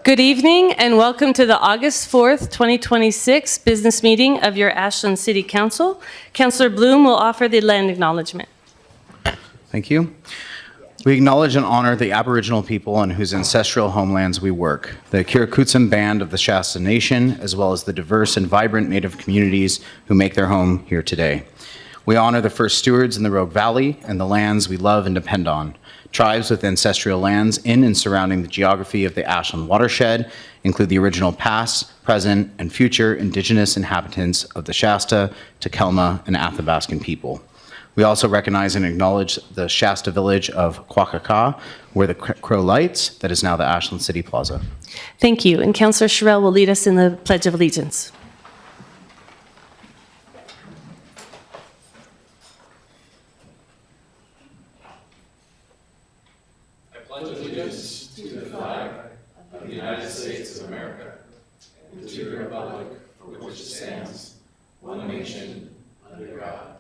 Good evening and welcome to the August 4th, 2026 business meeting of your Ashland City Council. Councillor Bloom will offer the land acknowledgement. Thank you. We acknowledge and honor the Aboriginal people on whose ancestral homelands we work, the Kirikutsim Band of the Shasta Nation, as well as the diverse and vibrant Native communities who make their home here today. We honor the first stewards in the Rogue Valley and the lands we love and depend on. Tribes with ancestral lands in and surrounding the geography of the Ashland watershed include the original past, present, and future Indigenous inhabitants of the Shasta, Takelma, and Athabascan people. We also recognize and acknowledge the Shasta village of Quakaka, where the crow lights, that is now the Ashland City Plaza. Thank you. And Councillor Sherrill will lead us in the Pledge of Allegiance. I pledge allegiance to the flag of the United States of America and to the republic for which it stands, one nation, under God,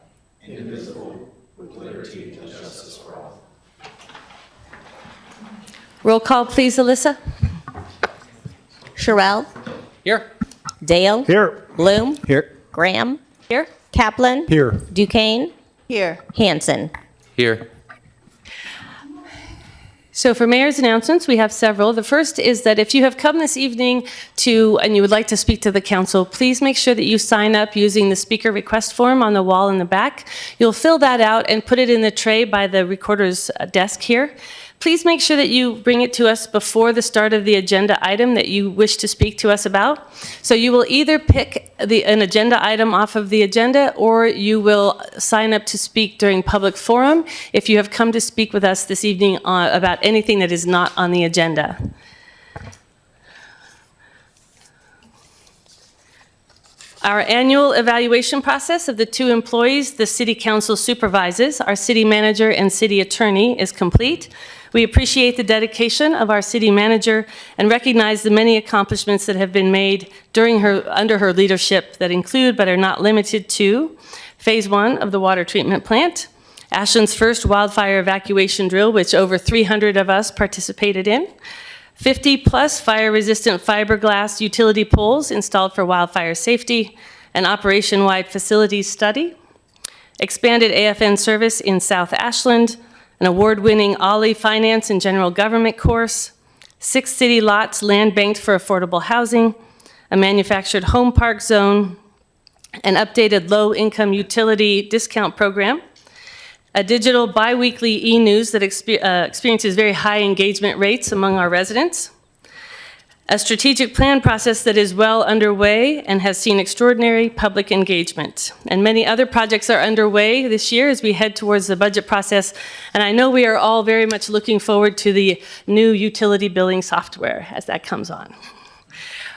indivisible, with liberty and justice for all. Roll call, please, Alyssa. Sherrill. Here. Dale. Here. Bloom. Here. Graham. Here. Kaplan. Here. Duquesne. Here. Hanson. Here. So for mayor's announcements, we have several. The first is that if you have come this evening and you would like to speak to the council, please make sure that you sign up using the speaker request form on the wall in the back. You'll fill that out and put it in the tray by the recorder's desk here. Please make sure that you bring it to us before the start of the agenda item that you wish to speak to us about. So you will either pick an agenda item off of the agenda, or you will sign up to speak during public forum if you have come to speak with us this evening about anything that is not on the agenda. Our annual evaluation process of the two employees the City Council supervises, our City Manager and City Attorney, is complete. We appreciate the dedication of our City Manager and recognize the many accomplishments that have been made under her leadership that include, but are not limited to, Phase 1 of the water treatment plant, Ashland's first wildfire evacuation drill, which over 300 of us participated in, 50-plus fire-resistant fiberglass utility poles installed for wildfire safety, an operation-wide facilities study, expanded AFN service in South Ashland, an award-winning OLLI Finance and General Government course, 6 city lots land banked for affordable housing, a manufactured home park zone, an updated low-income utility discount program, a digital bi-weekly e-news that experiences very high engagement rates among our residents, a strategic plan process that is well underway and has seen extraordinary public engagement. And many other projects are underway this year as we head towards the budget process. And I know we are all very much looking forward to the new utility billing software as that comes on.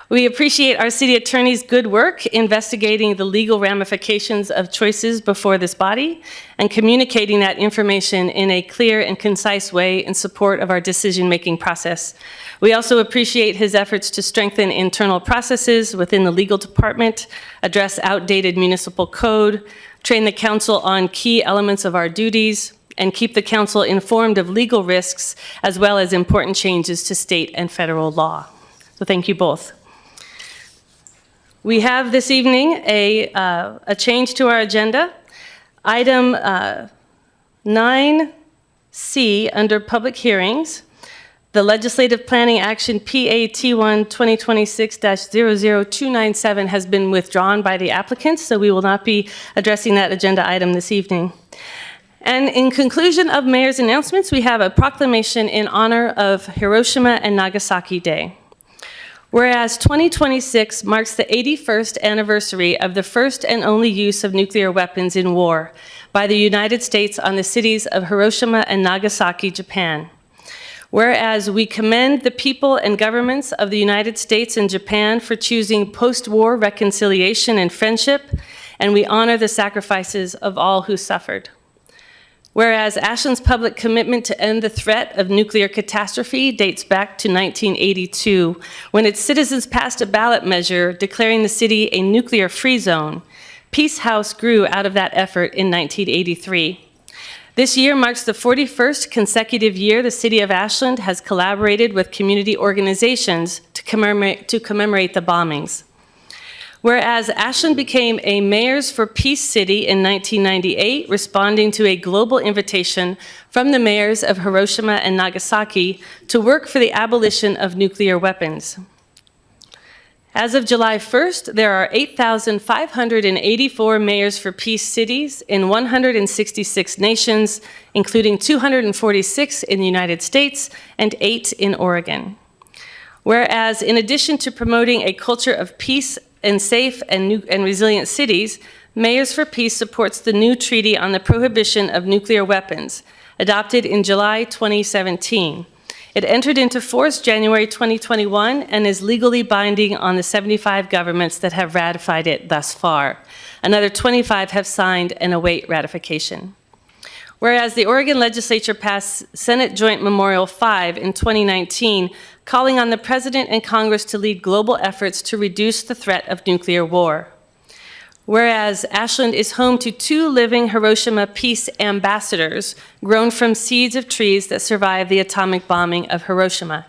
We appreciate our City Attorney's good work investigating the legal ramifications of choices before this body and communicating that information in a clear and concise way in support of our decision-making process. We also appreciate his efforts to strengthen internal processes within the legal department, address outdated municipal code, train the council on key elements of our duties, and keep the council informed of legal risks as well as important changes to state and federal law. So thank you both. We have this evening a change to our agenda. Item 9C under public hearings, the Legislative Planning Action PAT1 2026-00297 has been withdrawn by the applicants, so we will not be addressing that agenda item this evening. And in conclusion of Mayor's announcements, we have a proclamation in honor of Hiroshima and Nagasaki Day. Whereas 2026 marks the 81st anniversary of the first and only use of nuclear weapons in war by the United States on the cities of Hiroshima and Nagasaki, Japan. Whereas we commend the people and governments of the United States and Japan for choosing post-war reconciliation and friendship, and we honor the sacrifices of all who suffered. Whereas Ashland's public commitment to end the threat of nuclear catastrophe dates back to 1982, when its citizens passed a ballot measure declaring the city a nuclear-free zone. Peace House grew out of that effort in 1983. This year marks the 41st consecutive year the City of Ashland has collaborated with community organizations to commemorate the bombings. Whereas Ashland became a Mayors for Peace city in 1998, responding to a global invitation from the mayors of Hiroshima and Nagasaki to work for the abolition of nuclear weapons. As of July 1st, there are 8,584 Mayors for Peace cities in 166 nations, including 246 in the United States and 8 in Oregon. Whereas, in addition to promoting a culture of peace and safe and resilient cities, Mayors for Peace supports the new treaty on the prohibition of nuclear weapons, adopted in July 2017. It entered into force January 2021 and is legally binding on the 75 governments that have ratified it thus far. Another 25 have signed and await ratification. Whereas the Oregon legislature passed Senate Joint Memorial 5 in 2019, calling on the President and Congress to lead global efforts to reduce the threat of nuclear war. Whereas Ashland is home to 2 living Hiroshima Peace Ambassadors grown from seeds of trees that survived the atomic bombing of Hiroshima.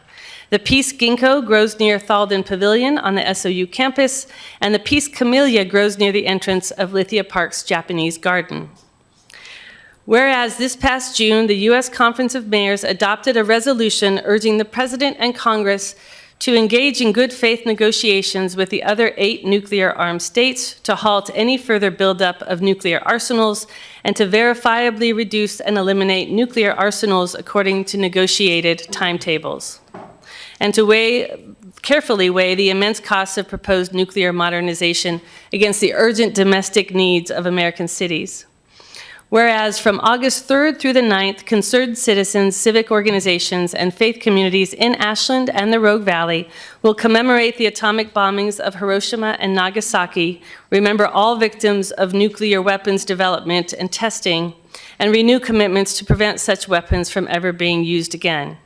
The Peace Ginkgo grows near Thalden Pavilion on the SOU campus, and the Peace Camellia grows near the entrance of Lithia Park's Japanese garden. Whereas this past June, the U.S. Conference of Mayors adopted a resolution urging the President and Congress to engage in good faith negotiations with the other 8 nuclear-armed states to halt any further buildup of nuclear arsenals and to verifiably reduce and eliminate nuclear arsenals according to negotiated timetables, and to carefully weigh the immense costs of proposed nuclear modernization against the urgent domestic needs of American cities. Whereas from August 3rd through the 9th, concerned citizens, civic organizations, and faith communities in Ashland and the Rogue Valley will commemorate the atomic bombings of Hiroshima and Nagasaki, remember all victims of nuclear weapons development and testing, and renew commitments to prevent such weapons from ever being used again.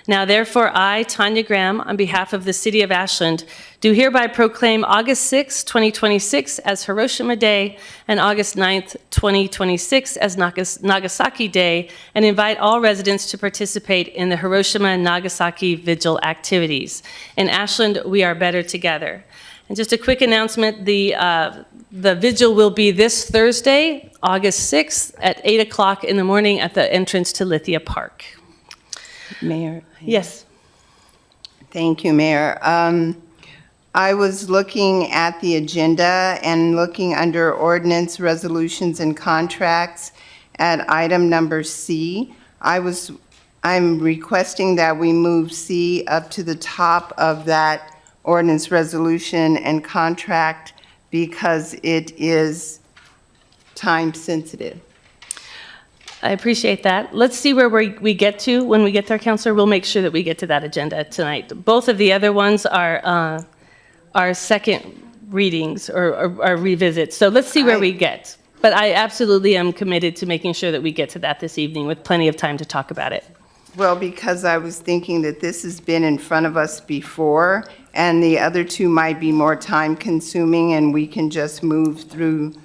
Now, therefore, I, Tanya Graham, on behalf of the City of Ashland, do hereby proclaim August 6, 2026 as Hiroshima Day and August 9th, 2026 as Nagasaki Day, and invite all residents to participate in the Hiroshima and Nagasaki Vigil activities. In Ashland, we are better together. And just a quick announcement, the vigil will be this Thursday, August 6th at 8 o'clock in the morning at the entrance to Lithia Park. Mayor? Yes. Thank you, Mayor. I was looking at the agenda and looking under Ordinance, Resolutions, and Contracts at item number C. I'm requesting that we move C up to the top of that ordinance, resolution, and contract because it is time sensitive. I appreciate that. Let's see where we get to. When we get there, Counselor, we'll make sure that we get to that agenda tonight. Both of the other ones are second readings or revisits. So let's see where we get. But I absolutely am committed to making sure that we get to that this evening with plenty of time to talk about it. Well, because I was thinking that this has been in front of us before, and the other two might be more time-consuming, and we can just move through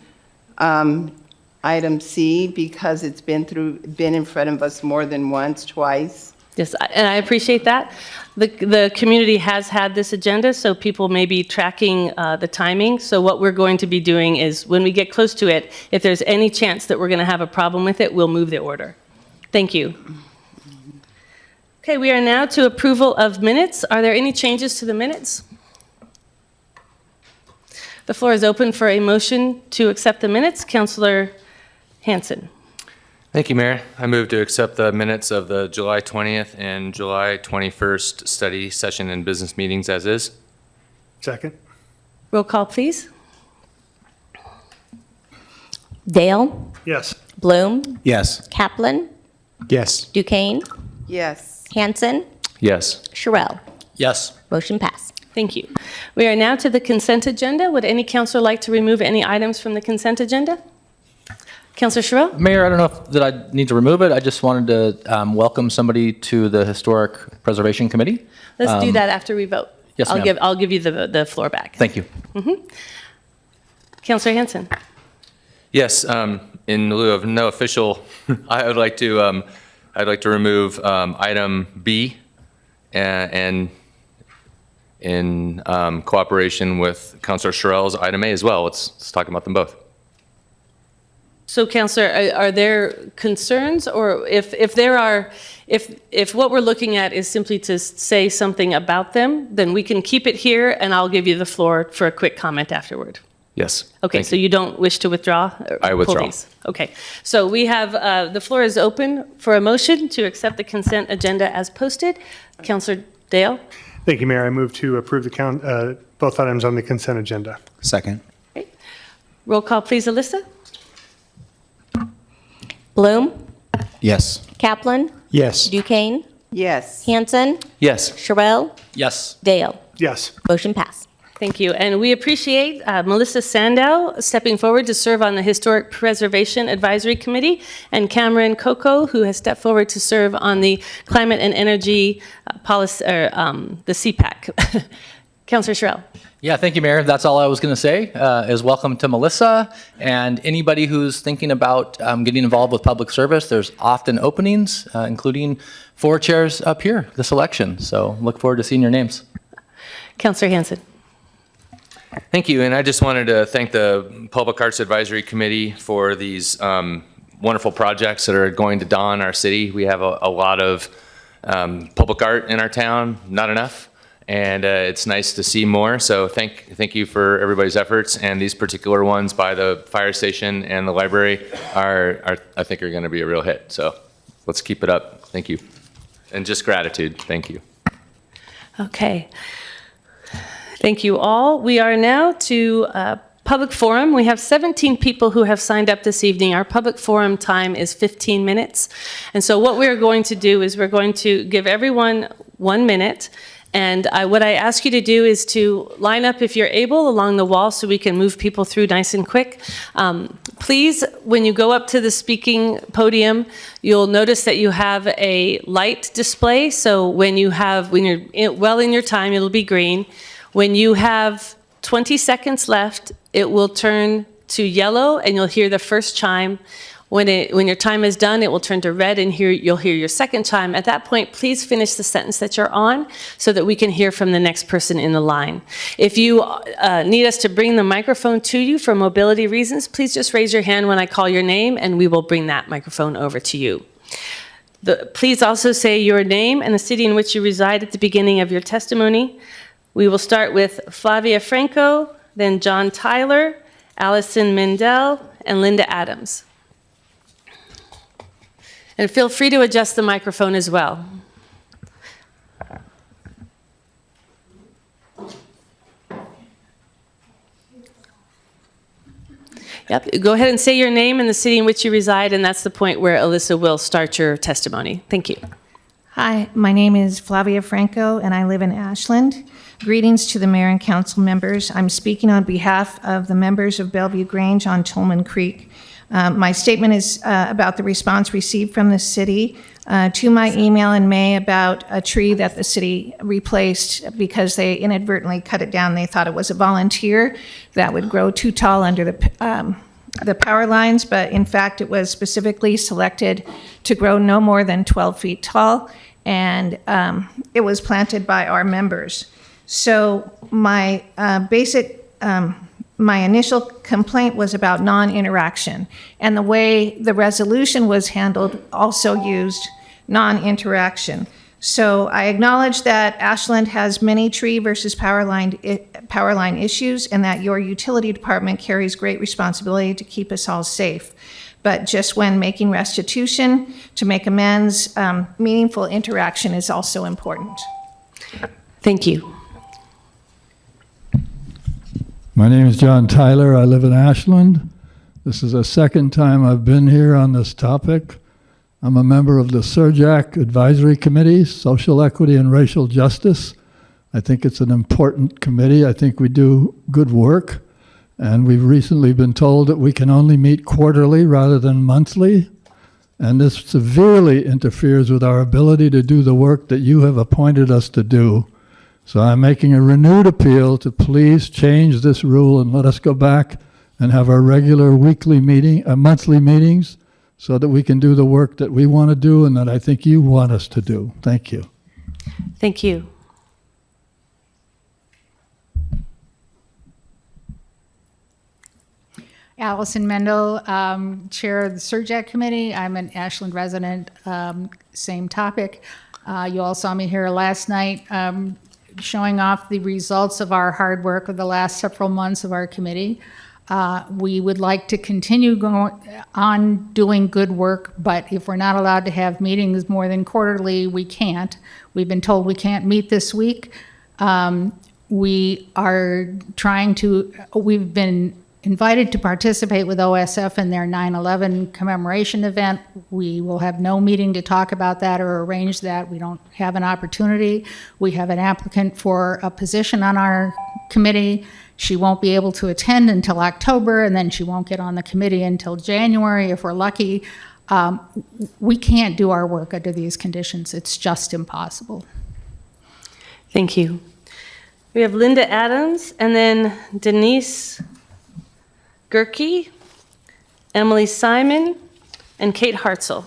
item C because it's been in front of us more than once, twice. Yes, and I appreciate that. The community has had this agenda, so people may be tracking the timing. So what we're going to be doing is when we get close to it, if there's any chance that we're going to have a problem with it, we'll move the order. Thank you. Okay, we are now to approval of minutes. Are there any changes to the minutes? The floor is open for a motion to accept the minutes. Councilor Hanson. Thank you, Mayor. I move to accept the minutes of the July 20th and July 21st study session and business meetings as is. Second. Roll call, please. Dale, Yes. Bloom, Yes. Kaplan, Yes. Duquesne, Yes. Hanson, Yes. Sherrill. Yes. Motion passed. Thank you. We are now to the consent agenda. Would any counselor like to remove any items from the consent agenda? Councilor Sherrill? Mayor, I don't know that I need to remove it. I just wanted to welcome somebody to the Historic Preservation Committee. Let's do that after we vote. Yes, ma'am. I'll give you the floor back. Thank you. Councilor Hanson? Yes. In lieu of no official, I'd like to remove item B, and in cooperation with Councilor Sherrill's item A as well. Let's talk about them both. So, Counselor, are there concerns, or if what we're looking at is simply to say something about them, then we can keep it here, and I'll give you the floor for a quick comment afterward. Yes. Okay, thank so you don't wish to withdraw? or I pull withdraw. these? Okay, so we have, the floor is open for a motion to accept the consent agenda as posted. Counselor Dale? Thank you, Mayor. I move to approve both items on the consent agenda. Second. Roll call, please, Alyssa? Bloom, Yes. Kaplan, Yes. Duquesne, Yes. Hanson, Yes. Sherrill, Yes. Dale. Yes. Motion passed. Thank you. And we appreciate Melissa Sandow stepping forward to serve on the Historic Preservation Advisory Committee, and Cameron Coco, who has stepped forward to serve on the Climate and Energy Policy, the CPAC. Councilor Sherrill. Yeah, thank you, Mayor. That's all I was going to say, is welcome to Melissa and anybody who's thinking about getting involved with public service. There's often openings, including 4 chairs up here this election. So look forward to seeing your names. Councilor Hanson. Thank you, and I just wanted to thank the Public Arts Advisory Committee for these wonderful projects that are going to dawn our city. We have a lot of public art in our town, not enough, and it's nice to see more. So thank you for everybody's efforts, and these particular ones by the fire station and the library are I think are going to be a real hit. So let's keep it up. Thank you, and just gratitude. Thank you. Okay. Thank you all. We are now to public forum. We have 17 people who have signed up this evening. Our public forum time is 15 minutes. And so what we're going to do is we're going to give everyone 1 minute. And what I ask you to do is to line up, if you're able, along the wall so we can move people through nice and quick. Please, when you go up to the speaking podium, you'll notice that you have a light display. So when you're well in your time, it'll be green. When you have 20 seconds left, it will turn to yellow and you'll hear the first chime. When your time is done, it will turn to red and you'll hear your second chime. At that point, please finish the sentence that you're on so that we can hear from the next person in the line. If you need us to bring the microphone to you for mobility reasons, please just raise your hand when I call your name and we will bring that microphone over to you. Please also say your name and the city in which you reside at the beginning of your testimony. We will start with Flavia Franco, then John Tyler, Allison Mendel, and Linda Adams. And feel free to adjust the microphone as well. Yep, go ahead and say your name and the city in which you reside, and that's the point where Alyssa will start your testimony. Thank you. Hi, my name is Flavia Franco, and I live in Ashland. Greetings to the mayor and council members. I'm speaking on behalf of the members of Bellevue Grange on Tolman Creek. My statement is about the response received from the city to my email in May about a tree that the city replaced because they inadvertently cut it down. They thought it was a volunteer that would grow too tall under the power lines, but in fact it was specifically selected to grow no more than 12 feet tall, and it was planted by our members. So my my initial complaint was about non-interaction, and the way the resolution was handled also used non-interaction. So I acknowledge that Ashland has many tree versus power line issues, and that your utility department carries great responsibility to keep us all safe. But just when making restitution to make amends, meaningful interaction is also important. Thank you. My name is John Tyler. I live in Ashland. This is the second time I've been here on this topic. I'm a member of the SERJAC Advisory Committee, Social Equity and Racial Justice. I think it's an important committee. I think we do good work. And we've recently been told that we can only meet quarterly rather than monthly. And this severely interferes with our ability to do the work that you have appointed us to do. So I'm making a renewed appeal to please change this rule and let us go back and have our regular monthly meetings so that we can do the work that we want to do and that I think you want us to do. Thank you. Thank you. Allison Mendel, Chair of the SURJAC Committee. I'm an Ashland resident, same topic. You all saw me here last night showing off the results of our hard work of the last several months of our committee. We would like to continue going on doing good work, but if we're not allowed to have meetings more than quarterly, we can't. We've been told we can't meet this week. We are trying to, we've been invited to participate with OSF in their 9/11 commemoration event. We will have no meeting to talk about that or arrange that. We don't have an opportunity. We have an applicant for a position on our committee. She won't be able to attend until October, and then she won't get on the committee until January if we're lucky. We can't do our work under these conditions. It's just impossible. Thank you. We have Linda Adams, and then Denise Gerke, Emily Simon, and Kate Hartzell.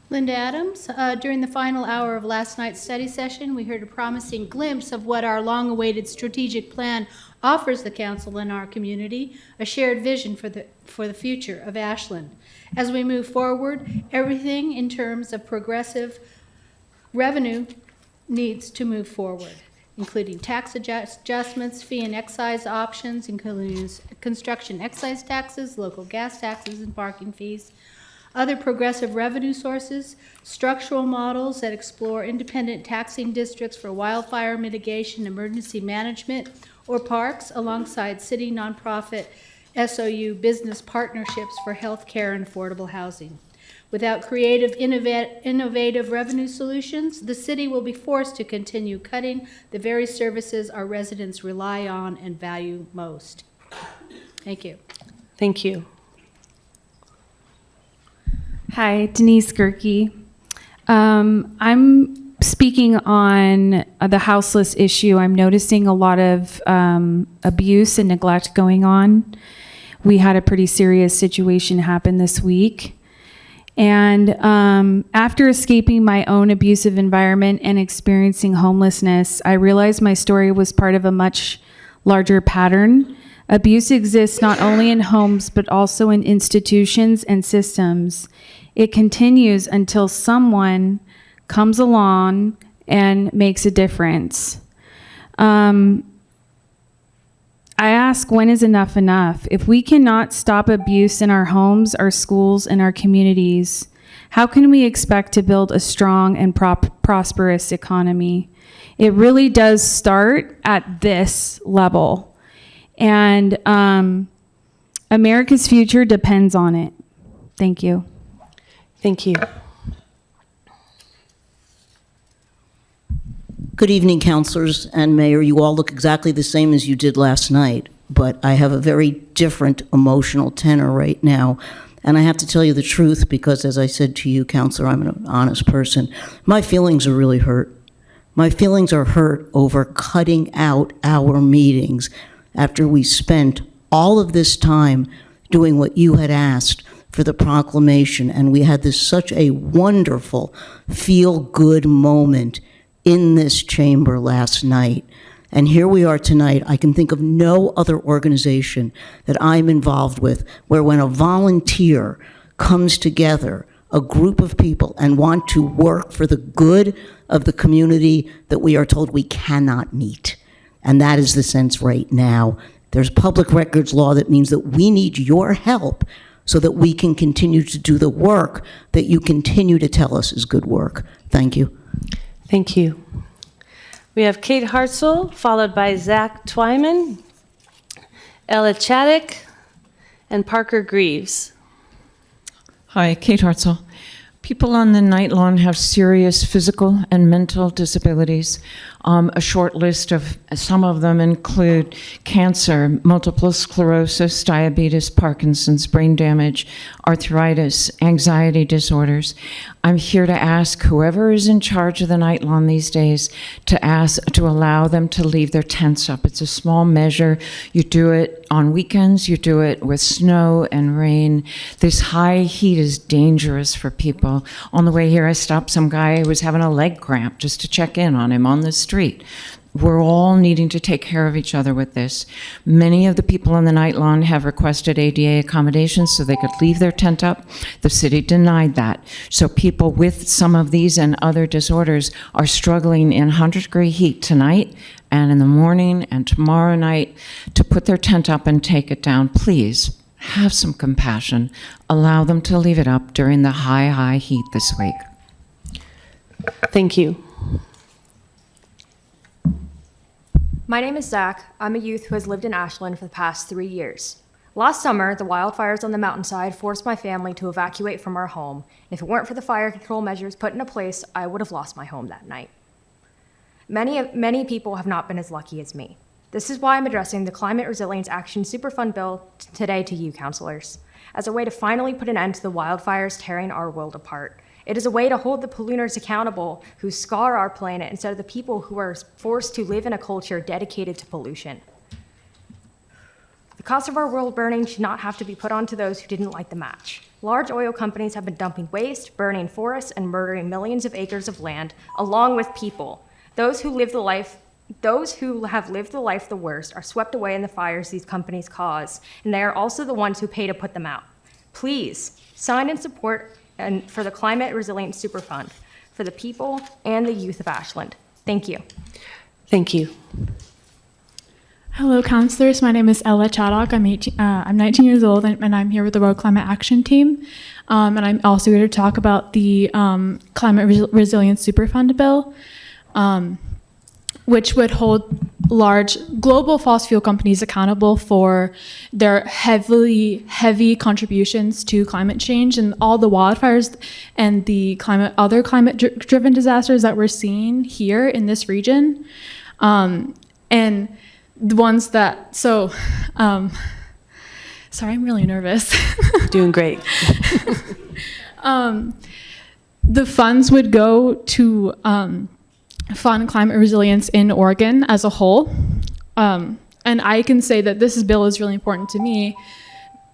Linda Adams, during the final hour of last night's study session, we heard a promising glimpse of what our long-awaited strategic plan offers the council and our community, a shared vision for the future of Ashland. As we move forward, everything in terms of progressive revenue needs to move forward, including tax adjustments, fee and excise options, including construction excise taxes, local gas taxes, and parking fees, other progressive revenue sources, structural models that explore independent taxing districts for wildfire mitigation, emergency management, or parks alongside city nonprofit SOU business partnerships for healthcare and affordable housing. Without creative, innovative revenue solutions, the city will be forced to continue cutting the very services our residents rely on and value most. Thank you. Thank you. Hi, Denise Gerke. I'm speaking on the houseless issue. I'm noticing a lot of abuse and neglect going on. We had a pretty serious situation happen this week. And after escaping my own abusive environment and experiencing homelessness, I realized my story was part of a much larger pattern. Abuse exists not only in homes, but also in institutions and systems. It continues until someone comes along and makes a difference. I ask, when is enough enough? If we cannot stop abuse in our homes, our schools, and our communities, how can we expect to build a strong and prosperous economy? It really does start at this level. And America's future depends on it. Thank you. Thank you. Good evening, councilors and mayor. You all look exactly the same as you did last night, but I have a very different emotional tenor right now. And I have to tell you the truth because, as I said to you, councilor, I'm an honest person. My feelings are really hurt. My feelings are hurt over cutting out our meetings after we spent all of this time doing what you had asked for the proclamation, and we had such a wonderful feel-good moment in this chamber last night. And here we are tonight. I can think of no other organization that I'm involved with where when a volunteer comes together, a group of people, and want to work for the good of the community, that we are told we cannot meet. And that is the sense right now. There's public records law that means that we need your help so that we can continue to do the work that you continue to tell us is good work. Thank you. Thank you. We have Kate Hartzell, followed by Zach Twyman, Ella Chaddick, and Parker Greaves. Hi, Kate Hartzell. People on the night lawn have serious physical and mental disabilities. A short list of some of them include cancer, multiple sclerosis, diabetes, Parkinson's, brain damage, arthritis, anxiety disorders. I'm here to ask whoever is in charge of the night lawn these days to allow them to leave their tents up. It's a small measure. You do it on weekends, you do it with snow and rain. This high heat is dangerous for people. On the way here, I stopped some guy who was having a leg cramp just to check in on him on the street. We're all needing to take care of each other with this. Many of the people on the night lawn have requested ADA accommodations so they could leave their tent up. The city denied that. So people with some of these and other disorders are struggling in 100-degree heat tonight and in the morning and tomorrow night to put their tent up and take it down. Please have some compassion. Allow them to leave it up during the high heat this week. Thank you. My name is Zach. I'm a youth who has lived in Ashland for the past 3 years. Last summer, the wildfires on the mountainside forced my family to evacuate from our home. If it weren't for the fire control measures put into place, I would have lost my home that night. Many people have not been as lucky as me. This is why I'm addressing the Climate Resilience Action Superfund bill today to you, councilors, as a way to finally put an end to the wildfires tearing our world apart. It is a way to hold the polluters accountable who scar our planet instead of the people who are forced to live in a culture dedicated to pollution. The cost of our world burning should not have to be put onto those who didn't light the match. Large oil companies have been dumping waste, burning forests, and murdering millions of acres of land, along with people. Those who have lived the life the worst are swept away in the fires these companies cause, and they are also the ones who pay to put them out. Please sign in support for the Climate Resilience Superfund for the people and the youth of Ashland. Thank you. Thank you. Hello, councilors. My name is Ella Chaddock. I'm 19 years old, and I'm here with the Road Climate Action Team. And I'm also here to talk about the Climate Resilience Superfund bill, which would hold large global fossil fuel companies accountable for their heavy contributions to climate change and all the wildfires and the other climate-driven disasters that we're seeing here in this region. And the ones that, sorry, I'm really nervous. Doing great. The funds would go to fund climate resilience in Oregon as a whole. And I can say that this bill is really important to me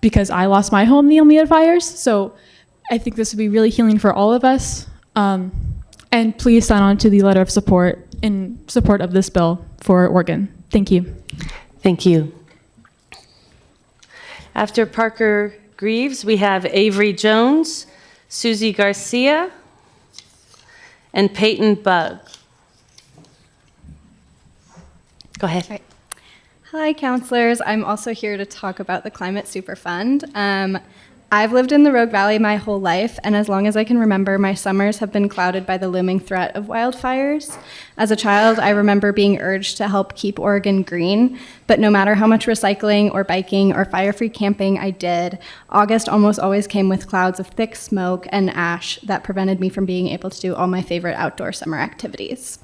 because I lost my home in the Olmeda fires. So I think this would be really healing for all of us. And please sign on to the letter of support in support of this bill for Oregon. Thank you. Thank you. After Parker Greaves, we have Avery Jones, Susie Garcia, and Peyton Bugg. Go ahead. Right. Hi, councilors. I'm also here to talk about the Climate Superfund. I've lived in the Rogue Valley my whole life, and as long as I can remember, my summers have been clouded by the looming threat of wildfires. As a child, I remember being urged to help keep Oregon green, but no matter how much recycling or biking or fire-free camping I did, August almost always came with clouds of thick smoke and ash that prevented me from being able to do all my favorite outdoor summer activities.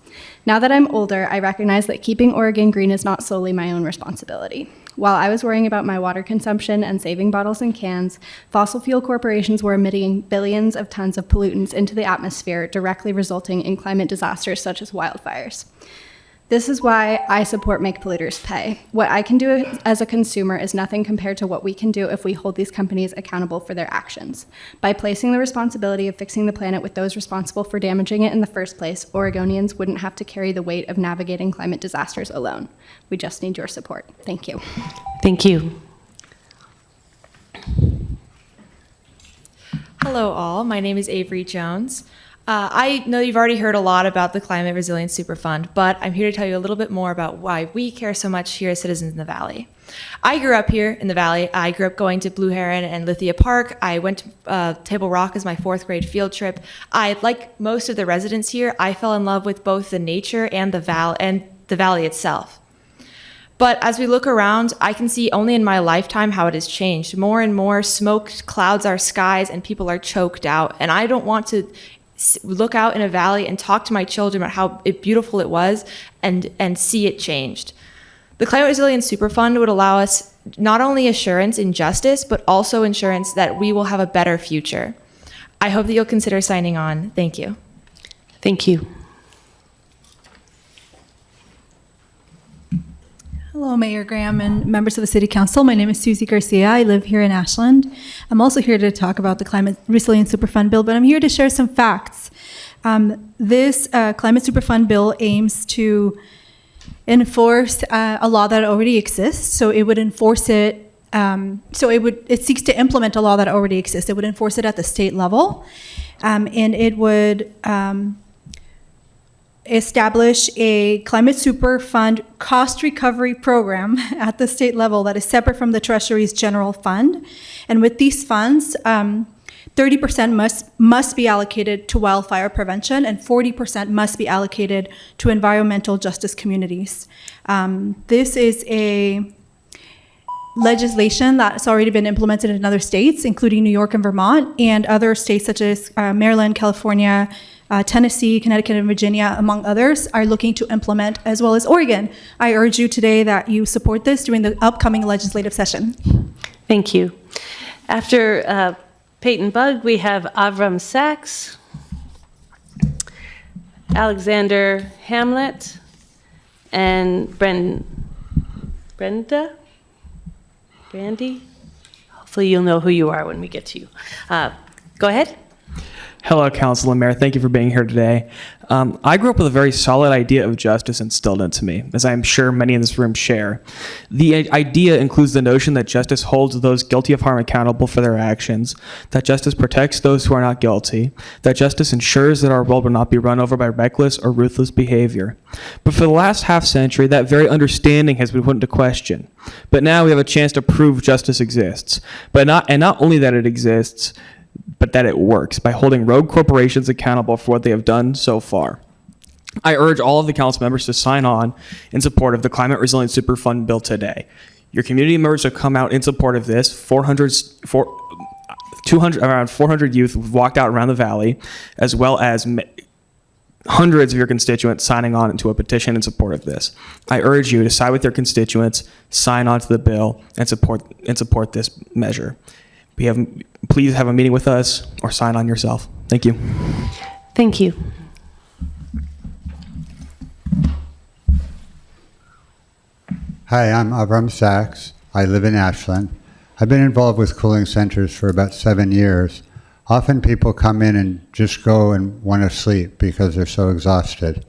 Now that I'm older, I recognize that keeping Oregon green is not solely my own responsibility. While I was worrying about my water consumption and saving bottles and cans, fossil fuel corporations were emitting billions of tons of pollutants into the atmosphere, directly resulting in climate disasters such as wildfires. This is why I support Make Polluters Pay. What I can do as a consumer is nothing compared to what we can do if we hold these companies accountable for their actions. By placing the responsibility of fixing the planet with those responsible for damaging it in the first place, Oregonians wouldn't have to carry the weight of navigating climate disasters alone. We just need your support. Thank you. Thank you. Hello all, my name is Avery Jones. I know you've already heard a lot about the Climate Resilience Superfund, but I'm here to tell you a little bit more about why we care so much here as citizens in the Valley. I grew up here in the Valley. I grew up going to Blue Heron and Lithia Park. I went to Table Rock as my 4th grade field trip. Like most of the residents here, I fell in love with both the nature and the valley itself. But as we look around, I can see only in my lifetime how it has changed. More and more smoke clouds our skies and people are choked out. And I don't want to look out in a valley and talk to my children about how beautiful it was and see it changed. The Climate Resilience Superfund would allow us not only assurance in justice, but also assurance that we will have a better future. I hope that you'll consider signing on. Thank you. Thank you. Hello, Mayor Graham and members of the City Council. My name is Susie Garcia. I live here in Ashland. I'm also here to talk about the Climate Resilience Superfund bill, but I'm here to share some facts. This Climate Superfund bill aims to enforce a law that already exists. So it would enforce it. It seeks to implement a law that already exists. It would enforce it at the state level, and it would establish a Climate Superfund cost recovery program at the state level that is separate from the Treasury's general fund. And with these funds, 30% must be allocated to wildfire prevention and 40% must be allocated to environmental justice communities. This is a legislation that's already been implemented in other states, including New York and Vermont, and other states such as Maryland, California, Tennessee, Connecticut, and Virginia, among others, are looking to implement, as well as Oregon. I urge you today that you support this during the upcoming legislative session. Thank you. After Peyton Bugg, we have Avram Sachs, Alexander Hamlet, and Brandy. Hopefully you'll know who you are when we get to you. Go ahead. Hello, Council and Mayor. Thank you for being here today. I grew up with a very solid idea of justice instilled into me, as I am sure many in this room share. The idea includes the notion that justice holds those guilty of harm accountable for their actions, that justice protects those who are not guilty, that justice ensures that our world will not be run over by reckless or ruthless behavior. But for the last half century, that very understanding has been put into question. But now we have a chance to prove justice exists. Not only that it exists, but that it works by holding rogue corporations accountable for what they have done so far. I urge all of the council members to sign on in support of the Climate Resilience Superfund bill today. Your community members have come out in support of this. Around 400 youth have walked out around the valley, as well as hundreds of your constituents signing on into a petition in support of this. I urge you to side with your constituents, sign on to the bill, and support this measure. Please have a meeting with us or sign on yourself. Thank you. Thank you. Hi, I'm Avram Sachs. I live in Ashland. I've been involved with cooling centers for about 7 years. Often people come in and just go and want to sleep because they're so exhausted.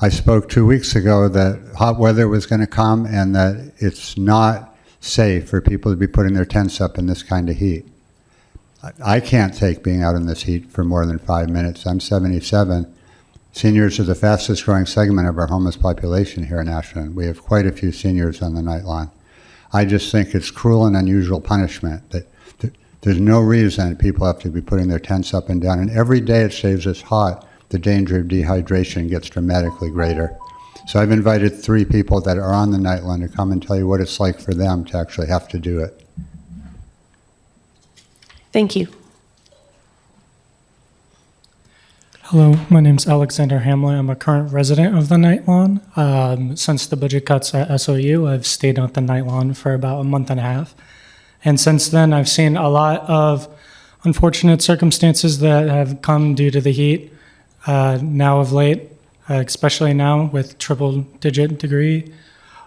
I spoke 2 weeks ago that hot weather was going to come and that it's not safe for people to be putting their tents up in this kind of heat. I can't take being out in this heat for more than 5 minutes. I'm 77. Seniors are the fastest growing segment of our homeless population here in Ashland. We have quite a few seniors on the night line. I just think it's cruel and unusual punishment that there's no reason people have to be putting their tents up and down. And every day it stays us hot, the danger of dehydration gets dramatically greater. So I've invited 3 people that are on the Nightline to come and tell you what it's like for them to actually have to do it. Thank you. Hello, my name's Alexander Hamlin. I'm a current resident of the Nightlawn. Since the budget cuts at SOU, I've stayed at the Nightlawn for about a month and a half. And since then, I've seen a lot of unfortunate circumstances that have come due to the heat now of late. Especially now with triple-digit degree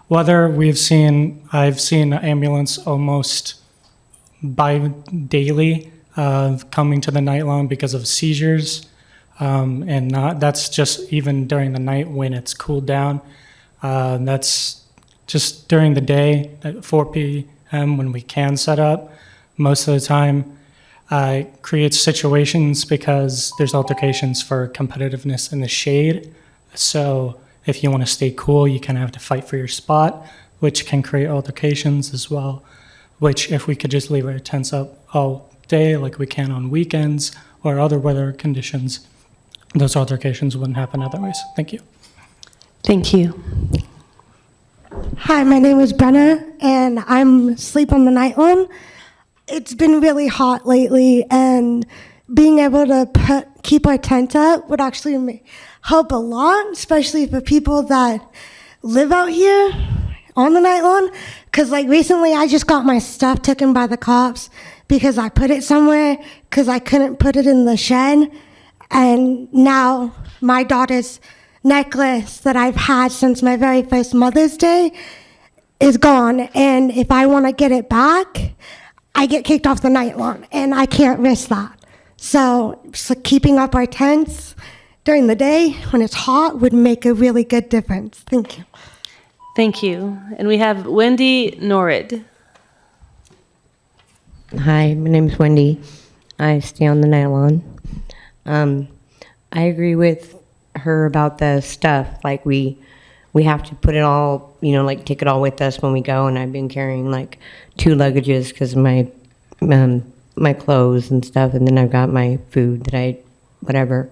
weather, I've seen an ambulance almost daily coming to the Nightlawn because of seizures, that's just even during the night when it's cooled down. That's just during the day at 4 p.m. when we can set up. Most of the time, it creates situations because there's altercations for competitiveness in the shade. So if you want to stay cool, you kind of have to fight for your spot, which can create altercations as well, which if we could just leave our tents up all day like we can on weekends or other weather conditions, those altercations wouldn't happen otherwise. Thank you. Thank you. Hi, my name is Brenna, and I'm asleep on the Nightlawn. It's been really hot lately, and being able to keep our tent up would actually help a lot, especially for people that live out here on the night lawn. Because like recently I just got my stuff taken by the cops because I put it somewhere because I couldn't put it in the shed. And now my daughter's necklace that I've had since my very first Mother's Day is gone. And if I want to get it back, I get kicked off the night lawn, and I can't risk that. So keeping up our tents during the day when it's hot would make a really good difference. Thank you. Thank you. And we have Wendy Norrid. Hi, my name's Wendy. I stay on the night lawn. I agree with her about the stuff. Like we have to put it all, like take it all with us when we go. And I've been carrying like 2 luggages because of my clothes and stuff. And then I've got my food that whatever.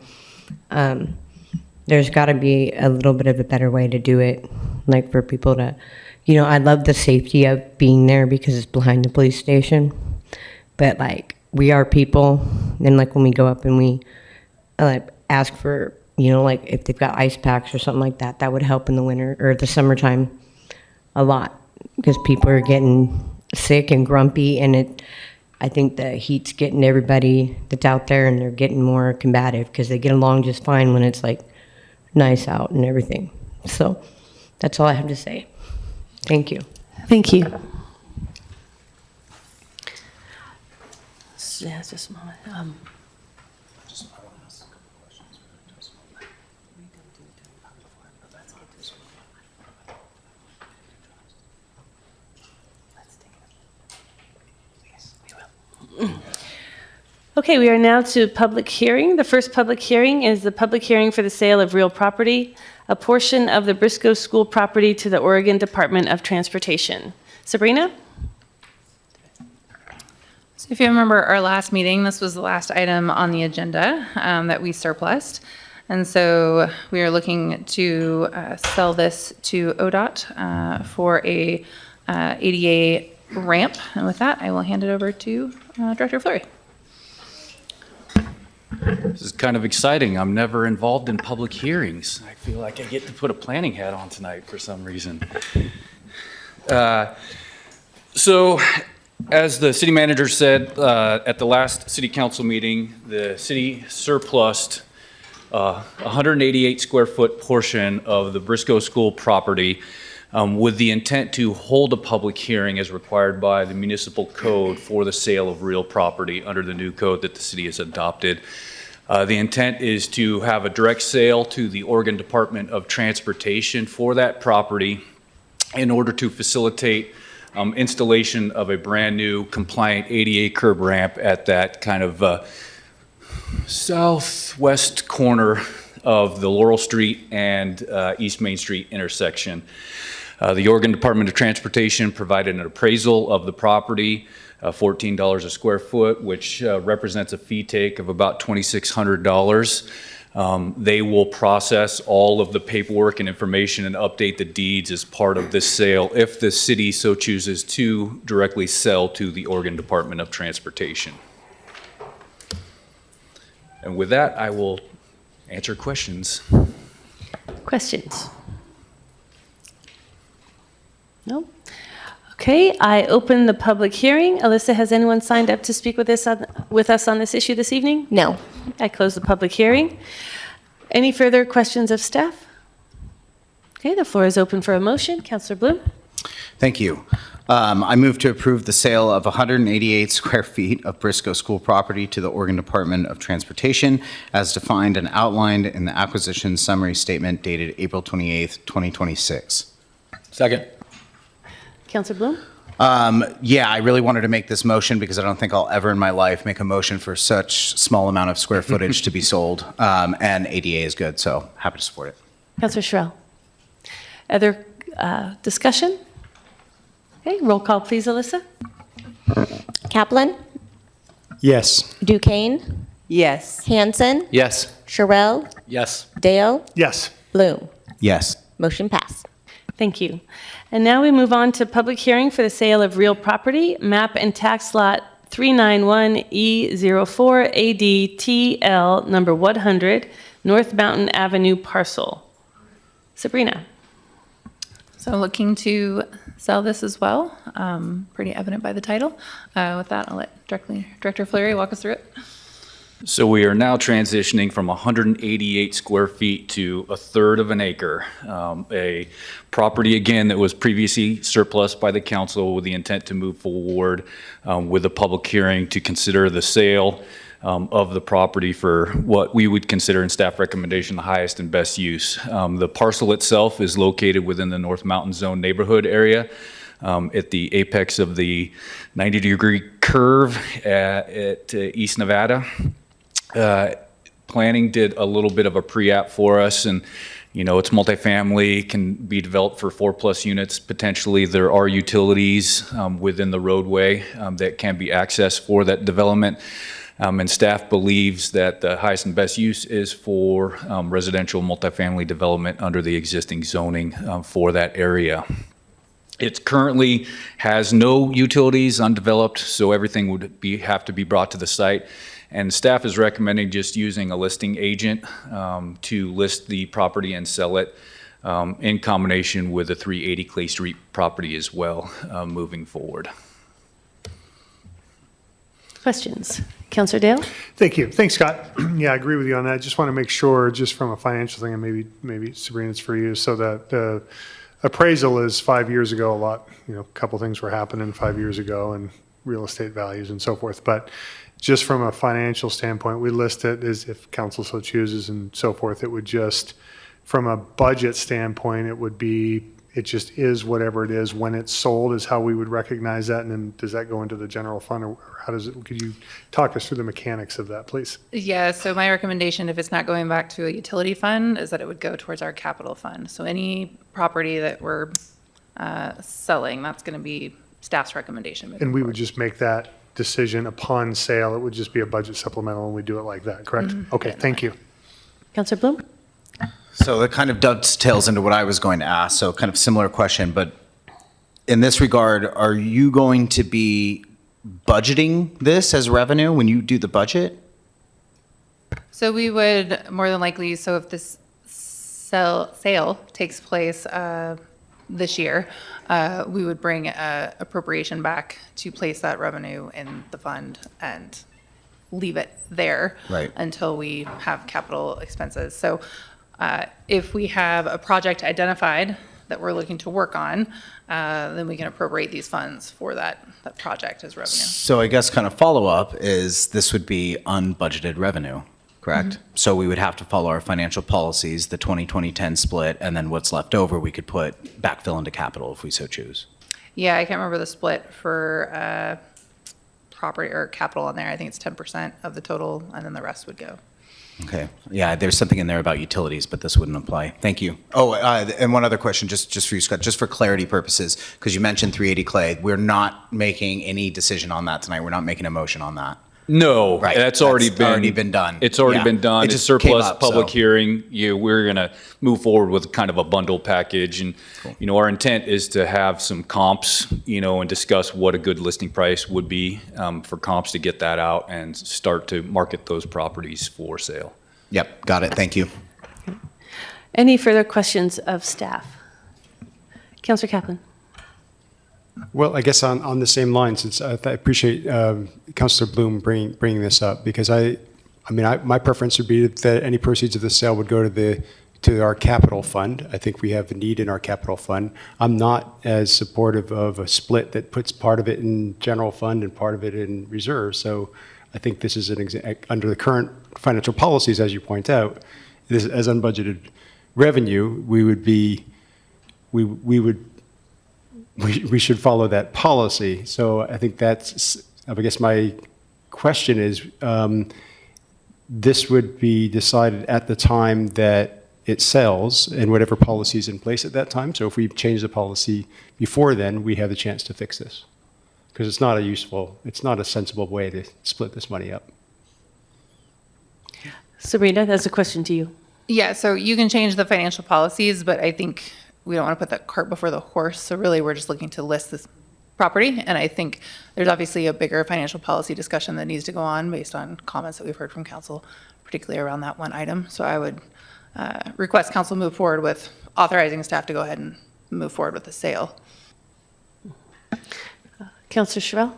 There's got to be a little bit of a better way to do it. Like for people to, I love the safety of being there because it's behind the police station. But like we are people. And like when we go up and we ask for, like if they've got ice packs or something like that, that would help in the winter or the summertime a lot because people are getting sick and grumpy, and I think the heat's getting everybody that's out there, and they're getting more combative because they get along just fine when it's like nice out and everything. So that's all I have to say. Thank you. Thank you. Yeah, just a moment. Okay, we are now to public hearing. The first public hearing is the public hearing for the sale of real property, a portion of the Briscoe School property to the Oregon Department of Transportation. Sabrina? So if you remember our last meeting, this was the last item on the agenda that we surplused. And so we are looking to sell this to ODOT for a ADA ramp. And with that, I will hand it over to Director Fleury. This is kind of exciting. I'm never involved in public hearings. I feel like I get to put a planning hat on tonight for some reason. So, as the city manager said at the last city council meeting, the city surplused 188 square foot portion of the Briscoe School property with the intent to hold a public hearing as required by the municipal code for the sale of real property under the new code that the city has adopted. The intent is to have a direct sale to the Oregon Department of Transportation for that property in order to facilitate installation of a brand new compliant ADA curb ramp at that kind of southwest corner of the Laurel Street and East Main Street intersection. The Oregon Department of Transportation provided an appraisal of the property, $14 a square foot, which represents a fee take of about $2,600. They will process all of the paperwork and information and update the deeds as part of this sale if the city so chooses to directly sell to the Oregon Department of Transportation. And with that, I will answer questions. Questions? No? Okay, I open the public hearing. Alyssa, has anyone signed up to speak with us on this issue this evening? No. I close the public hearing. Any further questions of staff? Okay, the floor is open for a motion. Councilor Bloom? Thank you. I move to approve the sale of 188 square feet of Briscoe School property to the Oregon Department of Transportation as defined and outlined in the acquisition summary statement dated April 28th, 2026. Second. Councilor Bloom? Yeah, I really wanted to make this motion because I don't think I'll ever in my life make a motion for such small amount of square footage to be sold. And ADA is good, so happy to support it. Councilor Sherrill? Other discussion? Okay, roll call please, Alyssa. Kaplan? Yes. Duquesne? Yes. Hanson? Yes. Sherrill? Yes. Dale? Yes. Bloom? Yes. Motion passed. Thank you. And now we move on to public hearing for the sale of real property, map and tax lot 391E04ADTL number 100, North Mountain Avenue parcel. Sabrina. So looking to sell this as well, pretty evident by the title. With that, I'll let Director Fleury walk us through it. So we are now transitioning from 188 square feet to a third of an acre. A property, again, that was previously surplus by the council with the intent to move forward with a public hearing to consider the sale of the property for what we would consider in staff recommendation the highest and best use. The parcel itself is located within the North Mountain Zone neighborhood area. At the apex of the 90-degree curve at East Nevada. Planning did a little bit of a pre-app for us, and it's multifamily, can be developed for 4+ units. Potentially, there are utilities within the roadway that can be accessed for that development. And staff believes that the highest and best use is for residential multifamily development under the existing zoning for that area. It currently has no utilities, undeveloped, so everything would have to be brought to the site. And staff is recommending just using a listing agent to list the property and sell it in combination with the 380 Clay Street property as well moving forward. Questions? Councilor Dale? Thank you. Thanks, Scott. Yeah, I agree with you on that. I just want to make sure, just from a financial thing, and maybe Sabrina, it's for you, so that the appraisal is 5 years ago. A couple things were happening 5 years ago, and real estate values and so forth. But just from a financial standpoint, we list it as if council so chooses and so forth. It would just, from a budget standpoint, it just is whatever it is. When it's sold is how we would recognize that. And then does that go into the general fund, or how does it, could you talk us through the mechanics of that, please? Yeah, so my recommendation, if it's not going back to a utility fund, is that it would go towards our capital fund. So any property that we're selling, that's going to be staff's recommendation. And we would just make that decision upon sale. It would just be a budget supplemental, and we do it like that, correct? Mm-hmm. Okay, thank you. Councilor Bloom? So it kind of dovetails into what I was going to ask, so kind of similar question, but in this regard, are you going to be budgeting this as revenue when you do the budget? So we would more than likely, so if this sale takes place this year, we would bring appropriation back to place that revenue in the fund and leave it there until we have capital expenses. So if we have a project identified that we're looking to work on, then we can appropriate these funds for that project as revenue. So I guess kind of follow-up is this would be unbudgeted revenue, correct? Mm-hmm. So we would have to follow our financial policies, the 20-20-10 split, and then what's left over we could backfill into capital if we so choose. Yeah, I can't remember the split for property or capital on there. I think it's 10% of the total, and then the rest would go. Okay. Yeah, there's something in there about utilities, but this wouldn't apply. Thank you. Oh, and one other question, just for you, Scott, just for clarity purposes, because you mentioned 380 Clay. We're not making any decision on that tonight. We're not making a motion on that. No, right. That's already been done. It's already been done. It It's just surplus came up, public so. hearing. We're going to move forward with kind of a bundle package. And, our intent is to have some comps, and discuss what a good listing price would be for comps to get that out and start to market those properties for sale. Yep, got it. Thank you. Any further questions of staff? Councilor Kaplan? Well, I guess on the same line, since I appreciate Councilor Bloom bringing this up, because my preference would be that any proceeds of the sale would go to our capital fund. I think we have a need in our capital fund. I'm not as supportive of a split that puts part of it in general fund and part of it in reserve. So I think this is under the current financial policies, as you point out, this as unbudgeted revenue, we should follow that policy. So I think I guess my question is, this would be decided at the time that it sells and whatever policy is in place at that time. So if we change the policy before then, we have the chance to fix this. Because it's not a sensible way to split this money up. Sabrina, that's a question to you. Yeah, so you can change the financial policies, but I think we don't want to put that cart before the horse. So really, we're just looking to list this property. And I think there's obviously a bigger financial policy discussion that needs to go on based on comments that we've heard from council, particularly around that one item. So I would request council move forward with authorizing staff to go ahead and move forward with the sale. Councillor Chevelle?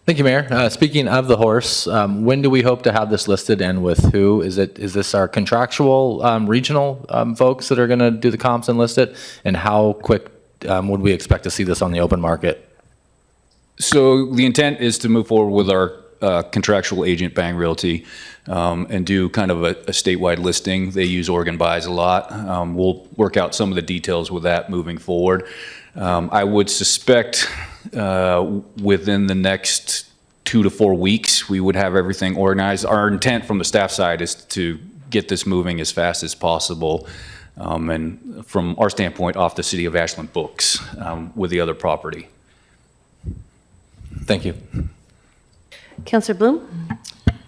Thank you, Mayor. Speaking of the horse, when do we hope to have this listed and with who? Is this our contractual regional folks that are going to do the comps and list it? And how quick would we expect to see this on the open market? So the intent is to move forward with our contractual agent, Bang Realty, and do kind of a statewide listing. They use Oregon Buys a lot. We'll work out some of the details with that moving forward. I would suspect within the next 2 to 4 weeks, we would have everything organized. Our intent from the staff side is to get this moving as fast as possible. And from our standpoint, off the City of Ashland books with the other property. Thank you. Councillor Bloom?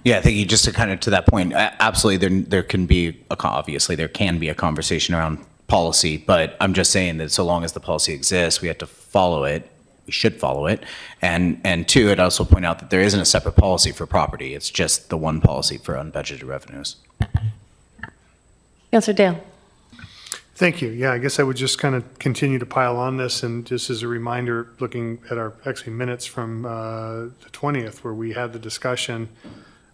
Yeah, thank you. Just to kind of to that point, absolutely, there can be obviously there can be a conversation around policy, but I'm just saying that so long as the policy exists, we have to follow it. We should follow it. And two, I'd also point out that there isn't a separate policy for property. It's just the one policy for unbudgeted revenues. Councillor Dale? Thank you. Yeah, I guess I would just kind of continue to pile on this, and just as a reminder, looking at our actually minutes from the 20th, where we had the discussion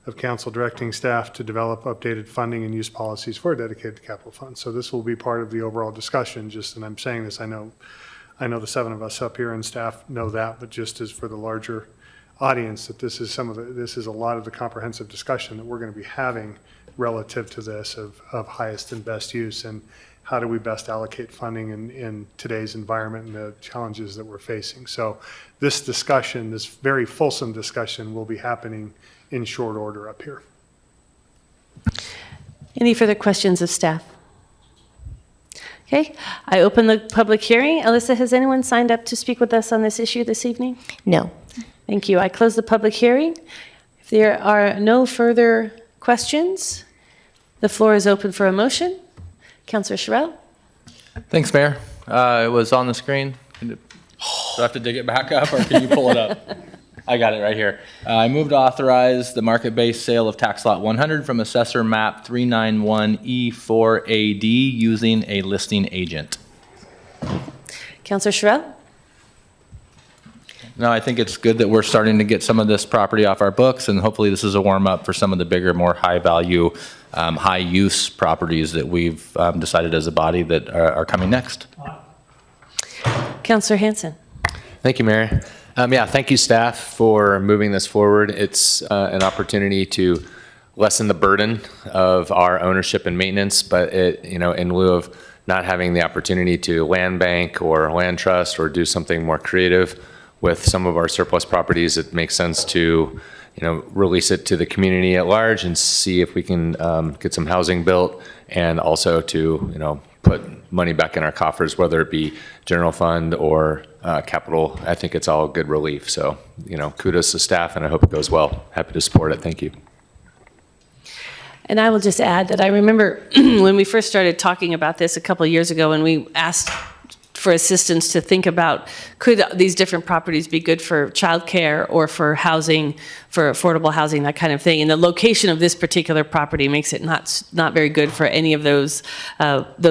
of council directing staff to develop updated funding and use policies for a dedicated capital fund. So this will be part of the overall discussion. Just, and I'm saying this, I know the 7 of us up here and staff know that, but just as for the larger audience, that this is this is a lot of the comprehensive discussion that we're going to be having relative to this of highest and best use, and how do we best allocate funding in today's environment and the challenges that we're facing. So this discussion, this very fulsome discussion, will be happening in short order up here. Any further questions of staff? Okay, I open the public hearing. Alyssa, has anyone signed up to speak with us on this issue this evening? No. Thank you. I close the public hearing. If there are no further questions, the floor is open for a motion. Councillor Sherrill? Thanks, Mayor. It was on the screen. Do I have to dig it back up, or can you pull it up? I got it right here. I move to authorize the market-based sale of tax lot 100 from assessor map 391E4AD using a listing agent. Councillor Sherrill? No, I think it's good that we're starting to get some of this property off our books, and hopefully this is a warm-up for some of the bigger, more high-value, high-use properties that we've decided as a body that are coming next. Councillor Hanson? Thank you, Mayor. Yeah, thank you, staff, for moving this forward. It's an opportunity to lessen the burden of our ownership and maintenance, but in lieu of not having the opportunity to land bank or land trust or do something more creative with some of our surplus properties, it makes sense to release it to the community at large and see if we can get some housing built, and also to put money back in our coffers, whether it be general fund or capital. I think it's all good relief. So kudos to staff, and I hope it goes well. Happy to support it. Thank you. And I will just add that I remember when we first started talking about this a couple of years ago, and we asked for assistance to think about, could these different properties be good for childcare or for housing, for affordable housing, that kind of thing. And the location of this particular property makes it not very good for any of those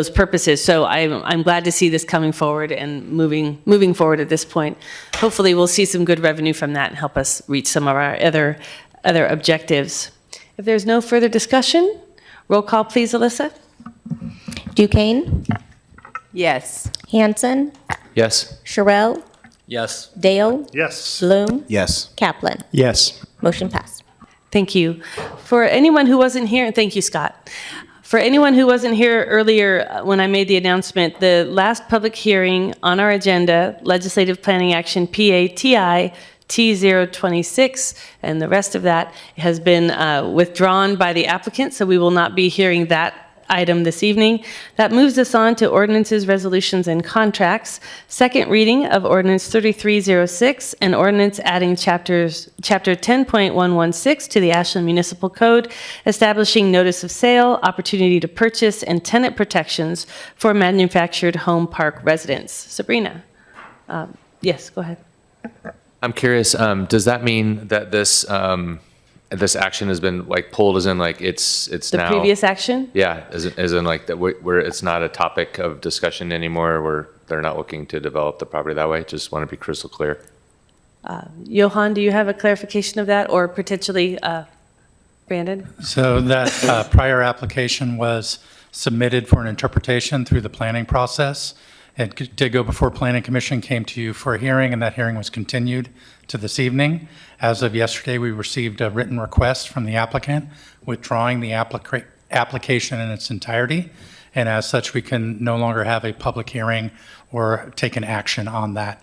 purposes. So I'm glad to see this coming forward and moving forward at this point. Hopefully we'll see some good revenue from that and help us reach some of our other objectives. If there's no further discussion, roll call please, Alyssa. Duquesne? Yes. Hanson? Yes. Sherrill? Yes. Dale? Yes. Bloom? Yes. Kaplan? Yes. Motion passed. Thank you. For anyone who wasn't here, thank you, Scott. For anyone who wasn't here earlier when I made the announcement, the last public hearing on our agenda, Legislative Planning Action PATI T026, and the rest of that has been withdrawn by the applicant, so we will not be hearing that item this evening. That moves us on to ordinances, resolutions, and contracts. Second reading of Ordinance 3306, an ordinance adding Chapter 10.116 to the Ashland Municipal Code, establishing notice of sale, opportunity to purchase, and tenant protections for manufactured home park residents. Sabrina? Yes, go ahead. I'm curious, does that mean that this action has been like pulled, as in like it's The now? previous action? Yeah, as in like that where it's not a topic of discussion anymore, where they're not looking to develop the property that way? Just want to be crystal clear. Johan, do you have a clarification of that, or potentially Brandon? So that prior application was submitted for an interpretation through the planning process. It did go before Planning Commission, came to you for a hearing, and that hearing was continued to this evening. As of yesterday, we received a written request from the applicant withdrawing the application in its entirety. And as such, we can no longer have a public hearing or take an action on that.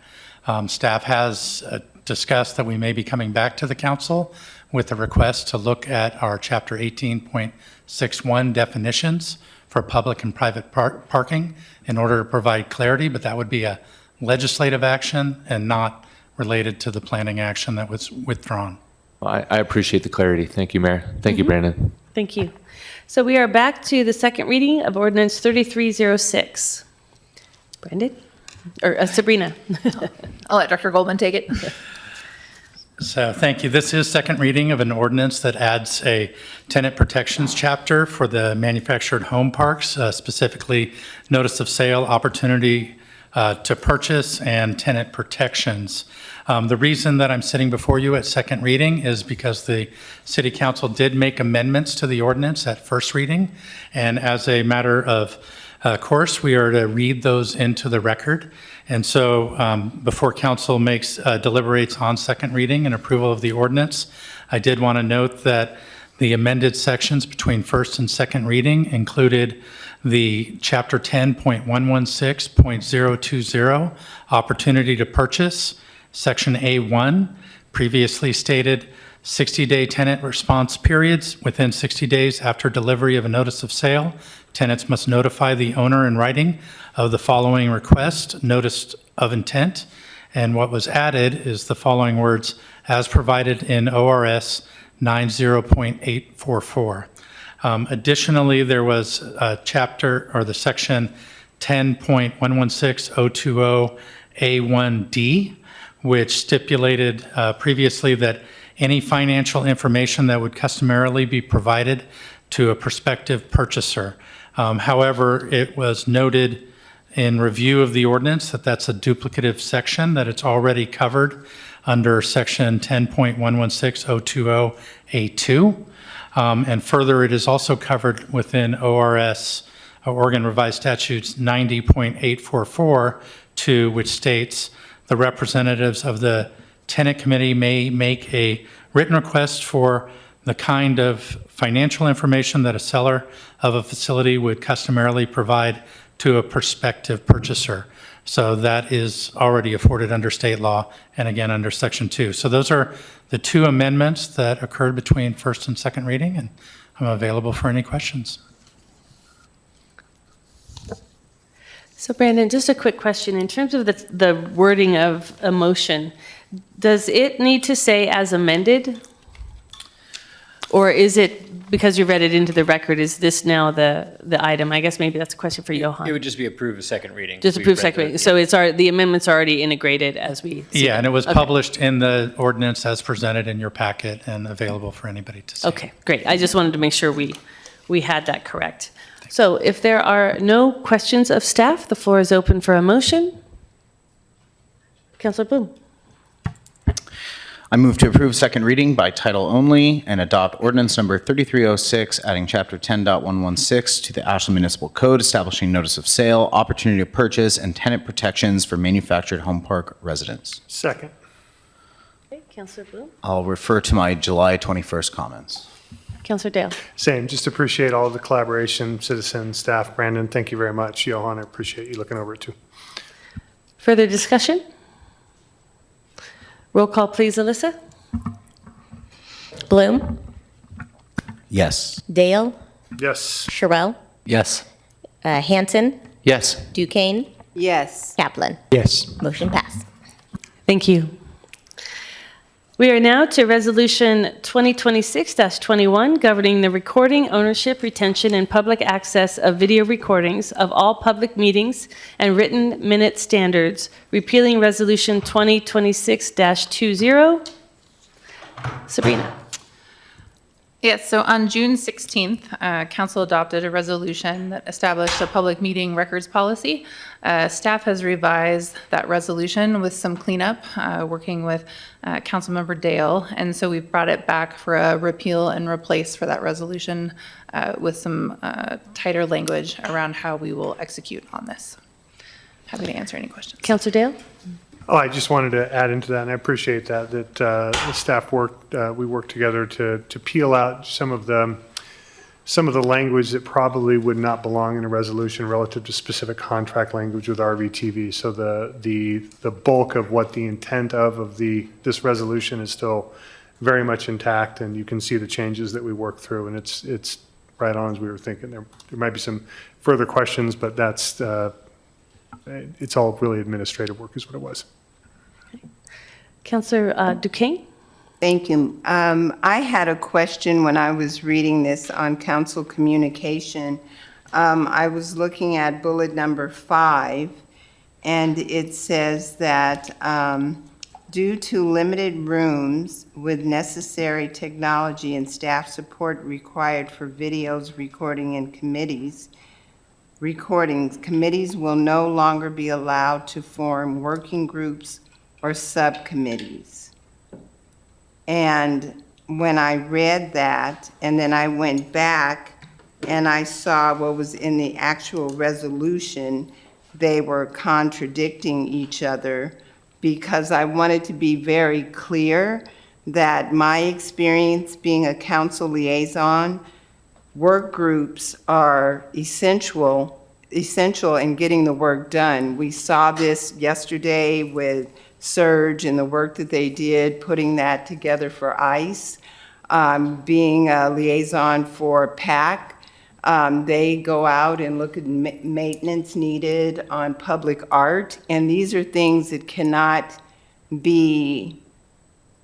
Staff has discussed that we may be coming back to the council with a request to look at our Chapter 18.61 definitions for public and private parking in order to provide clarity, but that would be a legislative action and not related to the planning action that was withdrawn. Well, I appreciate the clarity. Thank you, Mayor. Thank you, Brandon. Thank you. So we are back to the second reading of Ordinance 3306. Brandon? Or Sabrina? I'll let Dr. Goldman take it. So thank you. This is second reading of an ordinance that adds a tenant protections chapter for the manufactured home parks, specifically notice of sale, opportunity to purchase, and tenant protections. The reason that I'm sitting before you at second reading is because the City Council did make amendments to the ordinance at first reading. And as a matter of course, we are to read those into the record. And so before council deliberates on second reading and approval of the ordinance, I did want to note that the amended sections between first and second reading included the Chapter 10.116.020, opportunity to purchase, Section A1, previously stated 60-day tenant response periods. Within 60 days after delivery of a notice of sale, tenants must notify the owner in writing of the following request, notice of intent. And what was added is the following words, as provided in ORS 90.844. Additionally, there was a chapter, or the section 10.116020A1D, which stipulated previously that any financial information that would customarily be provided to a prospective purchaser. However, it was noted in review of the ordinance that that's a duplicative section, that it's already covered under section 10.116020A2. And further, it is also covered within ORS, Oregon Revised Statutes 90.844, which states the representatives of the tenant committee may make a written request for the kind of financial information that a seller of a facility would customarily provide to a prospective purchaser. So that is already afforded under state law and again under Section 2. So those are the two amendments that occurred between first and second reading, and I'm available for any questions. So Brandon, just a quick question. In terms of the wording of a motion, does it need to say as amended? Or is it, because you read it into the record, is this now the item? I guess maybe that's a question for Johan. It would just be approved as second reading. Just approved second reading. So it's the amendment's already integrated as we see Yeah, it. and it was Okay. published in the ordinance as presented in your packet and available for anybody to see. Okay, great. I just wanted to make sure we had that correct. So if there are no questions of staff, the floor is open for a motion. Councilor Bloom. I move to approve second reading by title only and adopt ordinance number 3306, adding chapter 10.116 to the Ashland Municipal Code, establishing notice of sale, opportunity to purchase, and tenant protections for manufactured home park residents. Second. Okay, Councilor Bloom. I'll refer to my July 21st comments. Councilor Dale. Same, just appreciate all of the collaboration, citizens, staff. Brandon, thank you very much. Johan, I appreciate you looking over it too. Further discussion? Roll call, please, Alyssa. Bloom, Yes. Dale, Yes. Sherrill, Yes. Hanson, Yes. Duquesne, Yes. Kaplan. Yes. Motion passed. Thank you. We are now to Resolution 2026-21, governing the recording, ownership, retention, and public access of video recordings of all public meetings and written minute standards, repealing Resolution 2026-20. Sabrina. Yes, so on June 16th, Council adopted a resolution that established a public meeting records policy. Staff has revised that resolution with some cleanup, working with Councilmember Dale, and so we've brought it back for a repeal and replace for that resolution with some tighter language around how we will execute on this. Happy to answer any questions. Councilor Dale? Oh, I just wanted to add into that, and I appreciate that the staff worked, we worked together to peel out some of the language that probably would not belong in a resolution relative to specific contract language with RVTV. So the bulk of what the intent of this resolution is still very much intact, and you can see the changes that we worked through, and it's right on as we were thinking. There might be some further questions, but that's it's all really administrative work is what it was. Councilor Duquesne? Thank you. I had a question when I was reading this on council communication. I was looking at bullet number 5, and it says that due to limited rooms with necessary technology and staff support required for videos, recording, and committees will no longer be allowed to form working groups or subcommittees. And when I read that, and then I went back and I saw what was in the actual resolution, they were contradicting each other, because I wanted to be very clear that my experience being a council liaison, work groups are essential in getting the work done. We saw this yesterday with Surge and the work that they did, putting that together for ICE. Being a liaison for PAC, they go out and look at maintenance needed on public art, and these are things that cannot be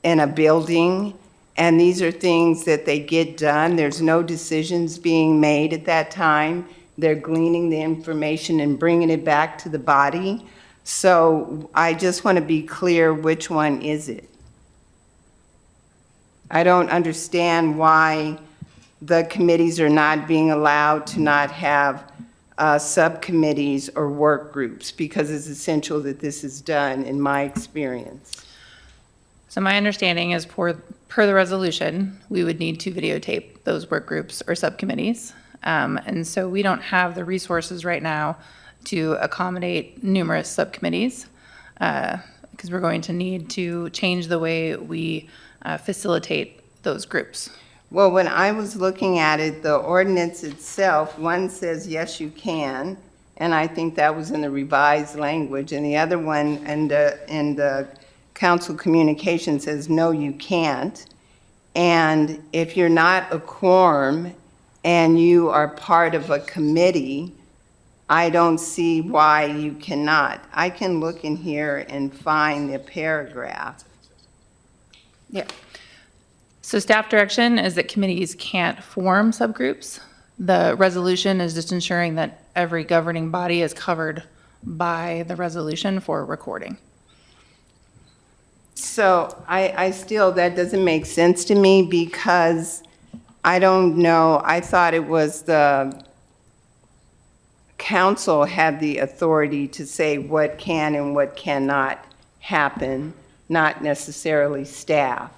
in a building, and these are things that they get done. There's no decisions being made at that time. They're gleaning the information and bringing it back to the body. So I just want to be clear, which one is it? I don't understand why the committees are not being allowed to not have subcommittees or work groups, because it's essential that this is done, in my experience. So my understanding is per the resolution, we would need to videotape those work groups or subcommittees. And so we don't have the resources right now to accommodate numerous subcommittees, because we're going to need to change the way we facilitate those groups. Well, when I was looking at it, the ordinance itself, one says, yes, you can, and I think that was in the revised language, and the other one in the council communication says, no, you can't. And if you're not a quorum and you are part of a committee, I don't see why you cannot. I can look in here and find the paragraph. Yeah. So staff direction is that committees can't form subgroups. The resolution is just ensuring that every governing body is covered by the resolution for recording. So I still, that doesn't make sense to me, because I don't know, I thought it was the council had the authority to say what can and what cannot happen, not necessarily staff.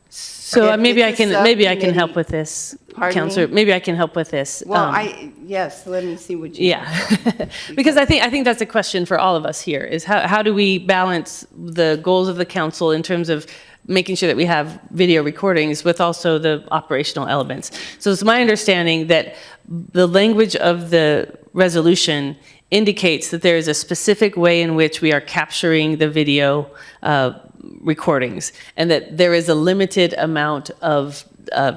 So maybe I can help with this, Councilor. Maybe I can help with this. Well, yes, let me see what you. Yeah, because I think that's a question for all of us here, is how do we balance the goals of the council in terms of making sure that we have video recordings with also the operational elements. So it's my understanding that the language of the resolution indicates that there is a specific way in which we are capturing the video recordings, and that there is a limited amount of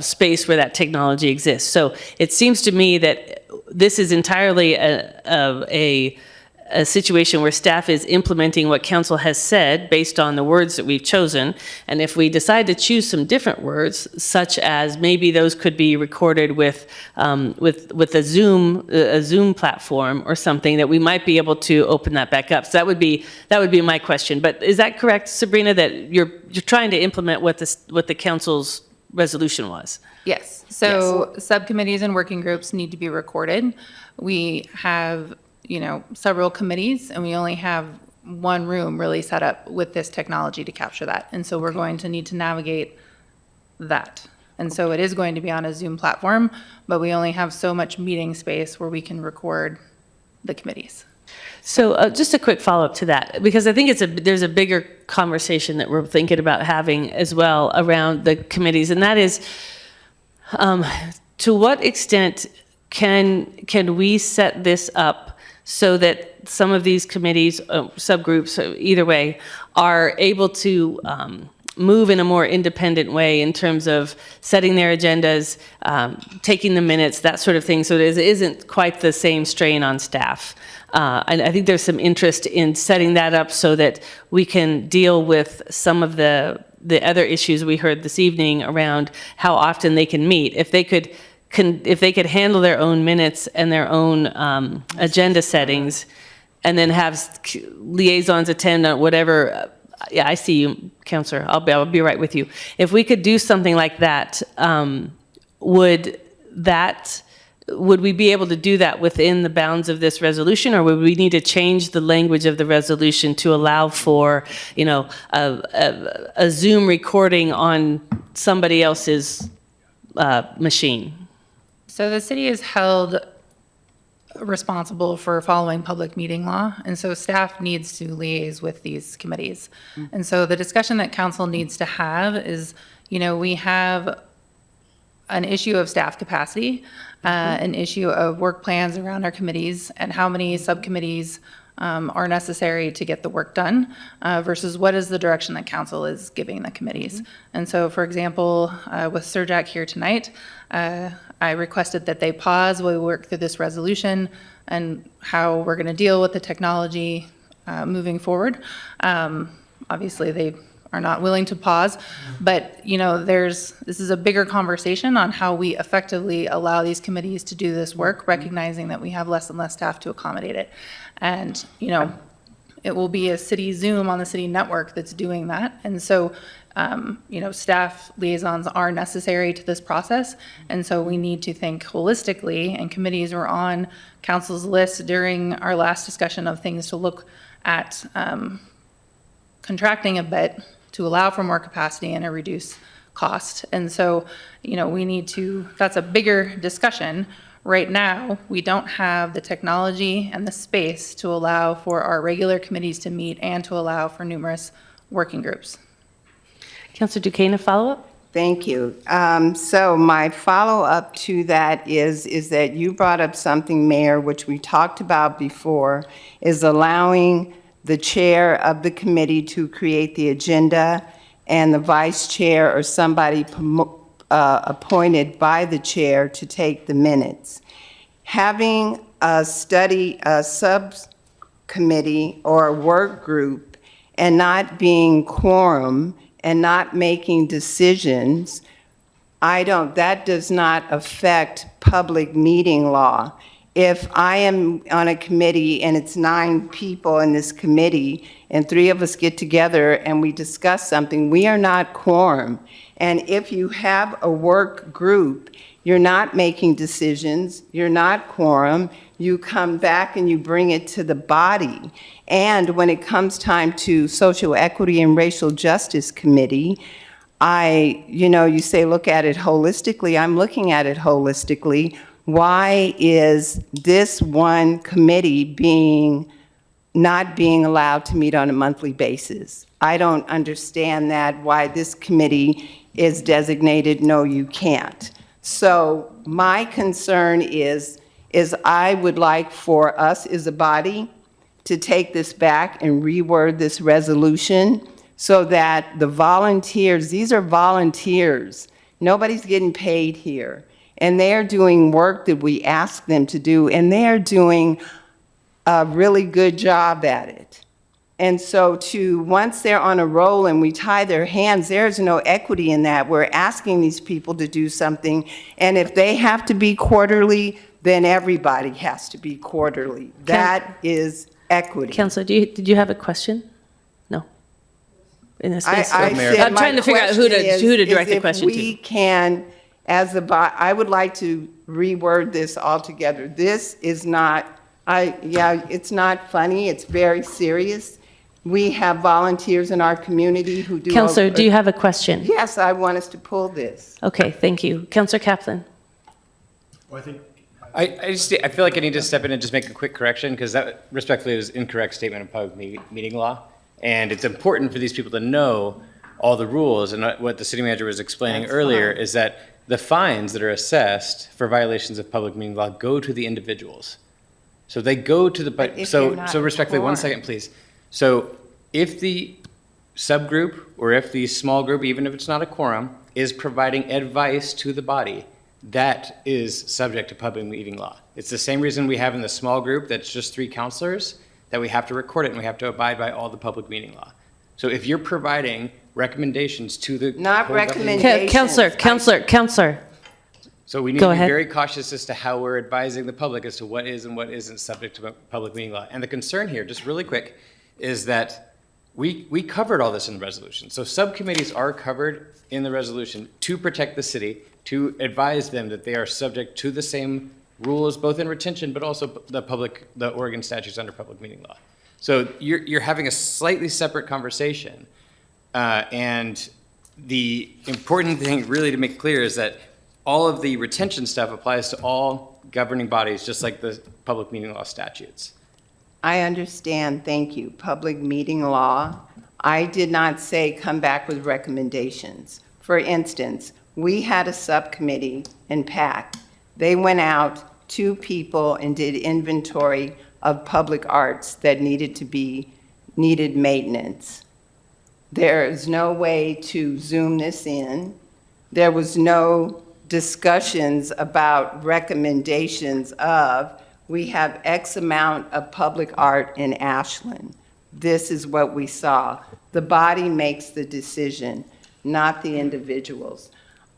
space where that technology exists. So it seems to me that this is entirely a situation where staff is implementing what council has said based on the words that we've chosen. And if we decide to choose some different words, such as maybe those could be recorded with a Zoom platform or something, that we might be able to open that back up. So that would be my question. But is that correct, Sabrina, that you're trying to implement what the council's resolution was? Yes. So subcommittees and working groups need to be recorded. We have, several committees, and we only have one room really set up with this technology to capture that. And so we're going to need to navigate that. And so it is going to be on a Zoom platform, but we only have so much meeting space where we can record the committees. So just a quick follow-up to that, because I think there's a bigger conversation that we're thinking about having as well around the committees, and that is, to what extent can we set this up so that some of these committees, subgroups, either way, are able to move in a more independent way in terms of setting their agendas, taking the minutes, that sort of thing, so it isn't quite the same strain on staff. And I think there's some interest in setting that up so that we can deal with some of the other issues we heard this evening around how often they can meet. If they could handle their own minutes and their own agenda settings, and then have liaisons attend on whatever. Yeah, I see you, Counselor. I'll be right with you. If we could do something like that, would we be able to do that within the bounds of this resolution, or would we need to change the language of the resolution to allow for, a Zoom recording on somebody else's machine? So the city is held responsible for following public meeting law, and so staff needs to liaise with these committees. And so the discussion that council needs to have is, we have an issue of staff capacity, an issue of work plans around our committees, and how many subcommittees are necessary to get the work done versus what is the direction that council is giving the committees. And so, for example, with Sir Jack here tonight, I requested that they pause while we work through this resolution and how we're going to deal with the technology moving forward. Obviously, they are not willing to pause, but this is a bigger conversation on how we effectively allow these committees to do this work, recognizing that we have less and less staff to accommodate it. And it will be a city Zoom on the city network that's doing that. And so staff liaisons are necessary to this process. And so we need to think holistically, and committees were on council's list during our last discussion of things to look at contracting a bit to allow for more capacity and a reduced cost. And so, we need to, that's a bigger discussion. Right now, we don't have the technology and the space to allow for our regular committees to meet and to allow for numerous working groups. Councilor Duquesne, a follow-up? Thank you. So my follow-up to that is that you brought up something, Mayor, which we talked about before, is allowing the chair of the committee to create the agenda and the vice chair or somebody appointed by the chair to take the minutes. Having a subcommittee or a work group and not being quorum and not making decisions, that does not affect public meeting law. If I am on a committee and it's 9 people in this committee and 3 of us get together and we discuss something, we are not quorum. And if you have a work group, you're not making decisions, you're not quorum, you come back and you bring it to the body. And when it comes time to Social Equity and Racial Justice Committee, you say look at it holistically. I'm looking at it holistically. Why is this one committee not being allowed to meet on a monthly basis? I don't understand that, why this committee is designated, no, you can't. So my concern is I would like for us as a body to take this back and reword this resolution so that the volunteers, these are volunteers, nobody's getting paid here. And they're doing work that we ask them to do, and they're doing a really good job at it. And so once they're on a roll and we tie their hands, there's no equity in that. We're asking these people to do something, and if they have to be quarterly, then everybody has to be quarterly. That is equity. Councilor, did you have a question? No. In this case, I said I'm trying to figure out who to direct the question If we to. can, I would like to reword this altogether. This is not, it's not funny, it's very serious. We have volunteers in our community who do. Councilor, do you have a question? Yes, I want us to pull this. Okay, thank you. Councilor Kaplan. Well, I feel like I need to step in and just make a quick correction, because that respectfully is incorrect statement of public meeting law. And it's important for these people to know all the rules, and what the city manager was explaining earlier is that the fines that are assessed for violations of public meeting law go to the individuals. So they go to the, so respectfully, 1 second, please. So if the subgroup or if the small group, even if it's not a quorum, is providing advice to the body, that is subject to public meeting law. It's the same reason we have in the small group that's just 3 counselors, that we have to record it and we have to abide by all the public meeting law. So if you're providing recommendations to the Not recommendations. Counselor. So we need to be very cautious as to how we're advising the public as to what is and what isn't subject to public meeting law. And the concern here, just really quick, is that we covered all this in the resolution. So subcommittees are covered in the resolution to protect the city, to advise them that they are subject to the same rules, both in retention, but also the Oregon statutes under public meeting law. So you're having a slightly separate conversation. And the important thing really to make clear is that all of the retention stuff applies to all governing bodies, just like the public meeting law statutes. I understand, thank you. Public meeting law, I did not say come back with recommendations. For instance, we had a subcommittee in PAC. They went out, 2 people, and did inventory of public arts that needed maintenance. There is no way to zoom this in. There was no discussions about recommendations of, we have X amount of public art in Ashland. This is what we saw. The body makes the decision, not the individuals.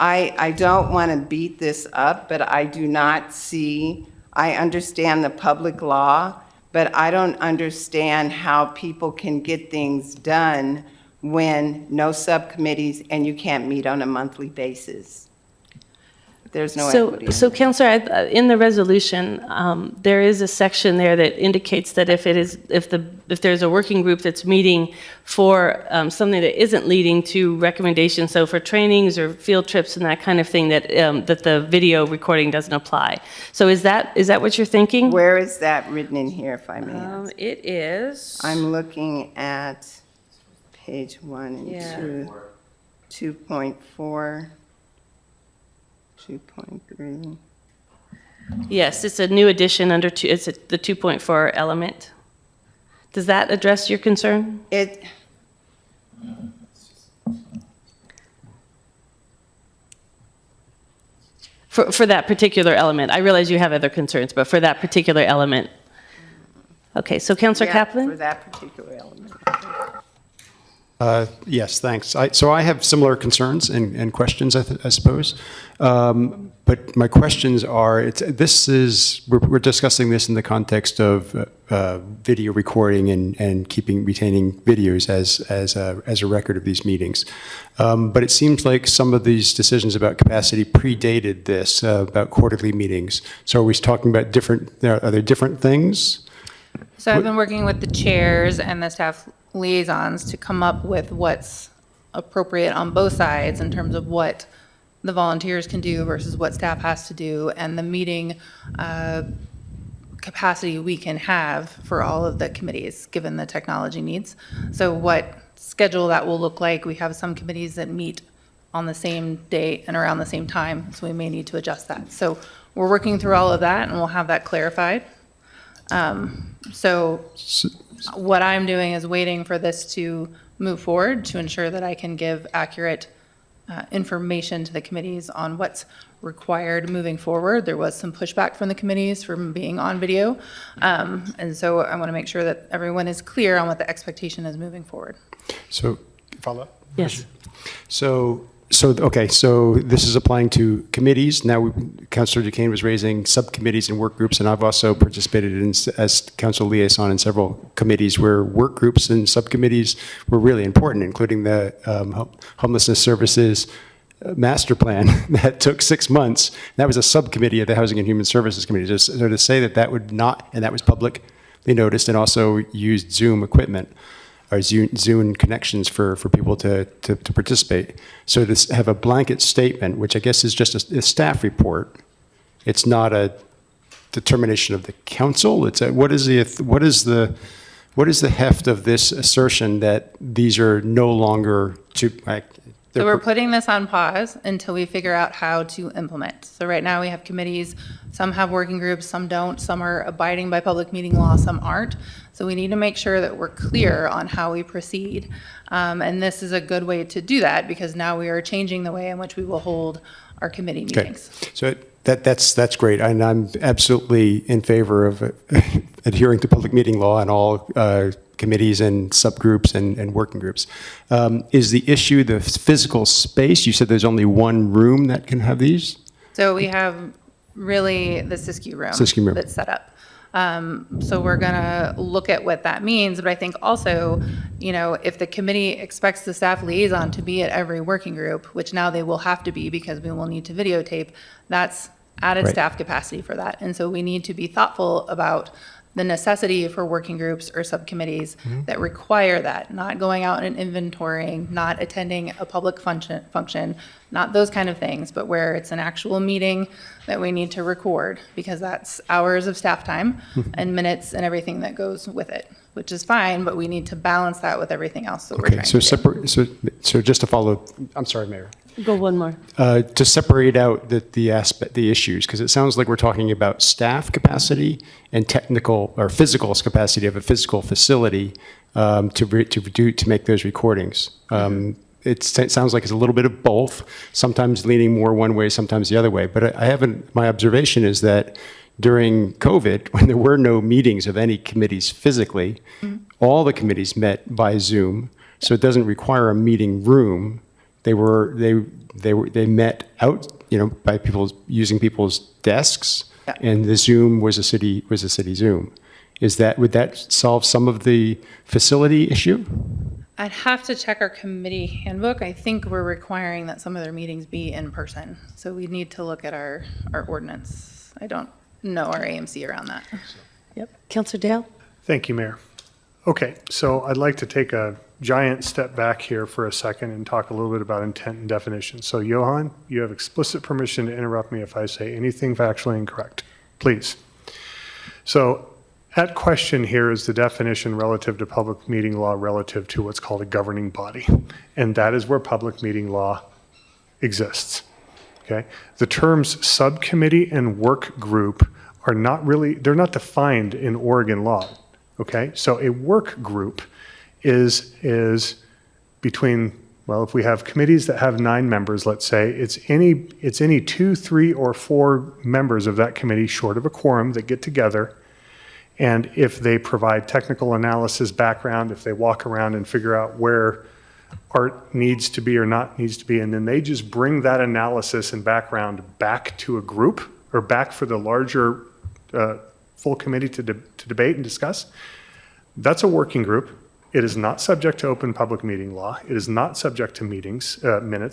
I don't want to beat this up, but I do not see, I understand the public law, but I don't understand how people can get things done when no subcommittees and you can't meet on a monthly basis. There's no equity. So Councilor, in the resolution, there is a section there that indicates that if there's a working group that's meeting for something that isn't leading to recommendations, so for trainings or field trips and that kind of thing, that the video recording doesn't apply. So is that what you're thinking? Where is that written in here, if I may ask? It is. I'm looking at page 1 and 2, 2.4. 2.3. Yes, it's a new addition under it's the 2.4 element. Does that address your concern? For that particular element. I realize you have other concerns, but for that particular element. Okay, so Councilor Kaplan? For that particular element. Yes, thanks. So I have similar concerns and questions, I suppose. But my questions are, we're discussing this in the context of video recording and retaining videos as a record of these meetings. But it seems like some of these decisions about capacity predated this, about quarterly meetings. So are we talking about are there different things? So I've been working with the chairs and the staff liaisons to come up with what's appropriate on both sides in terms of what the volunteers can do versus what staff has to do, and the meeting capacity we can have for all of the committees, given the technology needs. So what schedule that will look like. We have some committees that meet on the same day and around the same time, so we may need to adjust that. So we're working through all of that, and we'll have that clarified. So what I'm doing is waiting for this to move forward to ensure that I can give accurate information to the committees on what's required moving forward. There was some pushback from the committees from being on video. And so I want to make sure that everyone is clear on what the expectation is moving forward. So, follow up? Yes. So this is applying to committees. Now, Councilor Duquesne was raising subcommittees and work groups, and I've also participated in, as council liaison in several committees where work groups and subcommittees were really important, including the homelessness services master plan that took 6 months. That was a subcommittee of the Housing and Human Services Committee. So to say that that would not, and that was publicly noticed and also used Zoom equipment, or Zoom connections for people to participate. So to have a blanket statement, which I guess is just a staff report, it's not a determination of the council. It's what is the heft of this assertion that these are no longer So we're putting this on pause until we figure out how to implement. So right now we have committees, some have working groups, some don't, some are abiding by public meeting law, some aren't. So we need to make sure that we're clear on how we proceed. And this is a good way to do that because now we are changing the way in which we will hold our committee meetings. Okay. So that's great. And I'm absolutely in favor of adhering to public meeting law and all committees and subgroups and working groups. Is the issue the physical space? You said there's only one room that can have these? So we have really the Siskiyou room that's set up. So we're going to look at what that means. But I think also, if the committee expects the staff liaison to be at every working group, which now they will have to be because we will need to videotape, that's added staff capacity for that. And so we need to be thoughtful about the necessity for working groups or subcommittees that require that, not going out and inventorying, not attending a public function, not those kind of things, but where it's an actual meeting that we need to record because that's hours of staff time and minutes and everything that goes with it, which is fine, but we need to balance that with everything else that we're trying to do. So just to follow, I'm sorry, Mayor. Go one more. To separate out the issues, because it sounds like we're talking about staff capacity and technical or physical capacity of a physical facility to make those recordings. It sounds like it's a little bit of both, sometimes leaning more one way, sometimes the other way. But my observation is that during COVID, when there were no meetings of any committees physically, all the committees met by Zoom, so it doesn't require a meeting room. They met out, by people using people's desks, and the Zoom was a city Zoom. Would that solve some of the facility issue? I'd have to check our committee handbook. I think we're requiring that some of their meetings be in person. So we need to look at our ordinance. I don't know our AMC around that. Yep. Councilor Dale? Thank you, Mayor. Okay, so I'd like to take a giant step back here for a second and talk a little bit about intent and definition. So Johan, you have explicit permission to interrupt me if I say anything factually incorrect, please. So at question here is the definition relative to public meeting law relative to what's called a governing body. And that is where public meeting law exists, okay? The terms subcommittee and work group are they're not defined in Oregon law, okay? So a work group is between, well, if we have committees that have 9 members, let's say, it's any 2, 3, or 4 members of that committee short of a quorum that get together. And if they provide technical analysis background, if they walk around and figure out where art needs to be or not needs to be, and then they just bring that analysis and background back to a group or back for the larger full committee to debate and discuss, that's a working group. It is not subject to open public meeting law. It is not subject to minutes.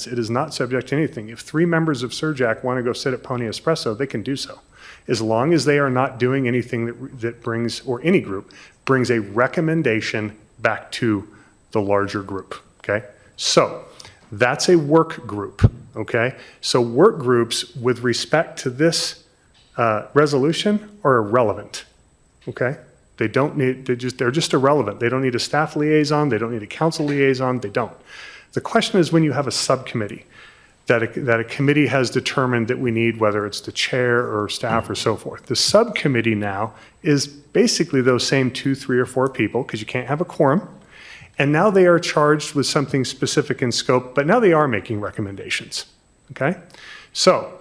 It is not subject to anything. If 3 members of SURJAC want to go sit at Pony Espresso, they can do so, as long as they are not doing anything that brings, or any group, brings a recommendation back to the larger group, okay? So that's a work group, okay? So work groups with respect to this resolution are irrelevant, okay? They're just irrelevant. They don't need a staff liaison. They don't need a council liaison. They don't. The question is when you have a subcommittee that a committee has determined that we need, whether it's the chair or staff or so forth. The subcommittee now is basically those same 2, 3, or 4 people, because you can't have a quorum, And now they are charged with something specific in scope, but now they are making recommendations, okay? So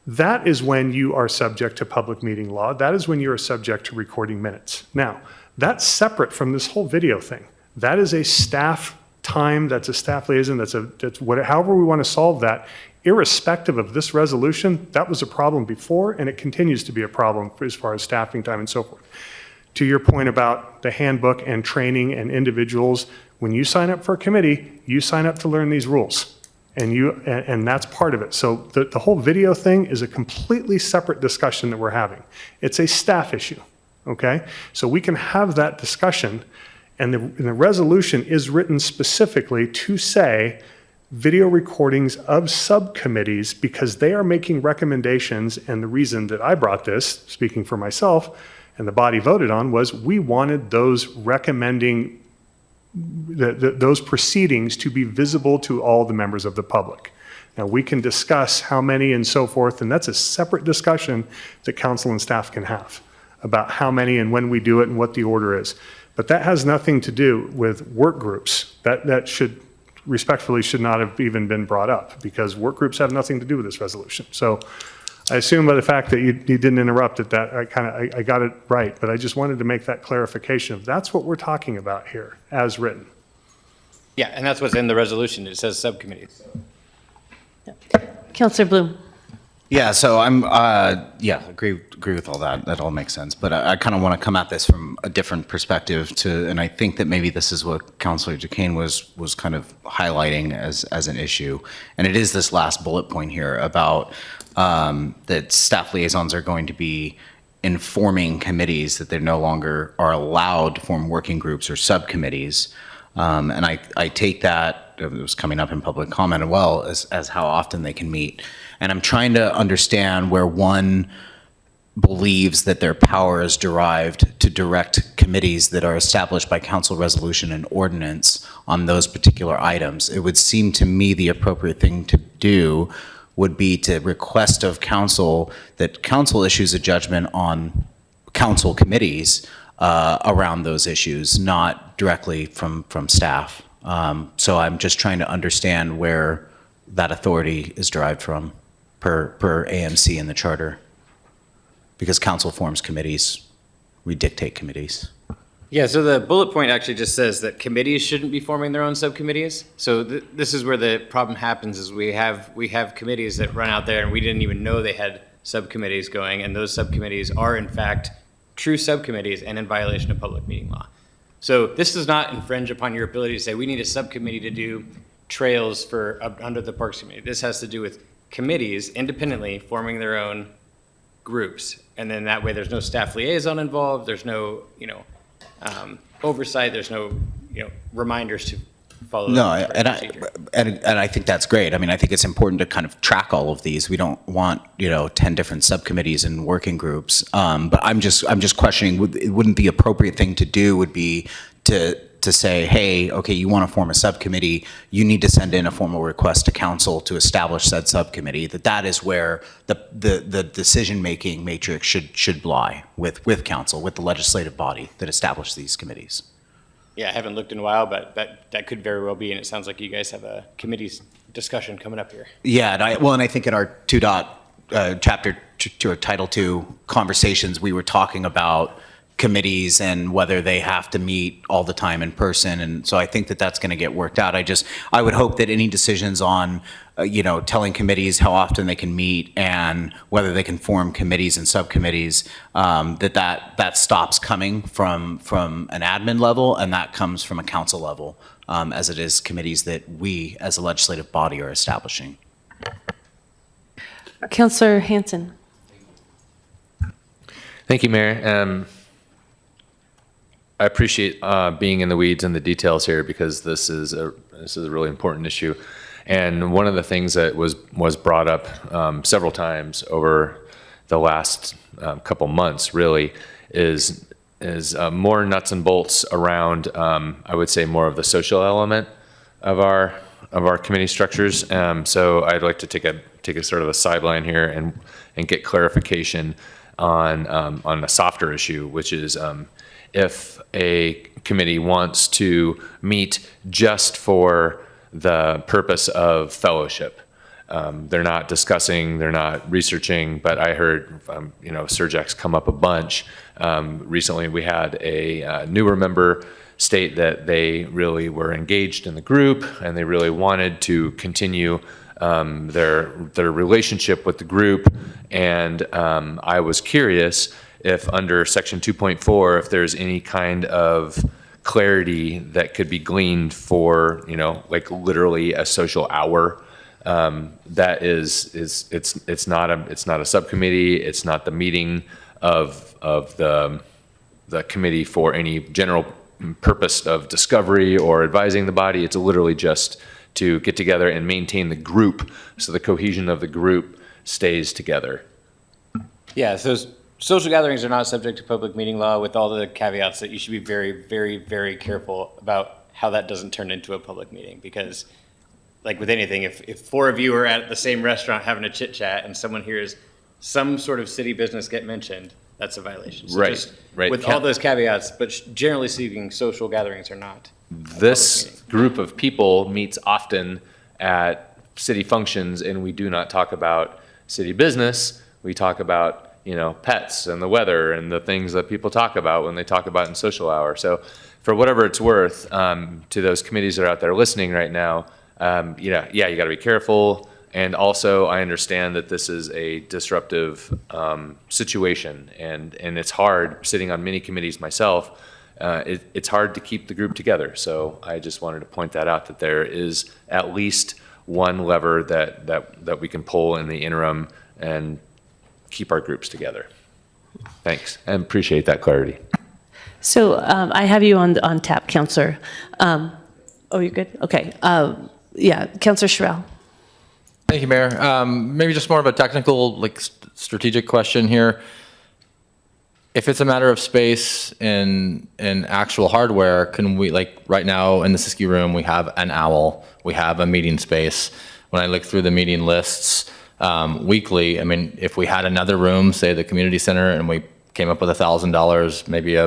that is when you are subject to public meeting law. That is when you are subject to recording minutes. Now, that's separate from this whole video thing. That is a staff time, that's a staff liaison, that's however we want to solve that. Irrespective of this resolution, that was a problem before, and it continues to be a problem as far as staffing time and so forth. To your point about the handbook and training and individuals, when you sign up for a committee, you sign up to learn these rules. And that's part of it. So the whole video thing is a completely separate discussion that we're having. It's a staff issue, okay? So we can have that discussion, and the resolution is written specifically to say video recordings of subcommittees, because they are making recommendations, and the reason that I brought this, speaking for myself, and the body voted on, was we wanted those recommending those proceedings to be visible to all the members of the public. Now, we can discuss how many and so forth, and that's a separate discussion that council and staff can have about how many and when we do it and what the order is. But that has nothing to do with work groups. That should, respectfully, should not have even been brought up, because work groups have nothing to do with this resolution. So I assume by the fact that you didn't interrupt at that, I got it right, but I just wanted to make that clarification. That's what we're talking about here, as written. Yeah, and that's what's in the resolution. It says subcommittees. Councilor Bloom. Yeah, so I'm, agree with all that. That all makes sense. But I kind of want to come at this from a different perspective and I think that maybe this is what Councilor Duquesne was kind of highlighting as an issue. And it is this last bullet point here about that staff liaisons are going to be informing committees that they no longer are allowed to form working groups or subcommittees. And I take that, it was coming up in public comment as well, as how often they can meet. And I'm trying to understand where one believes that their power is derived to direct committees that are established by council resolution and ordinance on those particular items. It would seem to me the appropriate thing to do would be to request of council that council issues a judgment on council committees around those issues, not directly from staff. So I'm just trying to understand where that authority is derived from per AMC in the charter. Because council forms committees, we dictate committees. Yeah, so the bullet point actually just says that committees shouldn't be forming their own subcommittees. So this is where the problem happens, is we have committees that run out there and we didn't even know they had subcommittees going, and those subcommittees are in fact true subcommittees and in violation of public meeting law. So this does not infringe upon your ability to say we need a subcommittee to do trails for under the Parks Committee. This has to do with committees independently forming their own groups, and then that way there's no staff liaison involved, there's no oversight, there's no reminders to follow. No, and I think that's great. I mean, I think it's important to kind of track all of these. We don't want 10 different subcommittees and working groups. But I'm just questioning. Wouldn't the appropriate thing to do would be to say, hey, okay, you want to form a subcommittee, you need to send in a formal request to council to establish said subcommittee. That is where the decision-making matrix should lie with council, with the legislative body that established these committees. Yeah, I haven't looked in a while, but that could very well be, and it sounds like you guys have a committee's discussion coming up here. Yeah, and I think in our chapter to Title II conversations, we were talking about committees and whether they have to meet all the time in person, and so I think that that's going to get worked out. I would hope that any decisions on telling committees how often they can meet and whether they can form committees and subcommittees, that stops coming from an admin level, and that comes from a council level, as it is committees that we as a legislative body are establishing. Councilor Hanson. Thank you, Mayor. I appreciate being in the weeds and the details here, because this is a really important issue. And one of the things that was brought up several times over the last couple months really is more nuts and bolts around, I would say, more of the social element of our committee structures. So I'd like to take a sort of a sideline here and get clarification on a softer issue, which is if a committee wants to meet just for the purpose of fellowship. They're not discussing, they're not researching, but I heard, Surgex come up a bunch. Recently, we had a newer member state that they really were engaged in the group and they really wanted to continue their relationship with the group. And I was curious if under section 2.4, if there's any kind of clarity that could be gleaned for, like literally a social hour. That it's not a subcommittee. It's not the meeting of the committee for any general purpose of discovery or advising the body. It's literally just to get together and maintain the group, so the cohesion of the group stays together. Yeah, so social gatherings are not subject to public meeting law, with all the caveats that you should be very, very, very careful about how that doesn't turn into a public meeting. Because like with anything, if 4 of you are at the same restaurant having a chit chat and someone hears some sort of city business get mentioned, that's a violation. So Right. with all those caveats, but generally speaking, social gatherings are not. This group of people meets often at city functions, and we do not talk about city business. We talk about, pets and the weather and the things that people talk about when they talk about in social hour. So for whatever it's worth, to those committees that are out there listening right now, you got to be careful. And also, I understand that this is a disruptive situation, and it's hard sitting on many committees myself. It's hard to keep the group together. So I just wanted to point that out, that there is at least one lever that we can pull in the interim and keep our groups together. Thanks, and appreciate that clarity. So I have you on tap, Councillor. Oh, you're good? Okay. Councillor Sherrill. Thank you, Mayor. Maybe just more of a technical, strategic question here. If it's a matter of space and actual hardware, can we, right now in the Siskiyou room, we have an owl, we have a meeting space. When I look through the meeting lists weekly, if we had another room, say the community center, and we came up with $1,000, maybe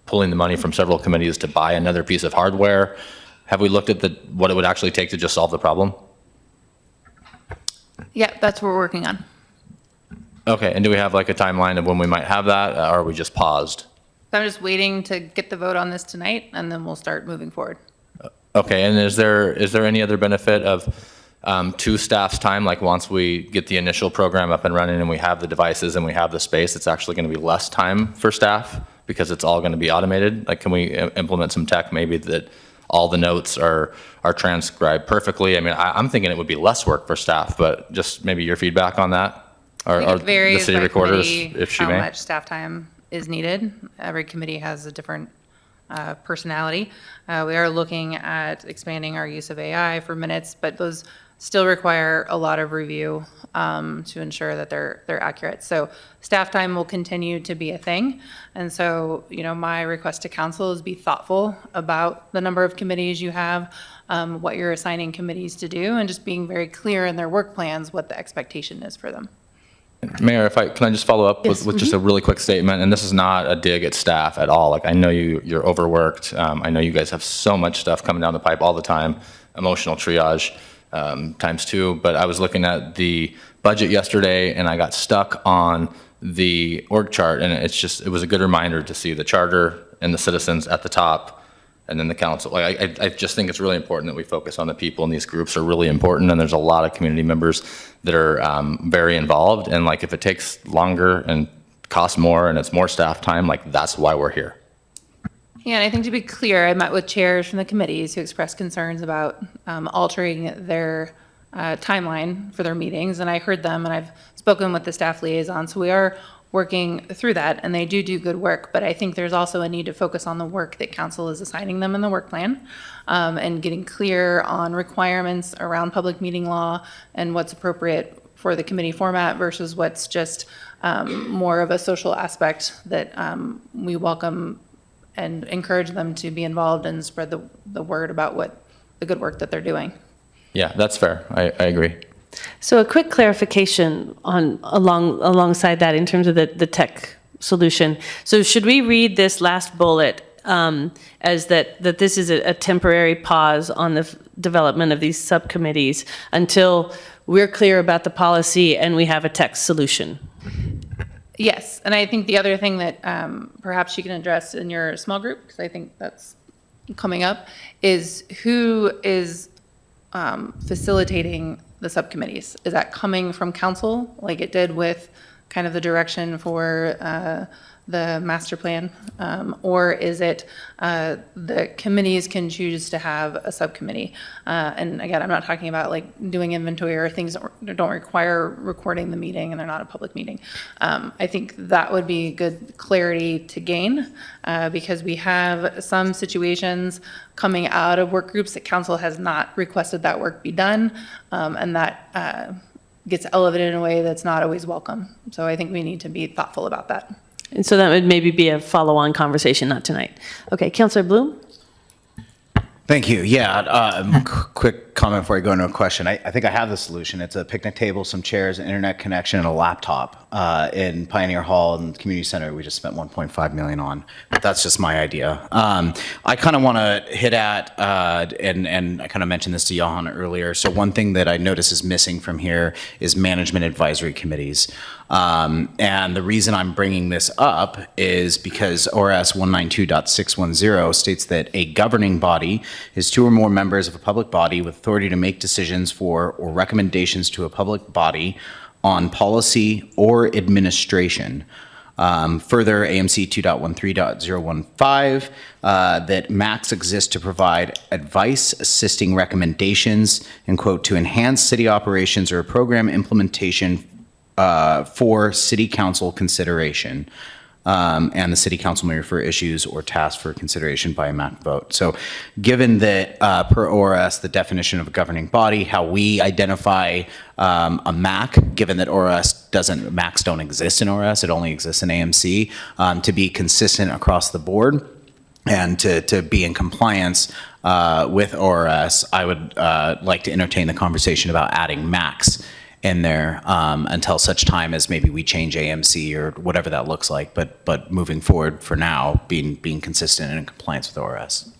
pulling the money from several committees to buy another piece of hardware, have we looked at what it would actually take to just solve the problem? Yeah, that's what we're working on. Okay, and do we have a timeline of when we might have that, or are we just paused? I'm just waiting to get the vote on this tonight, and then we'll start moving forward. Okay, and is there any other benefit of to staff's time? Like once we get the initial program up and running and we have the devices and we have the space, it's actually going to be less time for staff because it's all going to be automated? Can we implement some tech maybe that all the notes are transcribed perfectly? I'm thinking it would be less work for staff, but just maybe your feedback on that, or I think it varies the city by recorders, committee if she how may. much staff time is needed. Every committee has a different personality. We are looking at expanding our use of AI for minutes, but those still require a lot of review to ensure that they're accurate. So staff time will continue to be a thing. And so, my request to council is be thoughtful about the number of committees you have, what you're assigning committees to do, and just being very clear in their work plans what the expectation is for them. Mayor, can I just follow up with just a really quick statement? And this is not a dig at staff at all. I know you're overworked. I know you guys have so much stuff coming down the pipe all the time, emotional triage ×2. But I was looking at the budget yesterday and I got stuck on the org chart, and it was a good reminder to see the charter and the citizens at the top, and then the council. I just think it's really important that we focus on the people, and these groups are really important, and there's a lot of community members that are very involved, and if it takes longer and costs more and it's more staff time, that's why we're here. Yeah, and I think to be clear, I met with chairs from the committees who expressed concerns about altering their timeline for their meetings, and I heard them, and I've spoken with the staff liaison, so we are working through that, and they do good work, but I think there's also a need to focus on the work that council is assigning them in the work plan, and getting clear on requirements around public meeting law and what's appropriate for the committee format versus what's just more of a social aspect that we welcome and encourage them to be involved and spread the word about what the good work that they're doing. Yeah, that's fair. I agree. So a quick clarification alongside that in terms of the tech solution. So should we read this last bullet as that this is a temporary pause on the development of these subcommittees until we're clear about the policy and we have a text solution? Yes, and I think the other thing that perhaps you can address in your small group, because I think that's coming up, is who is facilitating the subcommittees? Is that coming from council, like it did with kind of the direction for the master plan? Or is it the committees can choose to have a subcommittee? And again, I'm not talking about like doing inventory or things that don't require recording the meeting and they're not a public meeting. I think that would be good clarity to gain because we have some situations coming out of work groups that council has not requested that work be done, and that gets elevated in a way that's not always welcome. So I think we need to be thoughtful about that. And so that would maybe be a follow-on conversation, not tonight. Okay, Councilor Bloom? Thank you. Yeah, quick comment before I go into a question. I think I have the solution. It's a picnic table, some chairs, an internet connection, and a laptop in Pioneer Hall and the community center. We just spent $1.5 million on. But that's just my idea. I kind of want to hit at, and I kind of mentioned this to Johan earlier. So one thing that I notice is missing from here is management advisory committees. And the reason I'm bringing this up is because ORS 192.610 states that a governing body is two or more members of a public body with authority to make decisions for or recommendations to a public body on policy or administration. Further, AMC 2.13.015, that MACs exist to provide advice, assisting recommendations, and quote, to enhance city operations or program implementation for city council consideration. And the city council may refer issues or tasks for consideration by a MAC vote. So given that per ORS, the definition of a governing body, how we identify a MAC, given that MACs don't exist in ORS, it only exists in AMC, to be consistent across the board and to be in compliance with ORS, I would like to entertain the conversation about adding MACs in there until such time as maybe we change AMC or whatever that looks like. But moving forward for now, being consistent and in compliance with ORS.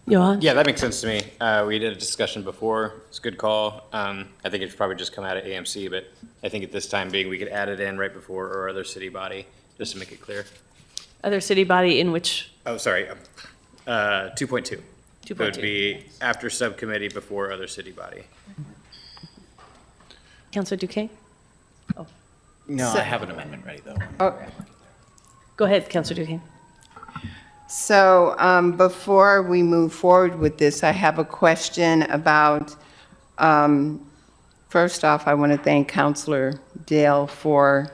Johan? Yeah, that makes sense to me. We did a discussion before. It's a good call. I think it should probably just come out of AMC, but I think at this time being, we could add it in right before our other city body, just to make it clear. Other city body in which? Oh, sorry. 2.2. 2.2. It would be after subcommittee before other city body. Councilor Duquesne? Oh. No, I have an amendment ready though. Oh. Go ahead, Councilor Duquesne. So before we move forward with this, I have a question about, first off, I want to thank Councilor Dale for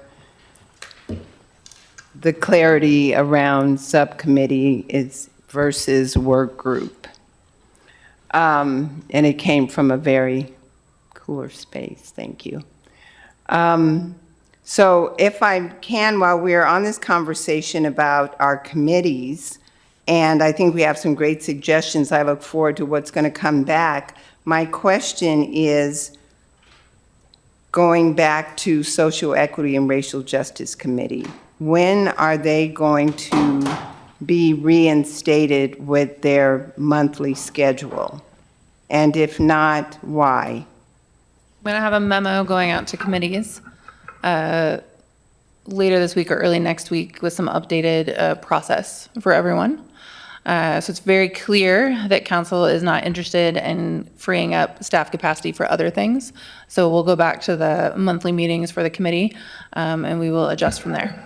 the clarity around subcommittee versus work group. And it came from a very cooler space. Thank you. So if I can, while we're on this conversation about our committees, and I think we have some great suggestions, I look forward to what's going to come back. My question is going back to Social Equity and Racial Justice Committee. When are they going to be reinstated with their monthly schedule? And if not, why? We're going to have a memo going out to committees later this week or early next week with some updated process for everyone. So it's very clear that council is not interested in freeing up staff capacity for other things. So we'll go back to the monthly meetings for the committee and we will adjust from there.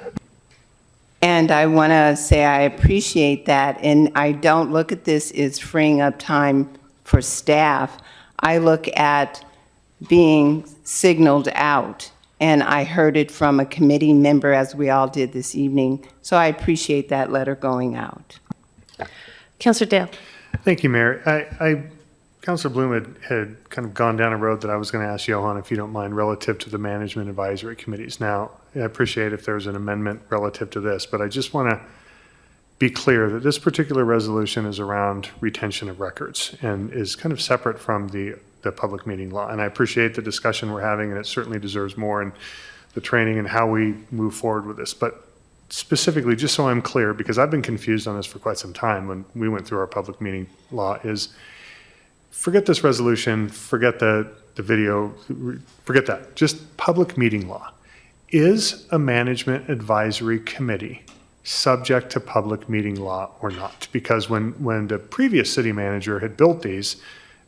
And I want to say I appreciate that. And I don't look at this as freeing up time for staff. I look at being signaled out. And I heard it from a committee member, as we all did this evening. So I appreciate that letter going out. Councilor Dale. Thank you, Mayor. Councilor Bloom had kind of gone down a road that I was going to ask Johan, if you don't mind, relative to the management advisory committees. Now, I appreciate if there's an amendment relative to this, but I just want to be clear that this particular resolution is around retention of records and is kind of separate from the public meeting law. And I appreciate the discussion we're having, and it certainly deserves more. And the training and how we move forward with this. But specifically, just so I'm clear, because I've been confused on this for quite some time when we went through our public meeting law, is forget this resolution, forget the video, forget that, just public meeting law. Is a management advisory committee subject to public meeting law or not? Because when the previous city manager had built these,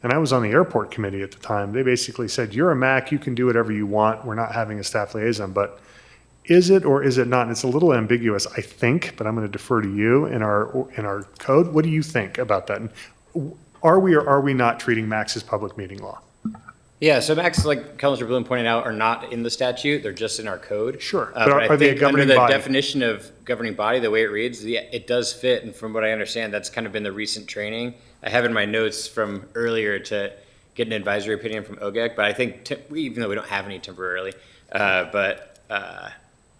and I was on the airport committee at the time, they basically said, you're a MAC, you can do whatever you want, we're not having a staff liaison. But is it or is it not? And it's a little ambiguous, I think, but I'm going to defer to you in our code. What do you think about that? And are we or are we not treating MACs as public meeting law? Yeah, so MACs, like Councilor Bloom pointed out, are not in the statute. They're just in our code. Sure, But are they a governing under the body? definition of governing body, the way it reads, yeah, it does fit. And from what I understand, that's kind of been the recent training. I have in my notes from earlier to get an advisory opinion from OGEC, but I think, even though we don't have any temporarily,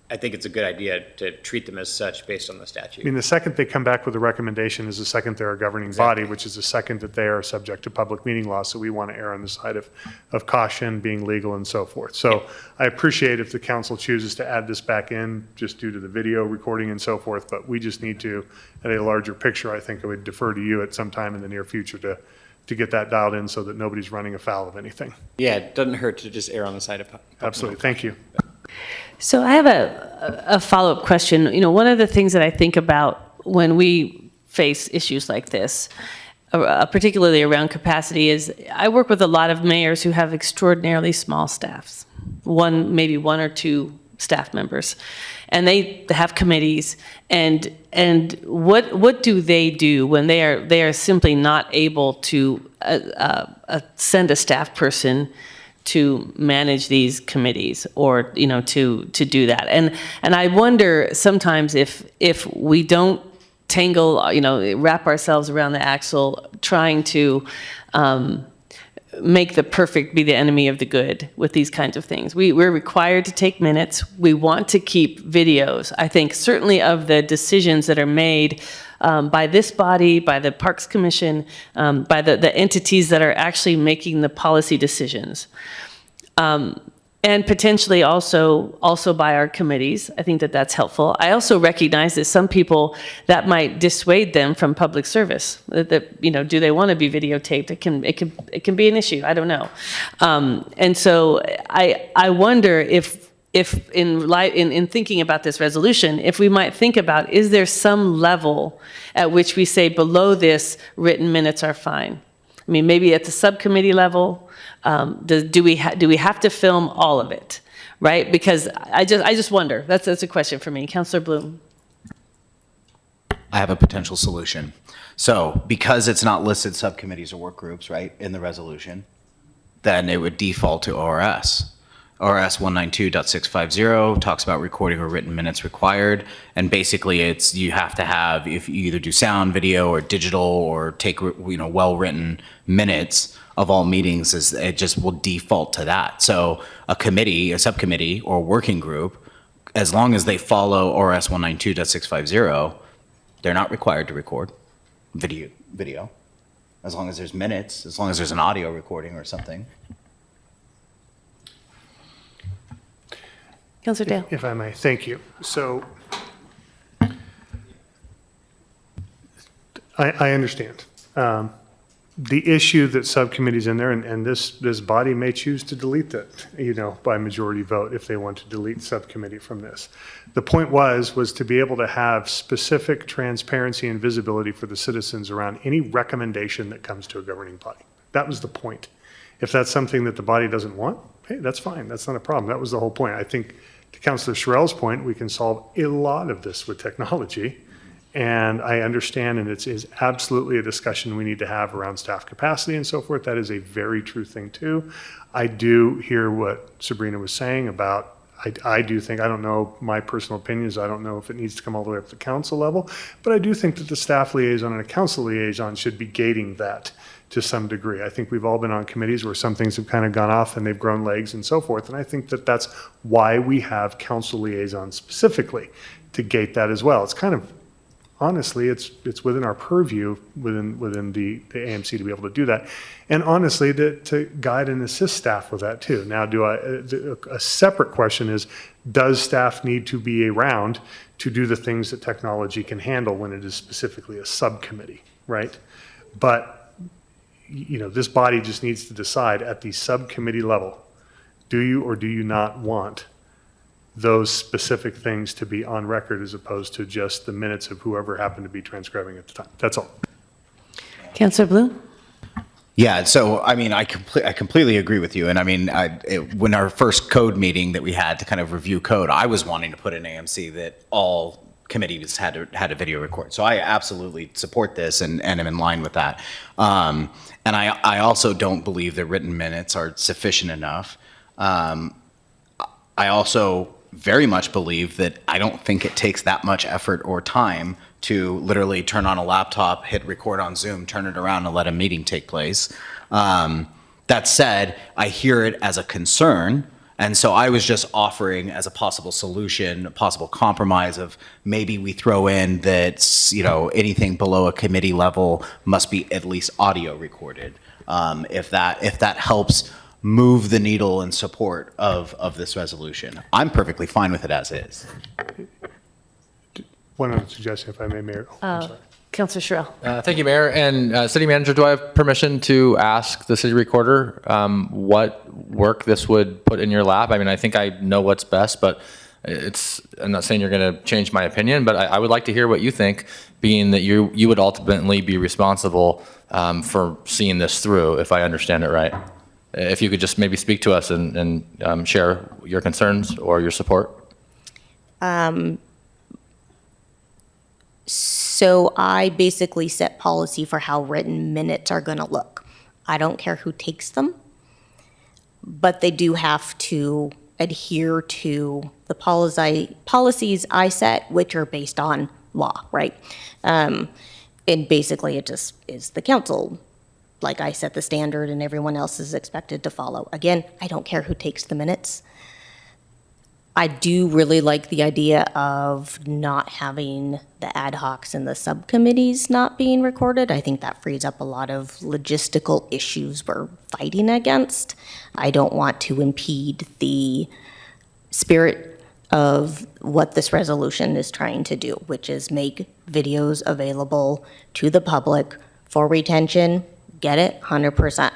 I think it's a good idea to treat them as such based on the statute. I mean, the second they come back with a recommendation is the second they're a governing body, which is the second that they are subject to public meeting law. So we want to err on the side of caution, being legal and so forth. So I appreciate if the council chooses to add this back in just due to the video recording and so forth, but we just need to, at a larger picture, I think I would defer to you at some time in the near future to get that dialed in so that nobody's running afoul of anything. Yeah, it doesn't hurt to just err on the side of. Absolutely. Thank you. So I have a follow-up question. You know, one of the things that I think about when we face issues like this, particularly around capacity, is I work with a lot of mayors who have extraordinarily small staffs, maybe one or two staff members, and they have committees. And what do they do when they are simply not able to send a staff person to manage these committees, or to do that? And I wonder sometimes if we don't tangle, wrap ourselves around the axle trying to make the perfect be the enemy of the good with these kinds of things. We're required to take minutes. We want to keep videos. I think certainly of the decisions that are made by this body, by the Parks Commission, by the entities that are actually making the policy decisions. And potentially also by our committees. I think that that's helpful. I also recognize that some people, that might dissuade them from public service. That do they want to be videotaped? It can be an issue. I don't know. And so I wonder if in thinking about this resolution, if we might think about, is there some level at which we say below this, written minutes are fine? I mean, maybe at the subcommittee level. Do we have to film all of it, right? Because I just wonder. That's a question for me. Councilor Bloom. I have a potential solution. So because it's not listed subcommittees or work groups, right, in the resolution, then it would default to ORS. ORS 192.650 talks about recording or written minutes required. And basically it's, you have to have, if you either do sound, video, or digital, or take, well-written minutes of all meetings, it just will default to that. So a committee, a subcommittee, or working group, as long as they follow ORS 192.650, they're not required to record video, as long as there's minutes, as long as there's an audio recording or something. Councilor Dale. If I may, thank you. So I understand. The issue that subcommittees in there, and this body may choose to delete that, by majority vote if they want to delete subcommittee from this. The point was to be able to have specific transparency and visibility for the citizens around any recommendation that comes to a governing body. That was the point. If that's something that the body doesn't want, hey, that's fine. That's not a problem. That was the whole point. I think to Councilor Sherrill's point, we can solve a lot of this with technology. And I understand, and it is absolutely a discussion we need to have around staff capacity and so forth. That is a very true thing too. I do hear what Sabrina was saying about, I do think, I don't know my personal opinions, I don't know if it needs to come all the way up to the council level, but I do think that the staff liaison and a council liaison should be gating that to some degree. I think we've all been on committees where some things have kind of gone off and they've grown legs and so forth. And I think that that's why we have council liaisons specifically to gate that as well. It's kind of honestly, it's within our purview, within the AMC to be able to do that. And honestly, to guide and assist staff with that too. Now, a separate question is, does staff need to be around to do the things that technology can handle when it is specifically a subcommittee, right? But, this body just needs to decide at the subcommittee level, do you or do you not want those specific things to be on record as opposed to just the minutes of whoever happened to be transcribing at the time? That's all. Councilor Bloom? Yeah, so I mean, I completely agree with you. And I mean, when our first code meeting that we had to kind of review code, I was wanting to put in AMC that all committees had a video record. So I absolutely support this and am in line with that. And I also don't believe that written minutes are sufficient enough. I also very much believe that I don't think it takes that much effort or time to literally turn on a laptop, hit record on Zoom, turn it around, and let a meeting take place. That said, I hear it as a concern, and so I was just offering as a possible solution, a possible compromise of maybe we throw in that anything below a committee level must be at least audio recorded. If that helps move the needle in support of this resolution, I'm perfectly fine with it as is. One other suggestion, if I may, Mayor. I'm sorry. Councilor Sherrill. Thank you, Mayor. And City Manager, do I have permission to ask the city recorder what work this would put in your lap? I mean, I think I know what's best, but I'm not saying you're going to change my opinion, but I would like to hear what you think, being that you would ultimately be responsible for seeing this through, if I understand it right. If you could just maybe speak to us and share your concerns or your support. So I basically set policy for how written minutes are going to look. I don't care who takes them, but they do have to adhere to the policies I set, which are based on law, right? And basically it just is the council. Like I set the standard and everyone else is expected to follow. Again, I don't care who takes the minutes. I do really like the idea of not having the ad hocs and the subcommittees not being recorded. I think that frees up a lot of logistical issues we're fighting against. I don't want to impede the spirit of what this resolution is trying to do, which is make videos available to the public for retention. Get it? 100%.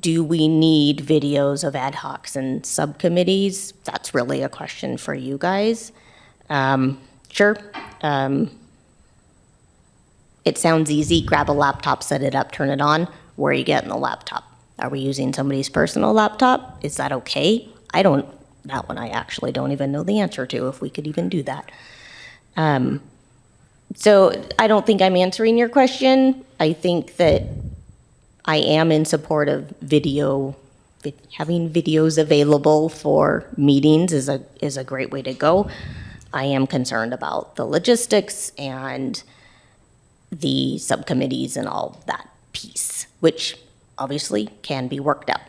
Do we need videos of ad hocs and subcommittees? That's really a question for you guys. Sure. It sounds easy. Grab a laptop, set it up, turn it on. Where are you getting the laptop? Are we using somebody's personal laptop? Is that okay? That one I actually don't even know the answer to, if we could even do that. So I don't think I'm answering your question. I think that I am in support of having videos available for meetings is a great way to go. I am concerned about the logistics and the subcommittees and all that piece, which obviously can be worked out.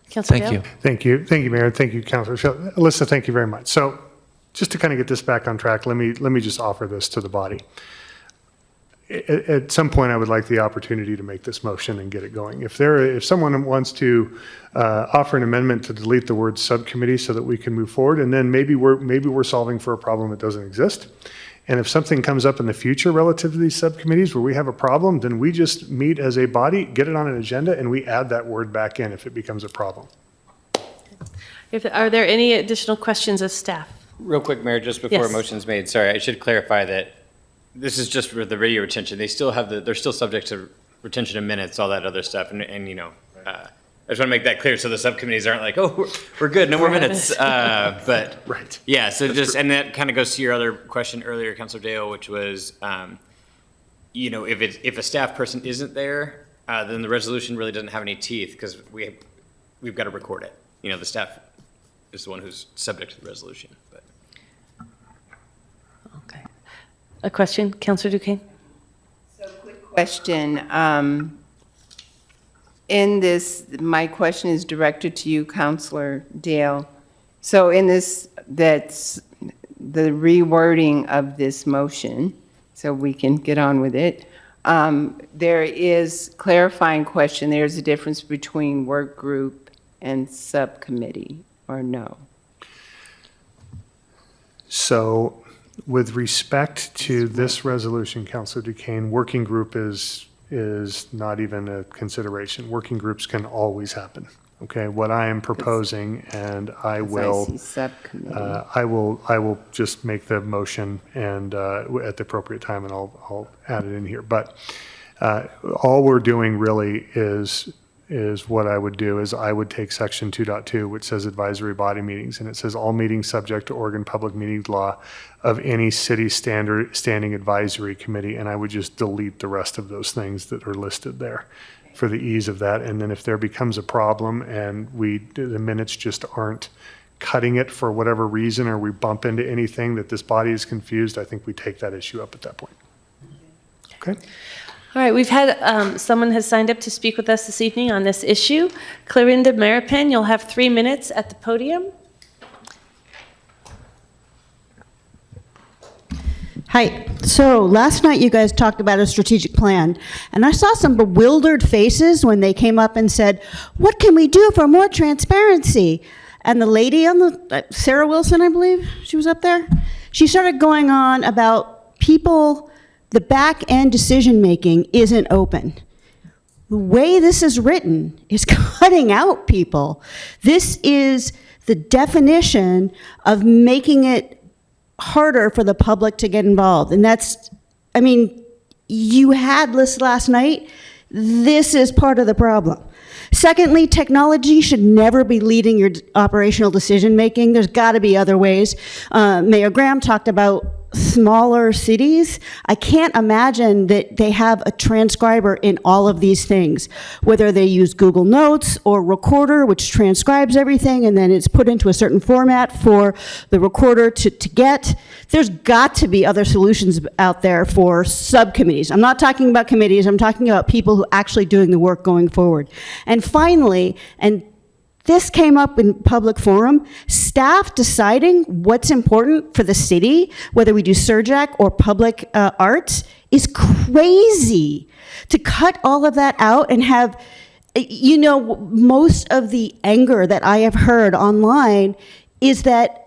Councilor Thank you. Dale? Thank you. Thank you, Mayor. Thank you, Councilor. Alyssa, thank you very much. So just to kind of get this back on track, let me just offer this to the body. At some point, I would like the opportunity to make this motion and get it going. If someone wants to offer an amendment to delete the word subcommittee so that we can move forward, and then maybe we're solving for a problem that doesn't exist. And if something comes up in the future relative to these subcommittees where we have a problem, then we just meet as a body, get it on an agenda, and we add that word back in if it becomes a problem. Are there any additional questions of staff? Real quick, Mayor, just before Yes. a motion's made, sorry, I should clarify that this is just for the video retention. They're still subject to retention of minutes, all that other stuff, and I just want to make that clear so the subcommittees aren't like, oh, we're good, no more minutes. But right. Yeah, so and that kind of goes to your other question earlier, Councilor Dale, which was, if a staff person isn't there, then the resolution really doesn't have any teeth because we've got to record it. The staff is the one who's subject to the resolution. But Okay. A question, Councilor Duquesne? Question. In this, my question is directed to you, Councilor Dale. So in this, the rewording of this motion, so we can get on with it. There is clarifying question, there's a difference between work group and subcommittee, or no? So with respect to this resolution, Councilor Duquesne, working group is not even a consideration. Working groups can always happen. Okay, what I am proposing, and I will, I will just make the motion and at the appropriate time, and I'll add it in here. But all we're doing really is what I would do is I would take section 2.2, which says advisory body meetings, and it says all meetings subject to Oregon Public Meetings Law of any city standing advisory committee, and I would just delete the rest of those things that are listed there for the ease of that. And then if there becomes a problem and the minutes just aren't cutting it for whatever reason, or we bump into anything that this body is confused, I think we take that issue up at that point. Okay? All right, we've had, someone has signed up to speak with us this evening on this issue. Clarinda Maripin, you'll have 3 minutes at the podium. Hi. So last night you guys talked about a strategic plan, and I saw some bewildered faces when they came up and said, what can we do for more transparency? And the lady on the, Sarah Wilson, I believe, she was up there, she started going on about people, the back end decision making isn't open. The way this is written is cutting out people. This is the definition of making it harder for the public to get involved. And that's, I mean, you had this last night. This is part of the problem. Secondly, technology should never be leading your operational decision making. There's got to be other ways. Mayor Graham talked about smaller cities. I can't imagine that they have a transcriber in all of these things, whether they use Google Notes or Recorder, which transcribes everything and then it's put into a certain format for the recorder to get. There's got to be other solutions out there for subcommittees. I'm not talking about committees, I'm talking about people who are actually doing the work going forward. And finally, and this came up in public forum, staff deciding what's important for the city, whether we do Surjac or public arts, is crazy. To cut all of that out and have, you know, most of the anger that I have heard online is that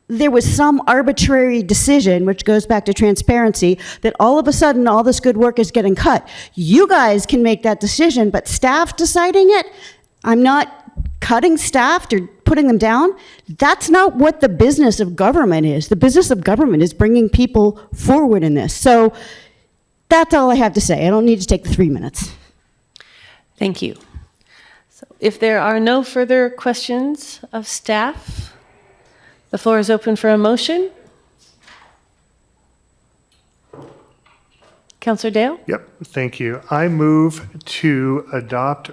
there was some arbitrary decision, which goes back to transparency, that all of a sudden all this good work is getting cut. You guys can make that decision, but staff deciding it, I'm not cutting staff or putting them down. That's not what the business of government is. The business of government is bringing people forward in this. So that's all I have to say. I don't need to take the 3 minutes. Thank you. So if there are no further questions of staff, the floor is open for a motion. Councilor Dale? Yep, thank you. I move to adopt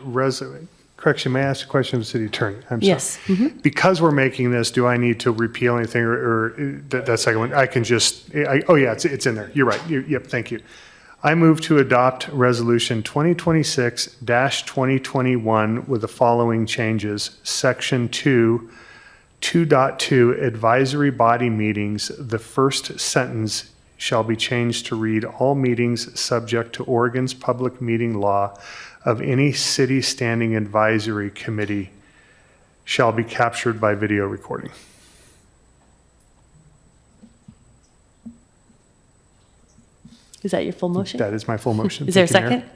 correction, may I ask a question of the city attorney? I'm sorry. Yes. Because we're making this, do I need to repeal anything or that second one? I can just, oh yeah, it's in there. You're right. Yep, thank you. I move to adopt resolution 2026-2021 with the following changes. Section 2.2 advisory body meetings, the first sentence shall be changed to read all meetings subject to Oregon's public meeting law of any city standing advisory committee shall be captured by video recording. Is that your full motion? That is my full motion. Is there a Thank you, Mayor. second?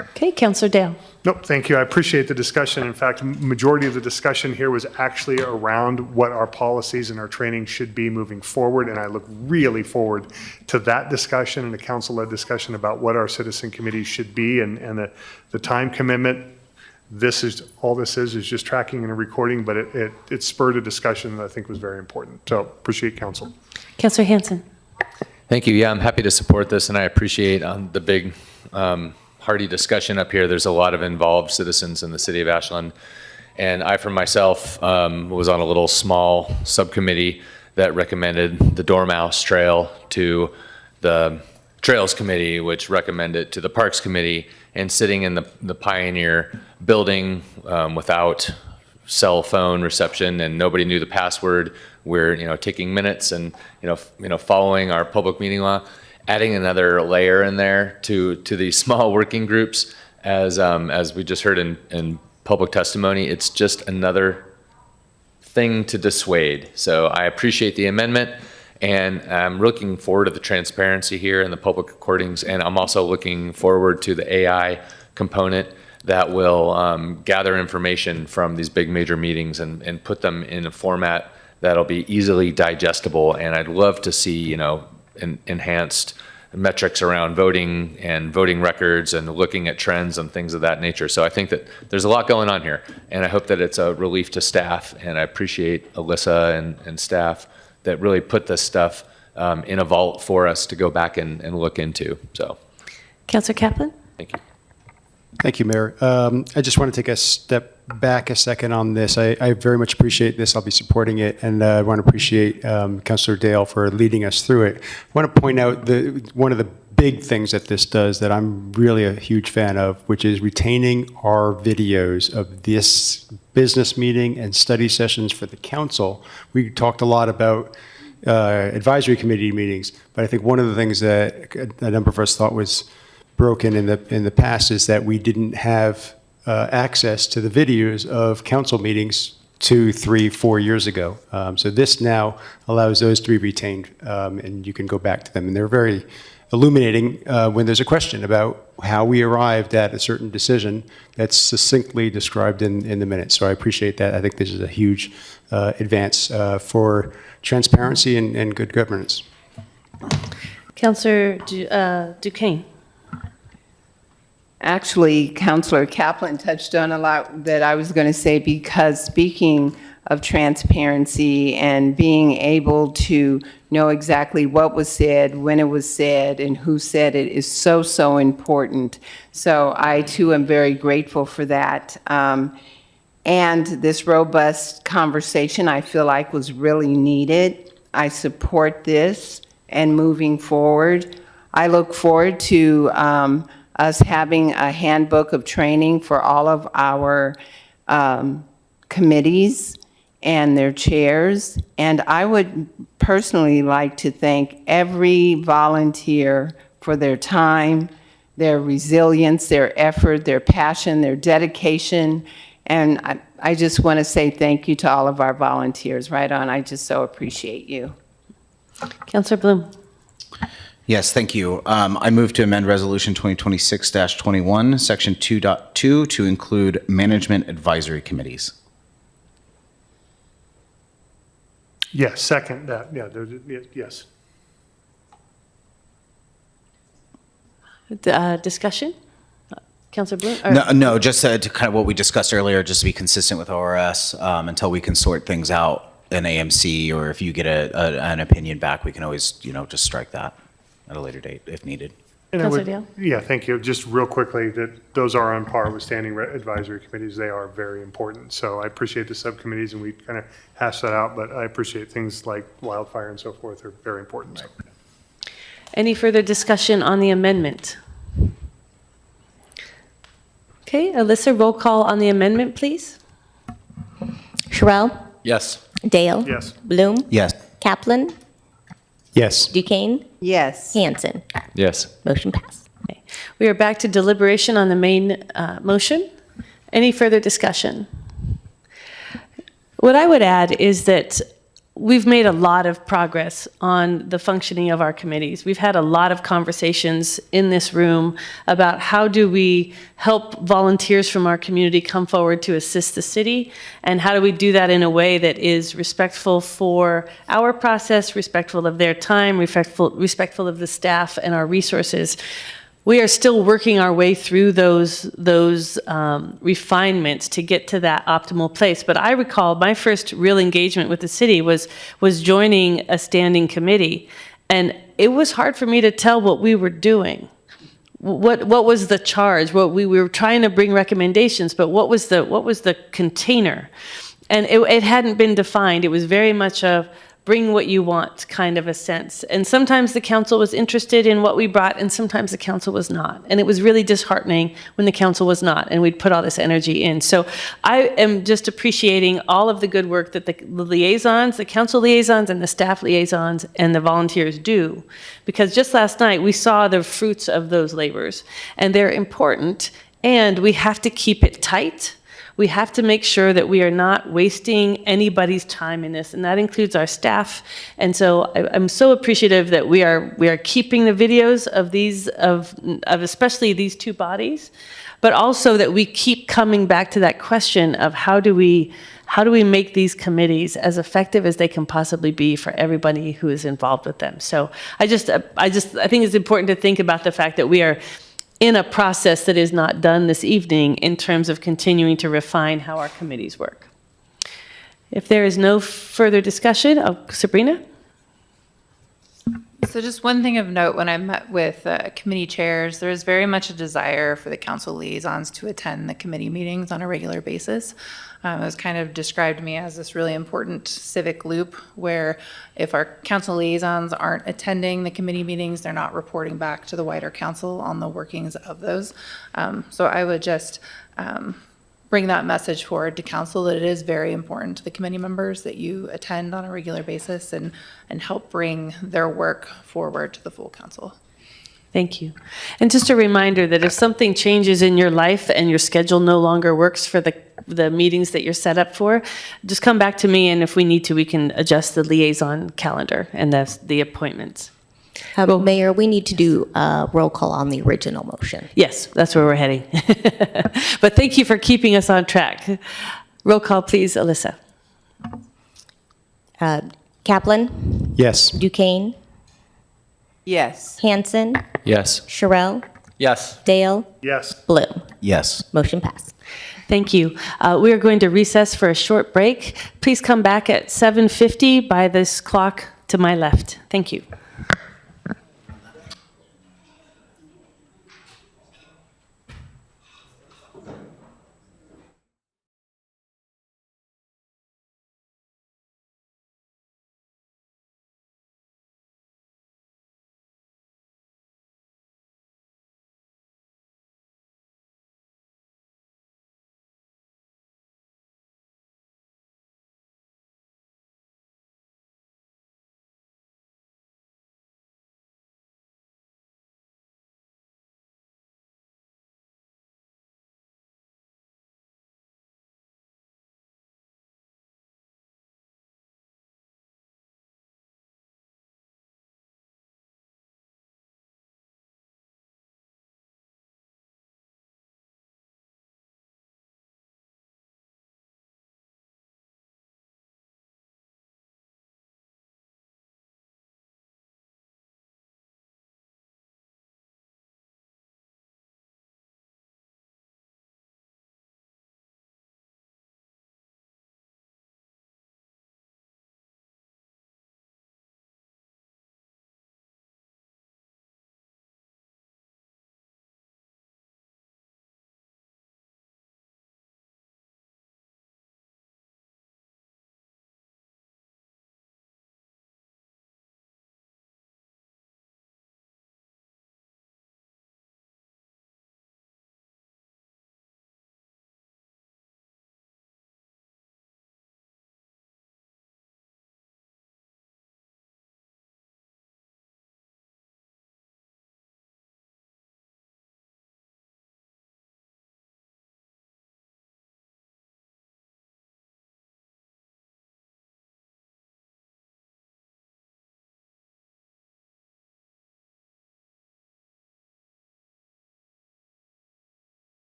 Okay, Councilor Dale. Nope, thank you. I appreciate the discussion. In fact, majority of the discussion here was actually around what our policies and our training should be moving forward, and I look really forward to that discussion and the council-led discussion about what our citizen committees should be and the time commitment. This is just tracking and recording, but it spurred a discussion that I think was very important. So appreciate council. Councilor Hansen. Thank you. Yeah, I'm happy to support this, and I appreciate the big hearty discussion up here. There's a lot of involved citizens in the city of Ashland. And I, for myself, was on a little small subcommittee that recommended the Dormouse Trail to the Trails Committee, which recommended to the Parks Committee, and sitting in the Pioneer building without cell phone reception and nobody knew the password. We're, taking minutes and, following our public meeting law, adding another layer in there to these small working groups as we just heard in public testimony. It's just another thing to dissuade. So I appreciate the amendment, and I'm looking forward to the transparency here in the public recordings, and I'm also looking forward to the AI component that will gather information from these big major meetings and put them in a format that'll be easily digestible. And I'd love to see, enhanced metrics around voting and voting records and looking at trends and things of that nature. So I think that there's a lot going on here, and I hope that it's a relief to staff, and I appreciate Alyssa and staff that really put this stuff in a vault for us to go back and look into. So, Councilor Kaplan? thank you. Thank you, Mayor. I just want to take a step back a second on this. I very much appreciate this. I'll be supporting it, and I want to appreciate Councilor Dale for leading us through it. I want to point out one of the big things that this does that I'm really a huge fan of, which is retaining our videos of this business meeting and study sessions for the council. We talked a lot about advisory committee meetings, but I think one of the things that a number of us thought was broken in the past is that we didn't have access to the videos of council meetings 2, 3, 4 years ago. So this now allows those to be retained, and you can go back to them. And they're very illuminating when there's a question about how we arrived at a certain decision that's succinctly described in the minutes. So I appreciate that. I think this is a huge advance for transparency and good governance. Councilor Duquesne? Actually, Councilor Kaplan touched on a lot that I was going to say, because speaking of transparency and being able to know exactly what was said, when it was said, and who said it is so, so important. So I, too, am very grateful for that. And this robust conversation, I feel like, was really needed. I support this and moving forward. I look forward to us having a handbook of training for all of our committees and their chairs. And I would personally like to thank every volunteer for their time, their resilience, their effort, their passion, their dedication. And I just want to say thank you to all of our volunteers. Right on. I just so appreciate you. Councilor Bloom? Yes, thank you. I move to amend Resolution 2026-21, Section 2.2, to include management advisory committees. Yes, second that. Yeah, yes. Discussion? Councilor Bloom? No, just to kind of what we discussed earlier, just to be consistent with ORS until we can sort things out in AMC, or if you get an opinion back, we can always, just strike that at a later date if needed. And Councilor Dale? Yeah, thank you. Just real quickly, that those are on par with standing advisory committees. They are very important. So I appreciate the subcommittees, and we kind of hash that out, but I appreciate things like wildfire and so forth are very important. So. Any further discussion on the amendment? Okay, Alyssa, roll call on the amendment, please. Sherrill? Yes. Dale? Yes. Bloom? Yes. Kaplan? Yes. Duquesne? Yes. Hanson? Yes. Motion passed. Okay. We are back to deliberation on the main motion. Any further discussion? What I would add is that we've made a lot of progress on the functioning of our committees. We've had a lot of conversations in this room about how do we help volunteers from our community come forward to assist the city, and how do we do that in a way that is respectful for our process, respectful of their time, respectful of the staff and our resources. We are still working our way through those refinements to get to that optimal place. But I recall my first real engagement with the city was joining a standing committee, and it was hard for me to tell what we were doing. What was the charge? We were trying to bring recommendations, but what was the container? And it hadn't been defined. It was very much of bring what you want kind of a sense. And sometimes the council was interested in what we brought, and sometimes the council was not. And it was really disheartening when the council was not, and we'd put all this energy in. So I am just appreciating all of the good work that the liaisons, the council liaisons and the staff liaisons and the volunteers do. Because just last night, we saw the fruits of those labors, and they're important, and we have to keep it tight. We have to make sure that we are not wasting anybody's time in this, and that includes our staff. And so I'm so appreciative that we are keeping the videos of these, of especially these two bodies, but also that we keep coming back to that question of how do we make these committees as effective as they can possibly be for everybody who is involved with them. So I think it's important to think about the fact that we are in a process that is not done this evening in terms of continuing to refine how our committees work. If there is no further discussion, Sabrina? So just one thing of note, when I met with committee chairs, there is very much a desire for the council liaisons to attend the committee meetings on a regular basis. It was kind of described to me as this really important civic loop where if our council liaisons aren't attending the committee meetings, they're not reporting back to the wider council on the workings of those. So I would just bring that message forward to council that it is very important to the committee members that you attend on a regular basis and help bring their work forward to the full council. Thank you. And just a reminder that if something changes in your life and your schedule no longer works for the meetings that you're set up for, just come back to me, and if we need to, we can adjust the liaison calendar and the appointments. Mayor, we need to do a roll call on the original motion. Yes, that's where we're heading. But thank you for keeping us on track. Roll call, please, Alyssa. Kaplan? Yes. Duquesne? Yes. Hanson? Yes. Sherrill? Yes. Dale? Yes. Bloom? Yes. Motion passed. Thank you. We are going to recess for a short break. Please come back at 7:50 by this clock to my left. Thank you.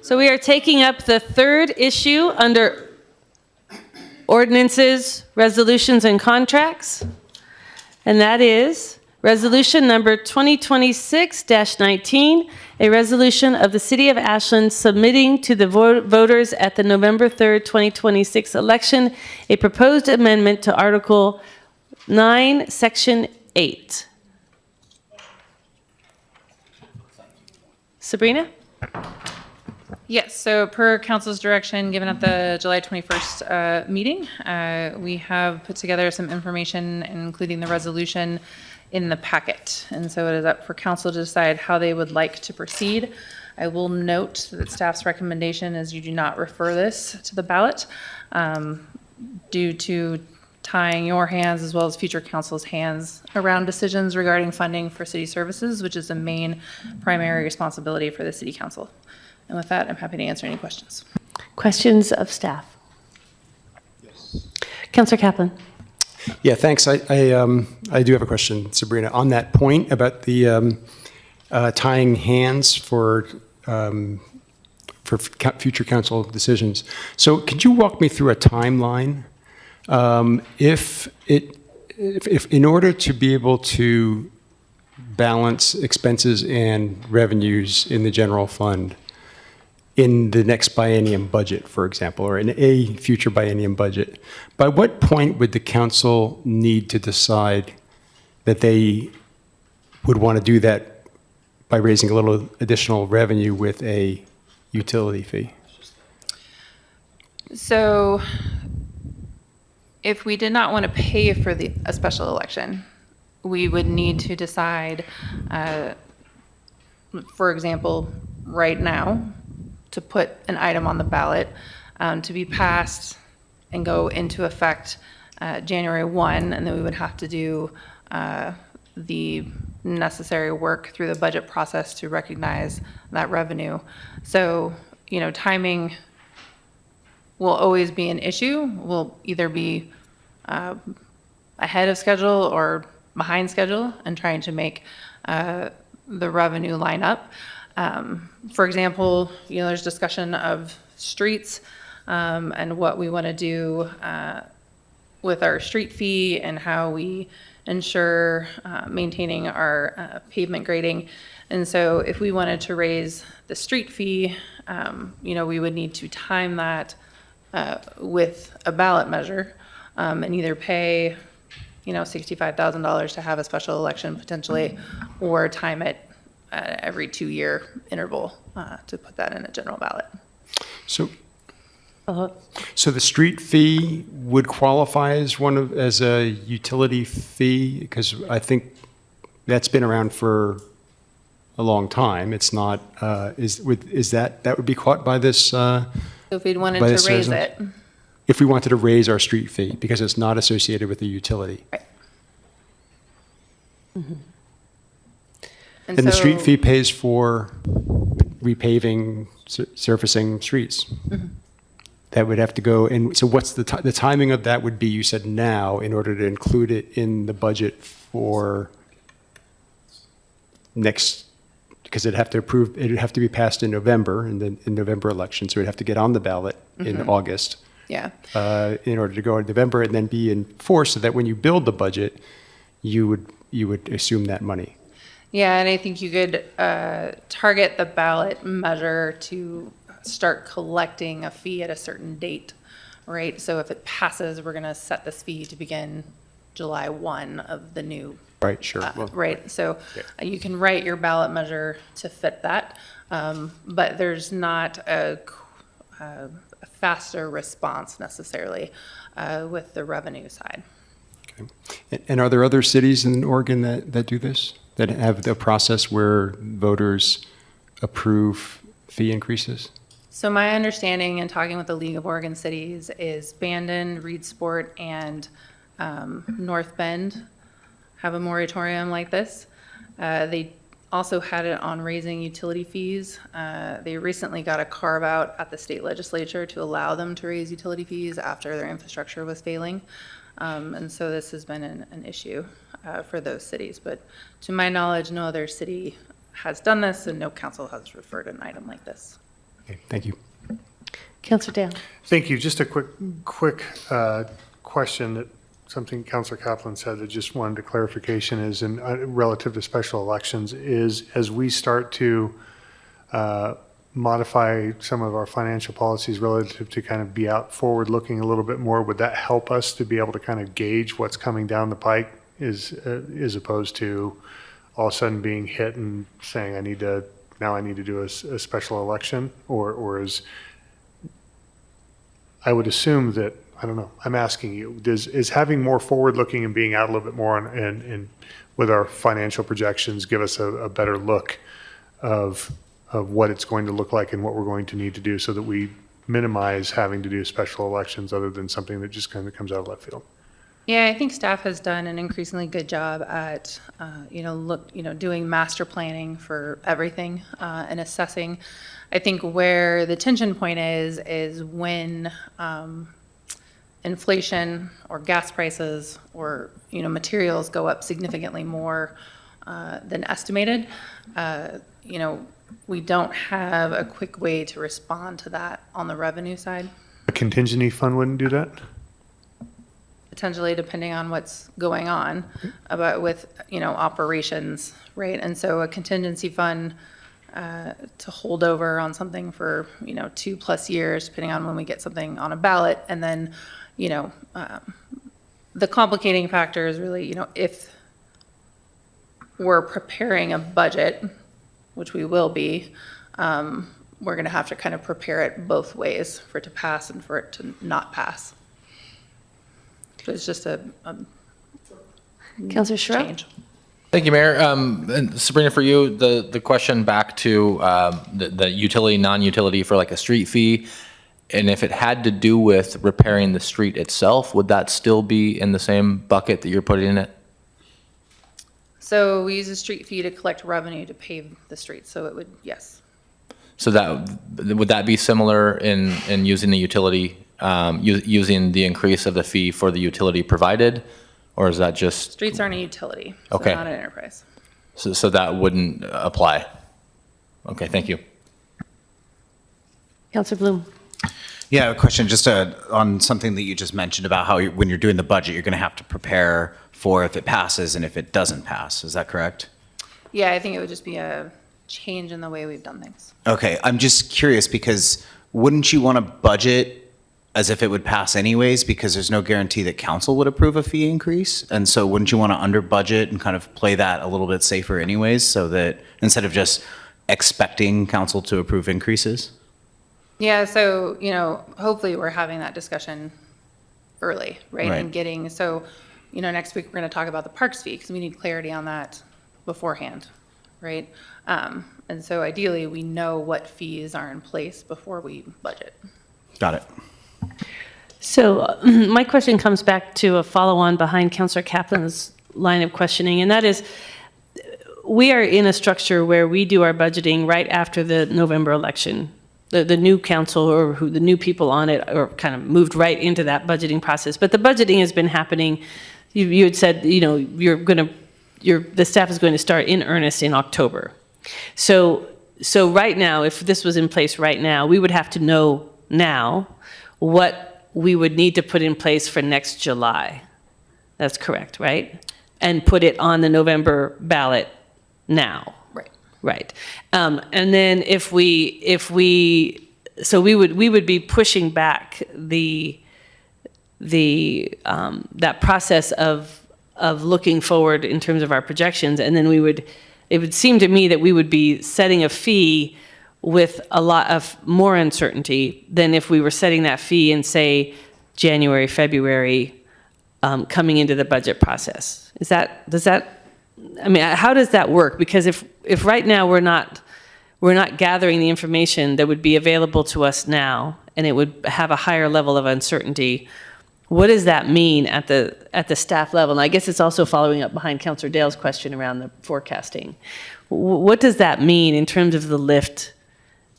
So we are taking up the third issue under ordinances, resolutions, and contracts. And that is resolution number 2026-19, a resolution of the City of Ashland submitting to the voters at the November 3rd, 2026 election, a proposed amendment to Article 9, Section 8. Sabrina? Yes, so per council's direction given at the July 21st meeting, we have put together some information, including the resolution in the packet. And so it is up for council to decide how they would like to proceed. I will note that staff's recommendation is you do not refer this to the ballot due to tying your hands as well as future council's hands around decisions regarding funding for city services, which is the main primary responsibility for the city council. And with that, I'm happy to answer any questions. Questions of staff? Yes. Councilor Kaplan. Yeah, thanks. I do have a question, Sabrina, on that point about the tying hands for future council decisions. So could you walk me through a timeline? If in order to be able to balance expenses and revenues in the general fund in the next biennium budget, for example, or in a future biennium budget, by what point would the council need to decide that they would want to do that by raising a little additional revenue with a utility fee? So if we did not want to pay for a special election, we would need to decide, for example, right now, to put an item on the ballot to be passed and go into effect January 1, and then we would have to do the necessary work through the budget process to recognize that revenue. So, you know, timing will always be an issue. We'll either be ahead of schedule or behind schedule and trying to make the revenue line up. For example, you know, there's discussion of streets and what we want to do with our street fee and how we ensure maintaining our pavement grading. And so if we wanted to raise the street fee, you know, we would need to time that with a ballot measure and either pay, you know, $65,000 to have a special election potentially, or time it every 2-year interval to put that in a general ballot. So, so the street fee would qualify as a utility fee, because I think that's been around for a long time. It's not. Is that would be caught by this? So if we wanted to raise it. If we wanted to raise our street fee because it's not associated with the utility. Right. Mm-hmm. And the street fee pays for repaving, surfacing streets. Mm-hmm. That would have to go, and so what's the timing of that would be, you said now, in order to include it in the budget for next, because it'd have to be passed in November, in November election, so it'd have to get on the ballot in August. Yeah. In order to go in November and then be in force, so that when you build the budget, you would assume that money. Yeah, and I think you could target the ballot measure to start collecting a fee at a certain date, right? So if it passes, we're going to set this fee to begin July 1 of the new. Right, sure. Right, so you can write your ballot measure to fit that, but there's not a faster response necessarily with the revenue side. Okay. And are there other cities in Oregon that do this, that have the process where voters approve fee increases? So my understanding in talking with the League of Oregon Cities is Bandon, Reedsport, and North Bend have a moratorium like this. They also had it on raising utility fees. They recently got a carve out at the state legislature to allow them to raise utility fees after their infrastructure was failing. And so this has been an issue for those cities. But to my knowledge, no other city has done this, and no council has referred an item like this. Okay, thank you. Councilor Dale. Thank you. Just a quick question that something Councilor Kaplan said that just wanted a clarification is in relative to special elections is as we start to modify some of our financial policies relative to kind of be out forward looking a little bit more, would that help us to be able to kind of gauge what's coming down the pike as opposed to all of a sudden being hit and saying I need to do a special election, or is I would assume that, I don't know, I'm asking you, is having more forward-looking and being out a little bit more and with our financial projections give us a better look of what it's going to look like and what we're going to need to do so that we minimize having to do special elections other than something that just kind of comes out of left field? Yeah, I think staff has done an increasingly good job at, doing master planning for everything and assessing. I think where the tension point is when inflation or gas prices or, materials go up significantly more than estimated. We don't have a quick way to respond to that on the revenue side. A contingency fund wouldn't do that? Potentially, depending on what's going on about with operations, right? And so a contingency fund to hold over on something for 2+ years, depending on when we get something on a ballot, and then the complicating factor is really if we're preparing a budget, which we will be, we're going to have to kind of prepare it both ways for it to pass and for it to not pass. It's just a Councilor Schroep. change. Thank you, Mayor. And Sabrina, for you, the question back to the utility, non-utility for like a street fee, and if it had to do with repairing the street itself, would that still be in the same bucket that you're putting in it? So we use a street fee to collect revenue to pave the streets, so it would, yes. So would that be similar in using the utility, using the increase of the fee for the utility provided, or is that just? Streets aren't a utility, so Okay. not an enterprise. So that wouldn't apply? Okay, thank you. Councilor Bloom. Yeah, a question just on something that you just mentioned about how when you're doing the budget, you're going to have to prepare for if it passes and if it doesn't pass. Is that correct? Yeah, I think it would just be a change in the way we've done things. Okay, I'm just curious because wouldn't you want to budget as if it would pass anyways, because there's no guarantee that council would approve a fee increase? And so wouldn't you want to under budget and kind of play that a little bit safer anyways, so that instead of just expecting council to approve increases? Yeah, so, hopefully we're having that discussion early, right? Right. And getting, so, next week we're going to talk about the parks fee because we need clarity on that beforehand, right? And so ideally we know what fees are in place before we budget. Got it. So my question comes back to a follow-on behind Councilor Kaplan's line of questioning, and that is, we are in a structure where we do our budgeting right after the November election. The new council or the new people on it are kind of moved right into that budgeting process. But the budgeting has been happening. You had said, the staff is going to start in earnest in October. So right now, if this was in place right now, we would have to know now what we would need to put in place for next July. That's correct, right? And put it on the November ballot now. Right. And then so we would be pushing back that process of looking forward in terms of our projections, and then it would seem to me that we would be setting a fee with a lot of more uncertainty than if we were setting that fee in, say, January, February, coming into the budget process. How does that work? Because if right now we're not gathering the information that would be available to us now, and it would have a higher level of uncertainty, what does that mean at the staff level? And I guess it's also following up behind Councilor Dale's question around the forecasting. What does that mean in terms of the lift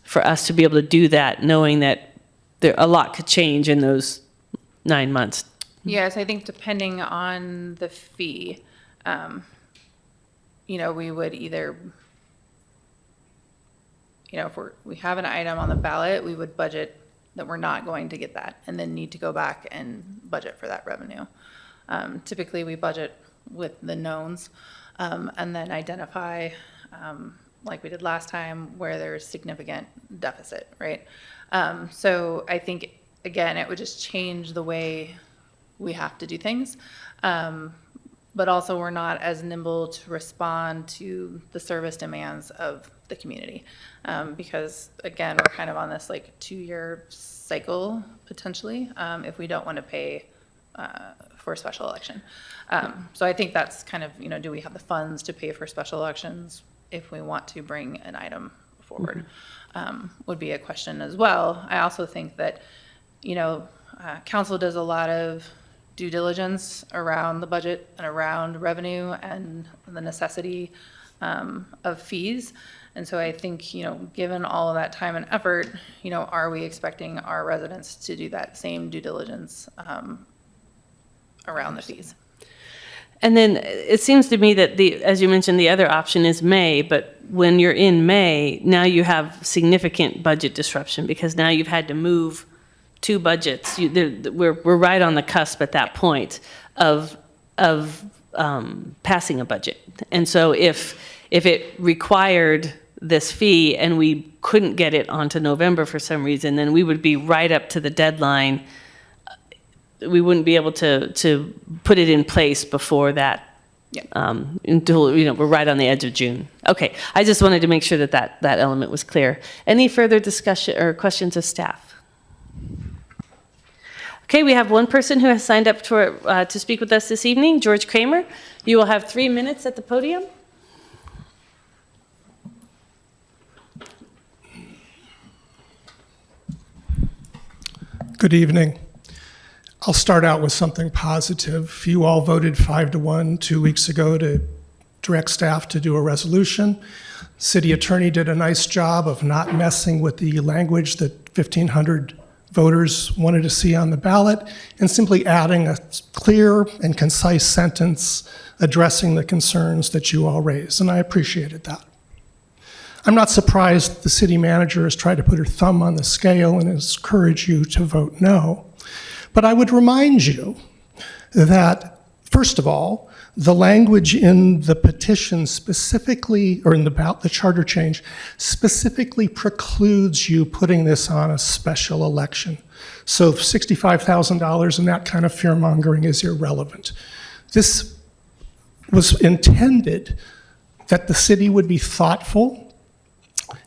for us to be able to do that, knowing that a lot could change in those 9 months? Yes, I think depending on the fee, we would either if we have an item on the ballot, we would budget that we're not going to get that, and then need to go back and budget for that revenue. Typically, we budget with the knowns, and then identify, like we did last time, where there's significant deficit, right? So I think, again, it would just change the way we have to do things. But also, we're not as nimble to respond to the service demands of the community. Because, again, we're kind of on this like 2-year cycle, potentially, if we don't want to pay for a special election. So I think that's kind of, do we have the funds to pay for special elections if we want to bring an item forward? Would be a question as well. I also think that, council does a lot of due diligence around the budget and around revenue and the necessity of fees. And so I think, given all of that time and effort, are we expecting our residents to do that same due diligence around the fees? And then it seems to me that as you mentioned, the other option is May, but when you're in May, now you have significant budget disruption because now you've had to move 2 budgets. We're right on the cusp at that point of passing a budget. And so if it required this fee and we couldn't get it onto November for some reason, then we would be right up to the deadline. We wouldn't be able to put it in place before that. Until we're right on the edge of June. Okay, I just wanted to make sure that element was clear. Any further discussion or questions of staff? Okay, we have one person who has signed up to speak with us this evening, George Kramer. You will have 3 minutes at the podium. Good evening. I'll start out with something positive. You all voted 5-1 2 weeks ago to direct staff to do a resolution. City attorney did a nice job of not messing with the language that 1,500 voters wanted to see on the ballot and simply adding a clear and concise sentence addressing the concerns that you all raised, and I appreciated that. I'm not surprised the city manager has tried to put her thumb on the scale and has encouraged you to vote no. But I would remind you that, first of all, the language in the petition specifically, or in the charter change, specifically precludes you putting this on a special election. So $65,000 and that kind of fear-mongering is irrelevant. This was intended that the city would be thoughtful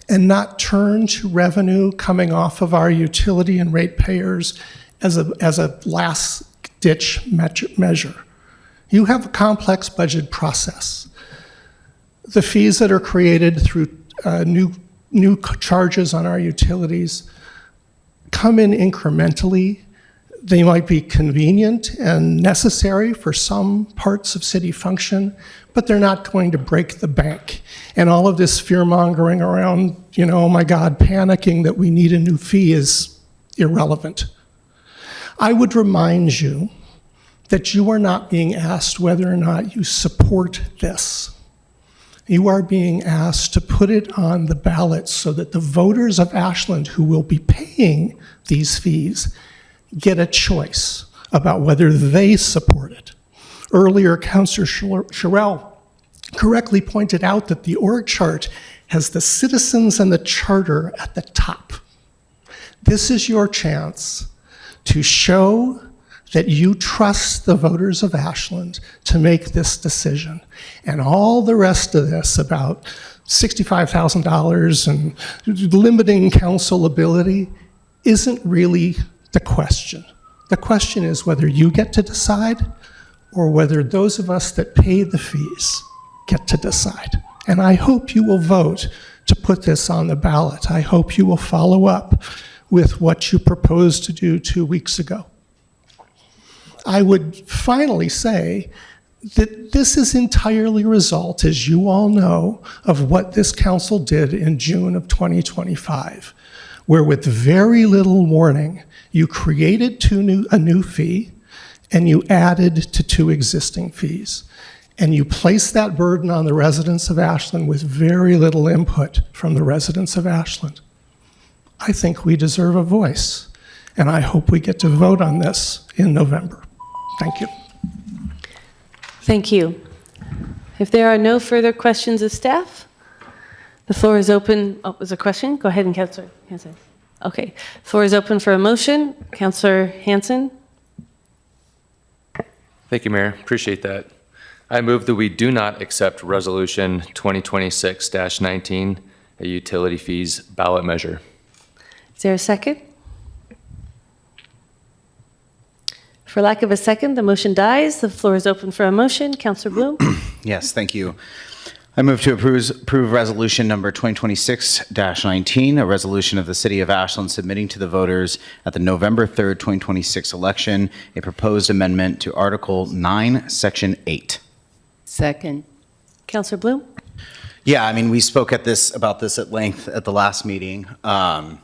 and not turn to revenue coming off of our utility and ratepayers as a last-ditch measure. You have a complex budget process. The fees that are created through new charges on our utilities come in incrementally. They might be convenient and necessary for some parts of city function, but they're not going to break the bank. And all of this fear-mongering around, oh my God, panicking that we need a new fee is irrelevant. I would remind you that you are not being asked whether or not you support this. You are being asked to put it on the ballot so that the voters of Ashland who will be paying these fees get a choice about whether they support it. Earlier, Councilor Sherrill correctly pointed out that the org chart has the citizens and the charter at the top. This is your chance to show that you trust the voters of Ashland to make this decision. And all the rest of this about $65,000 and limiting council ability isn't really the question. The question is whether you get to decide or whether those of us that pay the fees get to decide. And I hope you will vote to put this on the ballot. I hope you will follow up with what you proposed to do 2 weeks ago. I would finally say that this is entirely a result, as you all know, of what this council did in June of 2025, where with very little warning, you created a new fee and you added to 2 existing fees. and you place that burden on the residents of Ashland with very little input from the residents of Ashland. I think we deserve a voice, and I hope we get to vote on this in November. Thank you. Thank you. If there are no further questions of staff, the floor is open. Oh, was a question? Go ahead, and Councilor Hanson. Okay, floor is open for a motion. Councilor Hanson. Thank you, Mayor. Appreciate that. I move that we do not accept Resolution 2026-19, a utility fees ballot measure. Is there a second? For lack of a second, the motion dies. The floor is open for a motion. Councilor Bloom. Yes, thank you. I move to approve resolution number 2026-19, a resolution of the City of Ashland submitting to the voters at the November 3rd, 2026 election, a proposed amendment to Article 9, Section 8. Second. Councilor Bloom. Yeah, I mean, we spoke about this at length at the last meeting, and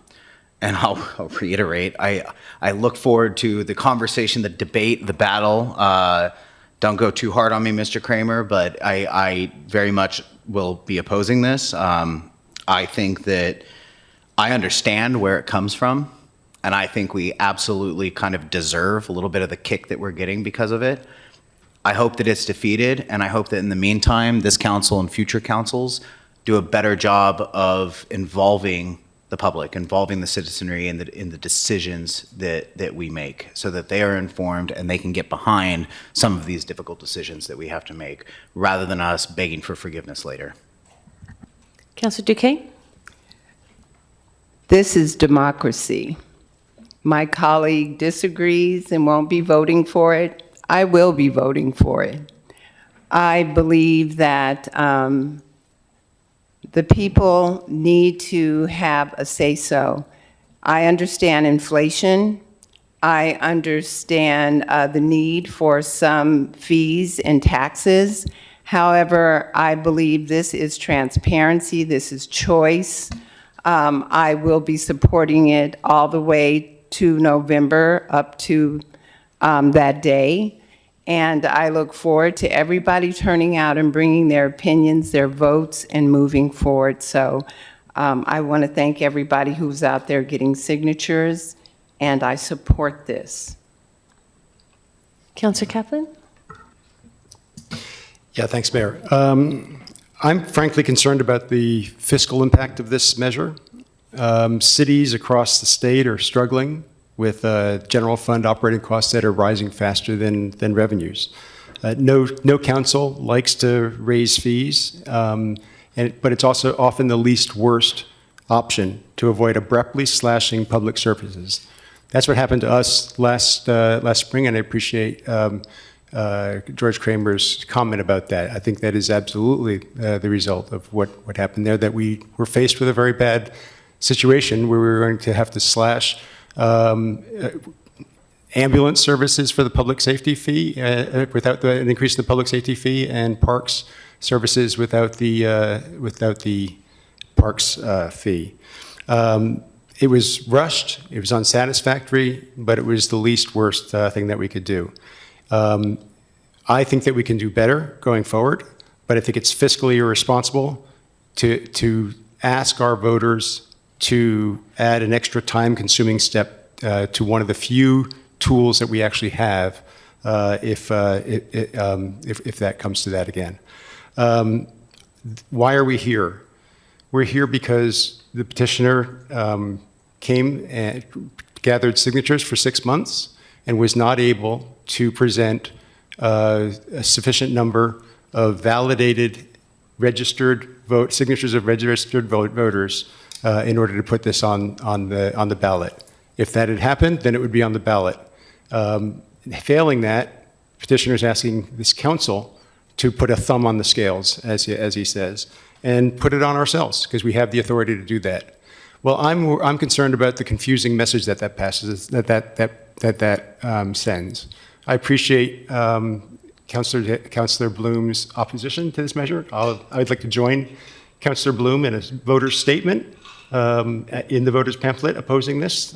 I'll reiterate. I look forward to the conversation, the debate, the battle. Don't go too hard on me, Mr. Kramer, but I very much will be opposing this. I think that I understand where it comes from, and I think we absolutely kind of deserve a little bit of the kick that we're getting because of it. I hope that it's defeated, and I hope that in the meantime, this council and future councils do a better job of involving the public, involving the citizenry in the decisions that we make, so that they are informed and they can get behind some of these difficult decisions that we have to make, rather than us begging for forgiveness later. Councilor Duquesne. This is democracy. My colleague disagrees and won't be voting for it. I will be voting for it. I believe that the people need to have a say-so. I understand inflation. I understand the need for some fees and taxes. However, I believe this is transparency, this is choice. I will be supporting it all the way to November, up to that day. And I look forward to everybody turning out and bringing their opinions, their votes, and moving forward. So I want to thank everybody who's out there getting signatures, and I support this. Councilor Kaplan. Yeah, thanks, Mayor. I'm frankly concerned about the fiscal impact of this measure. Cities across the state are struggling with general fund operating costs that are rising faster than revenues. No council likes to raise fees, but it's also often the least worst option to avoid abruptly slashing public services. That's what happened to us last spring, and I appreciate George Kramer's comment about that. I think that is absolutely the result of what happened there, that we were faced with a very bad situation where we were going to have to slash ambulance services for the public safety fee without an increase in the public safety fee, and parks services without the parks fee. It was rushed, it was unsatisfactory, but it was the least worst thing that we could do. I think that we can do better going forward, but I think it's fiscally irresponsible to ask our voters to add an extra time-consuming step to one of the few tools that we actually have if that comes to that again. Why are we here? We're here because the petitioner came and gathered signatures for 6 months and was not able to present a sufficient number of validated, signatures of registered voters in order to put this on the ballot. If that had happened, then it would be on the ballot. Failing that, petitioner's asking this council to put a thumb on the scales, as he says, and put it on ourselves, because we have the authority to do that. Well, I'm concerned about the confusing message that passes, that sends. I appreciate Councilor Bloom's opposition to this measure. I'd like to join Councilor Bloom in a voter's statement in the voter's pamphlet opposing this,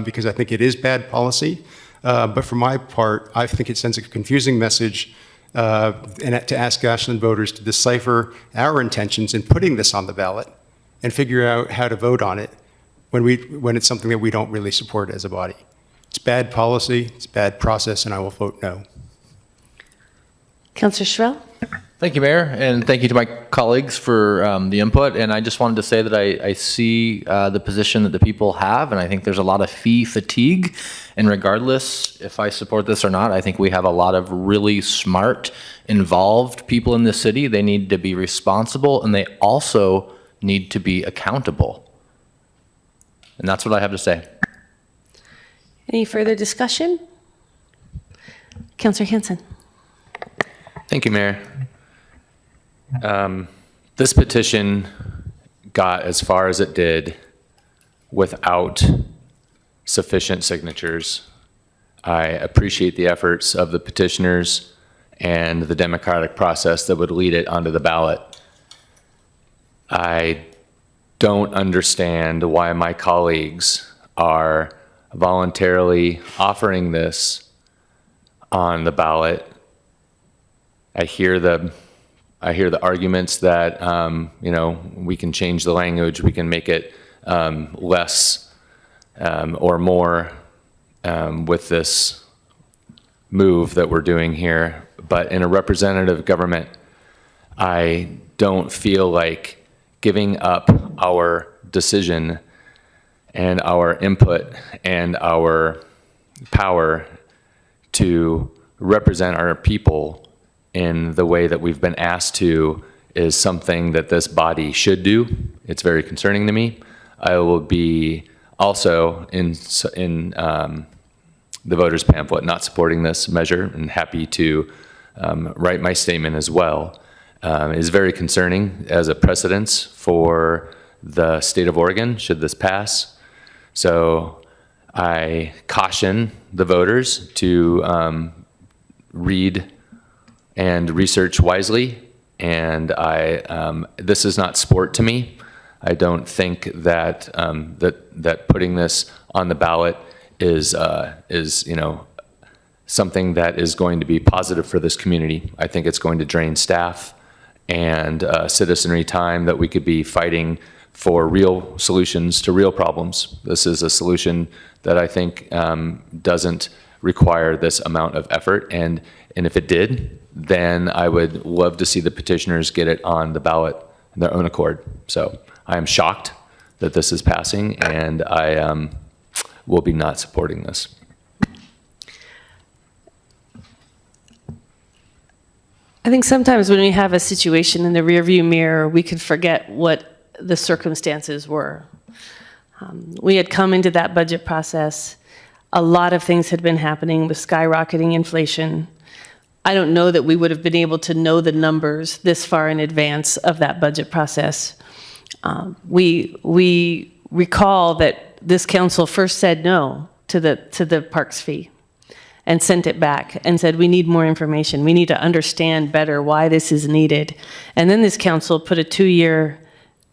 because I think it is bad policy. But for my part, I think it sends a confusing message and to ask Ashland voters to decipher our intentions in putting this on the ballot and figure out how to vote on it when it's something that we don't really support as a body. It's bad policy, it's bad process, and I will vote no. Councillor Schwell? Thank you, Mayor, and thank you to my colleagues for the input. And I just wanted to say that I see the position that the people have, and I think there's a lot of fee fatigue. And regardless if I support this or not, I think we have a lot of really smart, involved people in this city. They need to be responsible, and they also need to be accountable. And that's what I have to say. Any further discussion? Councillor Hanson? Thank you, Mayor. This petition got as far as it did without sufficient signatures. I appreciate the efforts of the petitioners and the democratic process that would lead it onto the ballot. I don't understand why my colleagues are voluntarily offering this on the ballot. I hear the arguments that we can change the language, we can make it less or more with this move that we're doing here. But in a representative government, I don't feel like giving up our decision and our input and our power to represent our people in the way that we've been asked to is something that this body should do. It's very concerning to me. I will be also in the voters pamphlet not supporting this measure and happy to write my statement as well. It is very concerning as a precedence for the state of Oregon should this pass. So I caution the voters to read and research wisely, and this is not sport to me. I don't think that that putting this on the ballot is something that is going to be positive for this community. I think it's going to drain staff and citizenry time that we could be fighting for real solutions to real problems. This is a solution that I think doesn't require this amount of effort, and if it did, then I would love to see the petitioners get it on the ballot in their own accord. So I am shocked that this is passing, and I will be not supporting this. I think sometimes when we have a situation in the rearview mirror, we could forget what the circumstances were. We had come into that budget process. A lot of things had been happening with skyrocketing inflation. I don't know that we would have been able to know the numbers this far in advance of that budget process. We recall that this council first said no to the parks fee and sent it back and said, we need more information. We need to understand better why this is needed. And then this council put a 2-year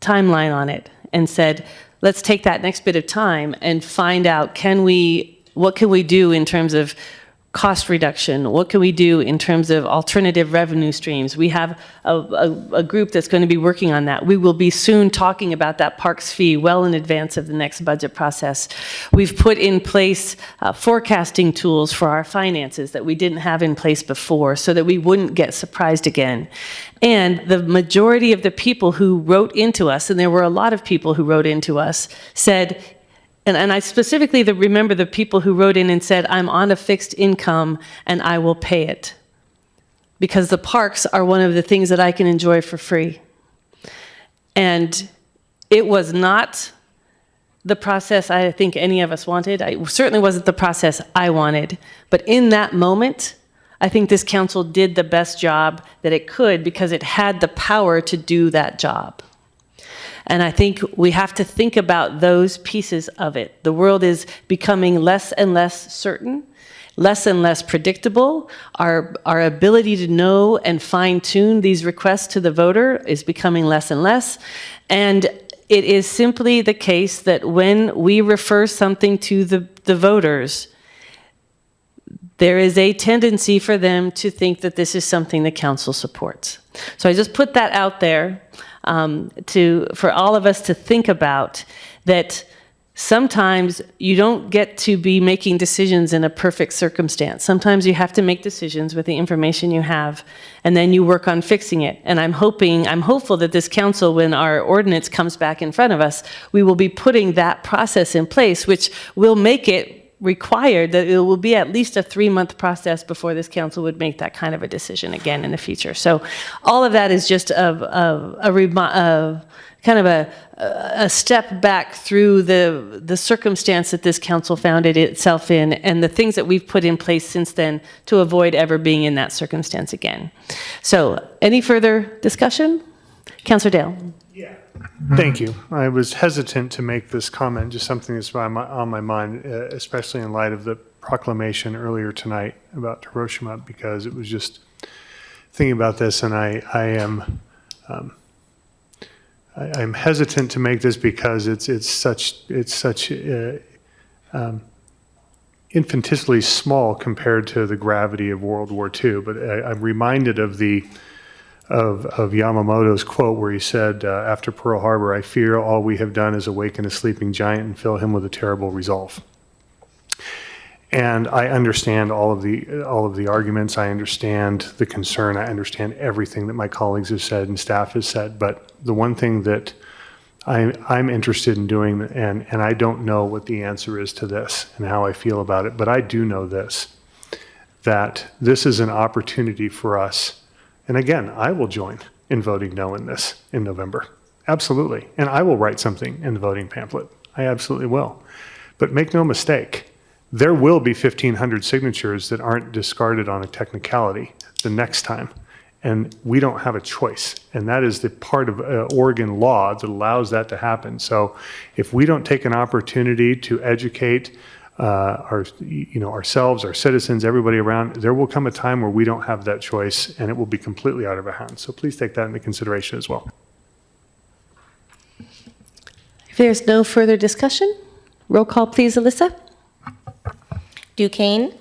timeline on it and said, let's take that next bit of time and find out, what can we do in terms of cost reduction? What can we do in terms of alternative revenue streams? We have a group that's going to be working on that. We will be soon talking about that parks fee well in advance of the next budget process. We've put in place forecasting tools for our finances that we didn't have in place before so that we wouldn't get surprised again. And the majority of the people who wrote into us, and there were a lot of people who wrote into us, said, and I specifically remember the people who wrote in and said, I'm on a fixed income and I will pay it. Because the parks are one of the things that I can enjoy for free. And it was not the process I think any of us wanted. It certainly wasn't the process I wanted. But in that moment, I think this council did the best job that it could because it had the power to do that job. And I think we have to think about those pieces of it. The world is becoming less and less certain, less and less predictable. Our ability to know and fine-tune these requests to the voter is becoming less and less. And it is simply the case that when we refer something to the voters, there is a tendency for them to think that this is something the council supports. So I just put that out there for all of us to think about, that sometimes you don't get to be making decisions in a perfect circumstance. Sometimes you have to make decisions with the information you have, and then you work on fixing it. And I'm hopeful that this council, when our ordinance comes back in front of us, we will be putting that process in place, which will make it required that it will be at least a 3-month process before this council would make that kind of a decision again in the future. So all of that is just kind of a step back through the circumstance that this council found itself in, and the things that we've put in place since then to avoid ever being in that circumstance again. So any further discussion? Councilor Dale. Thank you. I was hesitant to make this comment, just something that's on my mind, especially in light of the proclamation earlier tonight about Hiroshima, because it was just thinking about this, and I'm hesitant to make this because it's such infinitesimally small compared to the gravity of World War II. But I'm reminded of Yamamoto's quote where he said, after Pearl Harbor, "I fear all we have done is awaken a sleeping giant and fill him with a terrible resolve." And I understand all of the arguments. I understand the concern. I understand everything that my colleagues have said and staff has said. But the one thing that I'm interested in doing, and I don't know what the answer is to this and how I feel about it, but I do know this, that this is an opportunity for us. And again, I will join in voting no in this in November. Absolutely. And I will write something in the voting pamphlet. I absolutely will. But make no mistake, there will be 1,500 signatures that aren't discarded on a technicality the next time. And we don't have a choice. And that is the part of Oregon law that allows that to happen. So if we don't take an opportunity to educate ourselves, our citizens, everybody around, there will come a time where we don't have that choice, and it will be completely out of our hands. So please take that into consideration as well. If there's no further discussion, roll call please, Alyssa. Duquesne?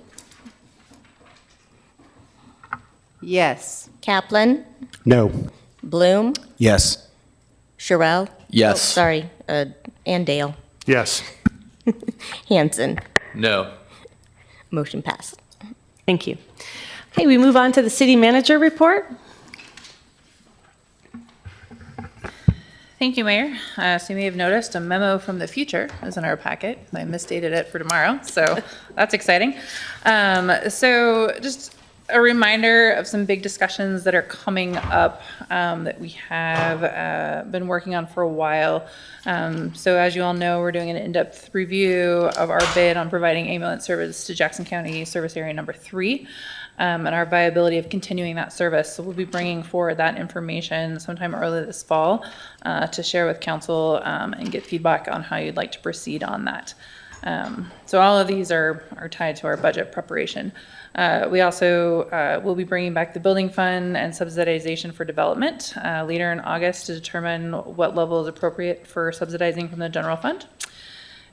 Yes. Kaplan? No. Bloom? Yes. Sherrill? Yes. Oh, sorry, and Dale. Yes. Hanson? No. Motion passed. Thank you. Okay, we move on to the city manager report. Thank you, Mayor. So you may have noticed a memo from the future is in our packet. I misstated it for tomorrow, so that's exciting. So just a reminder of some big discussions that are coming up that we have been working on for a while. So as you all know, we're doing an in-depth review of our bid on providing ambulance service to Jackson County Service Area Number 3. And our viability of continuing that service. So we'll be bringing forward that information sometime early this fall to share with council and get feedback on how you'd like to proceed on that. So all of these are tied to our budget preparation. We also will be bringing back the building fund and subsidization for development later in August to determine what level is appropriate for subsidizing from the general fund.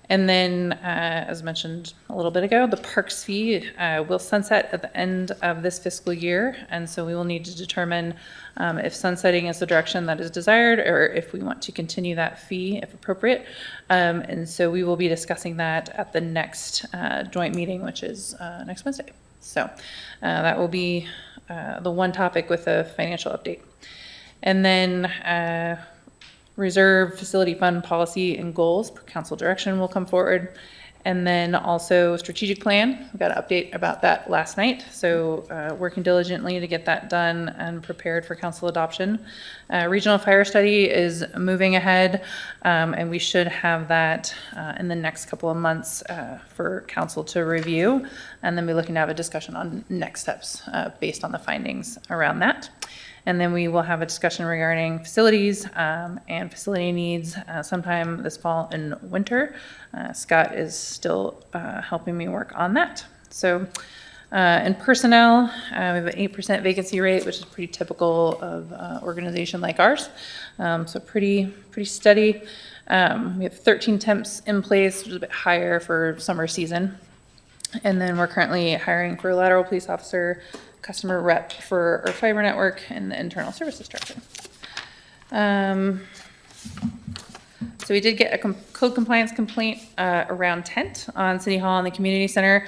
And then, as mentioned a little bit ago, the parks fee will sunset at the end of this fiscal year. And so we will need to determine if sunsetting is the direction that is desired or if we want to continue that fee if appropriate. And so we will be discussing that at the next joint meeting, which is next Wednesday. So that will be the one topic with a financial update. And then reserve facility fund policy and goals per council direction will come forward. And then also strategic plan. We got an update about that last night. So working diligently to get that done and prepared for council adoption. Regional fire study is moving ahead and we should have that in the next couple of months for council to review. And then be looking to have a discussion on next steps based on the findings around that. And then we will have a discussion regarding facilities and facility needs sometime this fall and winter. Scott is still helping me work on that. So in personnel, we have an 8% vacancy rate, which is pretty typical of an organization like ours. So pretty steady. We have 13 temps in place, which is a bit higher for summer season. And then we're currently hiring for a lateral police officer, customer rep for our fiber network, and the internal services director. So we did get a code compliance complaint around tent on City Hall and the community center.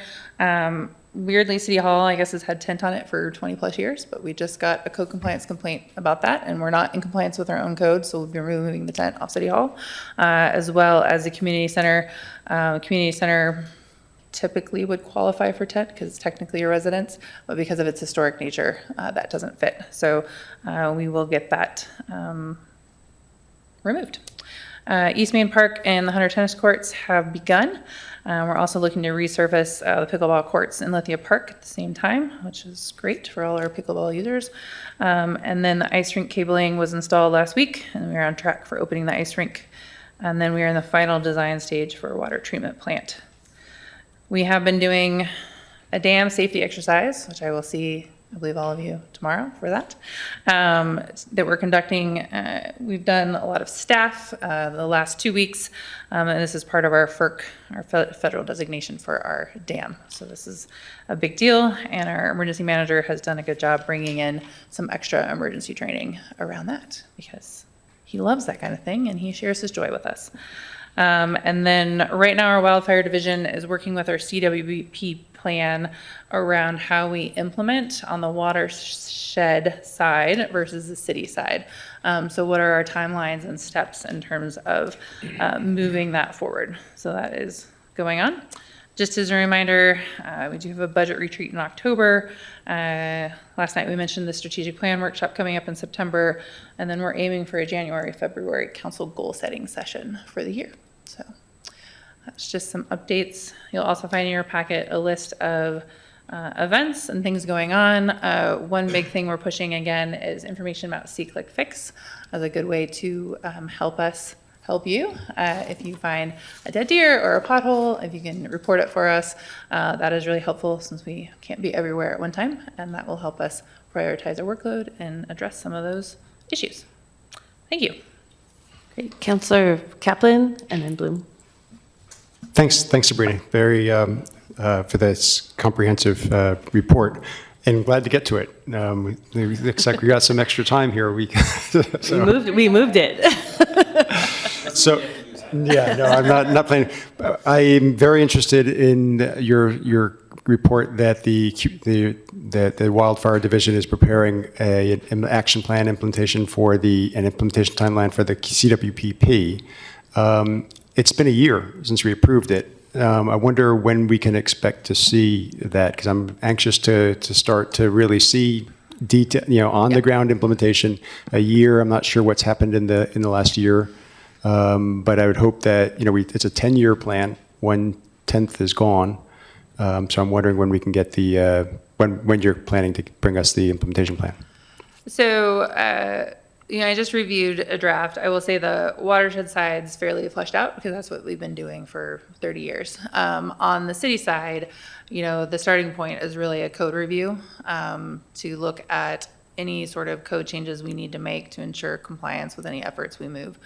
Weirdly, City Hall, I guess, has had tent on it for 20 plus years, but we just got a code compliance complaint about that, and we're not in compliance with our own code, so we'll be removing the tent off City Hall, as well as the community center. Community center typically would qualify for tent because it's technically a residence, but because of its historic nature, that doesn't fit. So we will get that removed. East Main Park and the Hunter Tennis Courts have begun. We're also looking to resurface the pickleball courts in Lithia Park at the same time, which is great for all our pickleball users. And then the ice rink cabling was installed last week, and we are on track for opening the ice rink. And then we are in the final design stage for a water treatment plant. We have been doing a dam safety exercise, which I will see, I believe, all of you tomorrow for that, that we're conducting. We've done a lot of staff the last 2 weeks, and this is part of our FERC, our federal designation for our dam. So this is a big deal, and our emergency manager has done a good job bringing in some extra emergency training around that because he loves that kind of thing, and he shares his joy with us. And then right now our wildfire division is working with our CWP plan around how we implement on the watershed side versus the city side. So what are our timelines and steps in terms of moving that forward? So that is going on. Just as a reminder, we do have a budget retreat in October. Last night we mentioned the strategic plan workshop coming up in September, and then we're aiming for a January, February council goal setting session for the year. So that's just some updates. You'll also find in your packet a list of events and things going on. One big thing we're pushing again is information about See-Click-Fix as a good way to help you. If you find a dead deer or a pothole, if you can report it for us, that is really helpful since we can't be everywhere at one time, and that will help us prioritize our workload and address some of those issues. Thank you. Great. Councillor Kaplan and then Bloom. Thanks, Sabrina, for this comprehensive report, and glad to get to it. It looks like we got some extra time here. We moved it. So, yeah, no, I'm not planning. I'm very interested in your report that the wildfire division is preparing an action plan implementation for an implementation timeline for the CWPP. It's been a year since we approved it. I wonder when we can expect to see that, because I'm anxious to start to really see detail, on the ground implementation. A year, I'm not sure what's happened in the last year. But I would hope that, it's a 10-year plan, 1/10 is gone. So I'm wondering when we can get when you're planning to bring us the implementation plan. So, I just reviewed a draft. I will say the watershed side is fairly fleshed out because that's what we've been doing for 30 years. On the city side, the starting point is really a code review to look at any sort of code changes we need to make to ensure compliance with any efforts we move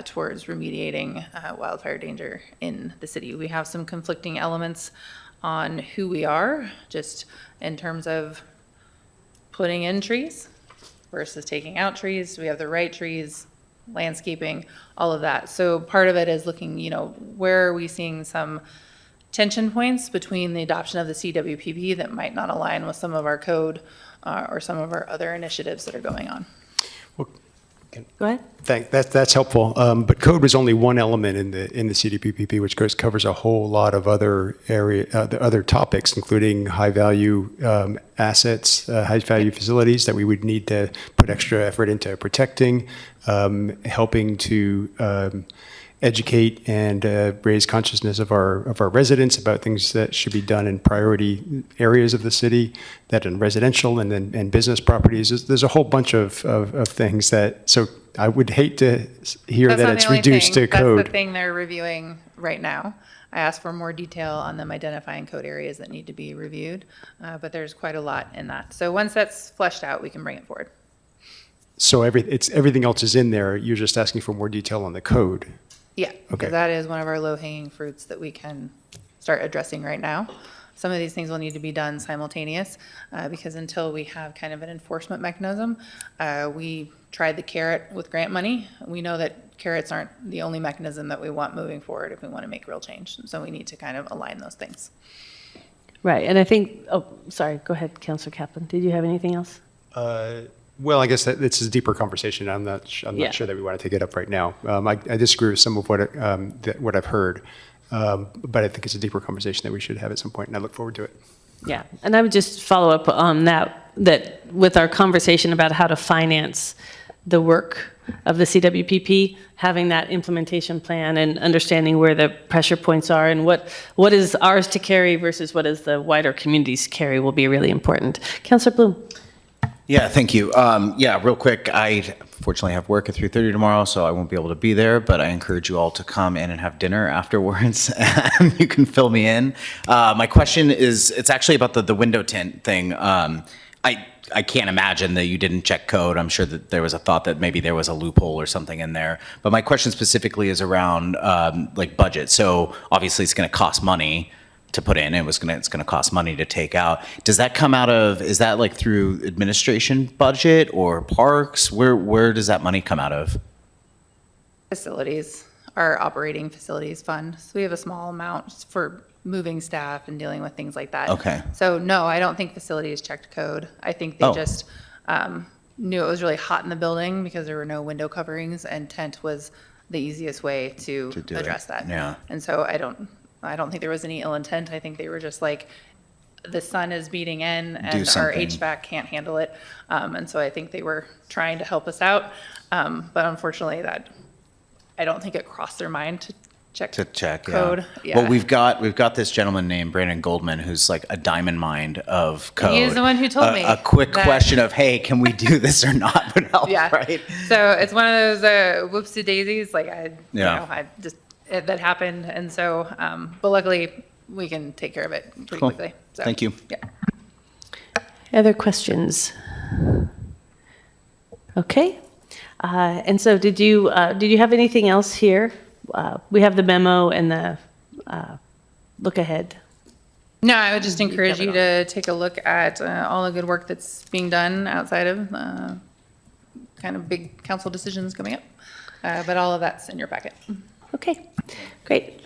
towards remediating wildfire danger in the city. We have some conflicting elements on who we are, just in terms of putting in trees versus taking out trees. Do we have the right trees, landscaping, all of that. So part of it is looking, where are we seeing some tension points between the adoption of the CWPP that might not align with some of our code or some of our other initiatives that are going on. Go ahead. That's helpful. But code was only one element in the CDPPP, which covers a whole lot of other other topics, including high value assets, high value facilities that we would need to put extra effort into protecting, helping to educate and raise consciousness of our residents about things that should be done in priority areas of the city, that in residential and business properties. There's a whole bunch of things that, so I would hate to hear that it's reduced to code. That's the thing they're reviewing right now. I asked for more detail on them identifying code areas that need to be reviewed, but there's quite a lot in that. So once that's fleshed out, we can bring it forward. So everything else is in there. You're just asking for more detail on the code. Yeah, because that is one of our low-hanging fruits that we can start addressing right now. some of these things will need to be done simultaneous, because until we have kind of an enforcement mechanism, we tried the carrot with grant money. We know that carrots aren't the only mechanism that we want moving forward if we want to make real change. So we need to kind of align those things. Right, and I think, oh, sorry, go ahead, Councilor Kaplan. Did you have anything else? Well, I guess that this is a deeper conversation. I'm not Yeah. sure that we want to take it up right now. I disagree with some of what I've heard, but I think it's a deeper conversation that we should have at some point, and I look forward to it. Yeah, and I would just follow up on that with our conversation about how to finance the work of the CWPP, having that implementation plan and understanding where the pressure points are and what is ours to carry versus what is the wider community's carry will be really important. Councilor Bloom. Yeah, thank you. Yeah, real quick, I fortunately have work at 3:30 tomorrow, so I won't be able to be there, but I encourage you all to come in and have dinner afterwards. You can fill me in. My question is, it's actually about the window tint thing. I can't imagine that you didn't check code. I'm sure that there was a thought that maybe there was a loophole or something in there. But my question specifically is around like budget. So obviously it's going to cost money to put in. It's going to cost money to take out. Does that come out of, is that like through administration budget or parks? Where does that money come out of? Facilities, our operating facilities fund. So we have a small amount for moving staff and dealing with things like that. Okay. So no, I don't think facilities checked code. I think they just knew it was really hot in the building because there were no window coverings, and tent was the easiest way to do address it. that. Yeah. And so I don't think there was any ill intent. I think they were just like, the sun is beating in and our something. HVAC can't handle it. And so I think they were trying to help us out. But unfortunately I don't think it crossed their mind to check code. Yeah. Well, we've got this gentleman named Brandon Goldman who's like a diamond mind of code. He is the one who told me A quick that- question of, hey, can we do this or not would help, Yeah. right? So it's one of those whoopsie daisies. Like Yeah. that happened. And so, but luckily we can take care of it pretty Cool. quickly. So, Thank you. Yeah. Other questions? Okay. And so did you have anything else here? We have the memo and the look ahead. No, I would just encourage you to take a look at all the good work that's being done outside of kind of big council decisions coming up. But all of that's in your packet. Okay, great.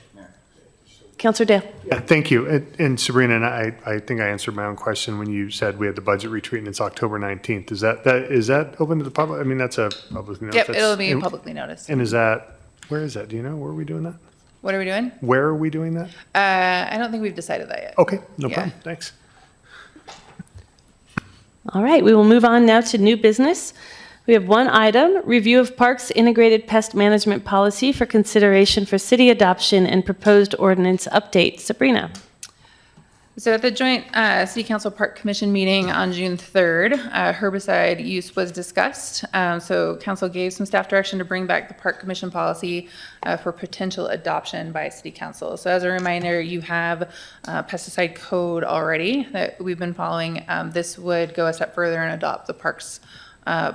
Councilor Dale. Yeah, thank you. And Sabrina, and I think I answered my own question when you said we had the budget retreat and it's October 19th. Is that open to the public? I mean, that's a public notice. Yep, it'll be publicly noticed. And where is that? Do you know? Where are we doing that? What are we doing? Where are we doing that? I don't think we've decided that yet. Okay, no Yeah. problem. Thanks. All right, we will move on now to new business. We have one item, review of Parks Integrated Pest Management Policy for consideration for city adoption and proposed ordinance update. Sabrina. So at the joint City Council Park Commission meeting on June 3rd, herbicide use was discussed. So council gave some staff direction to bring back the Park Commission policy for potential adoption by City Council. So as a reminder, you have pesticide code already that we've been following. This would go a step further and adopt the Parks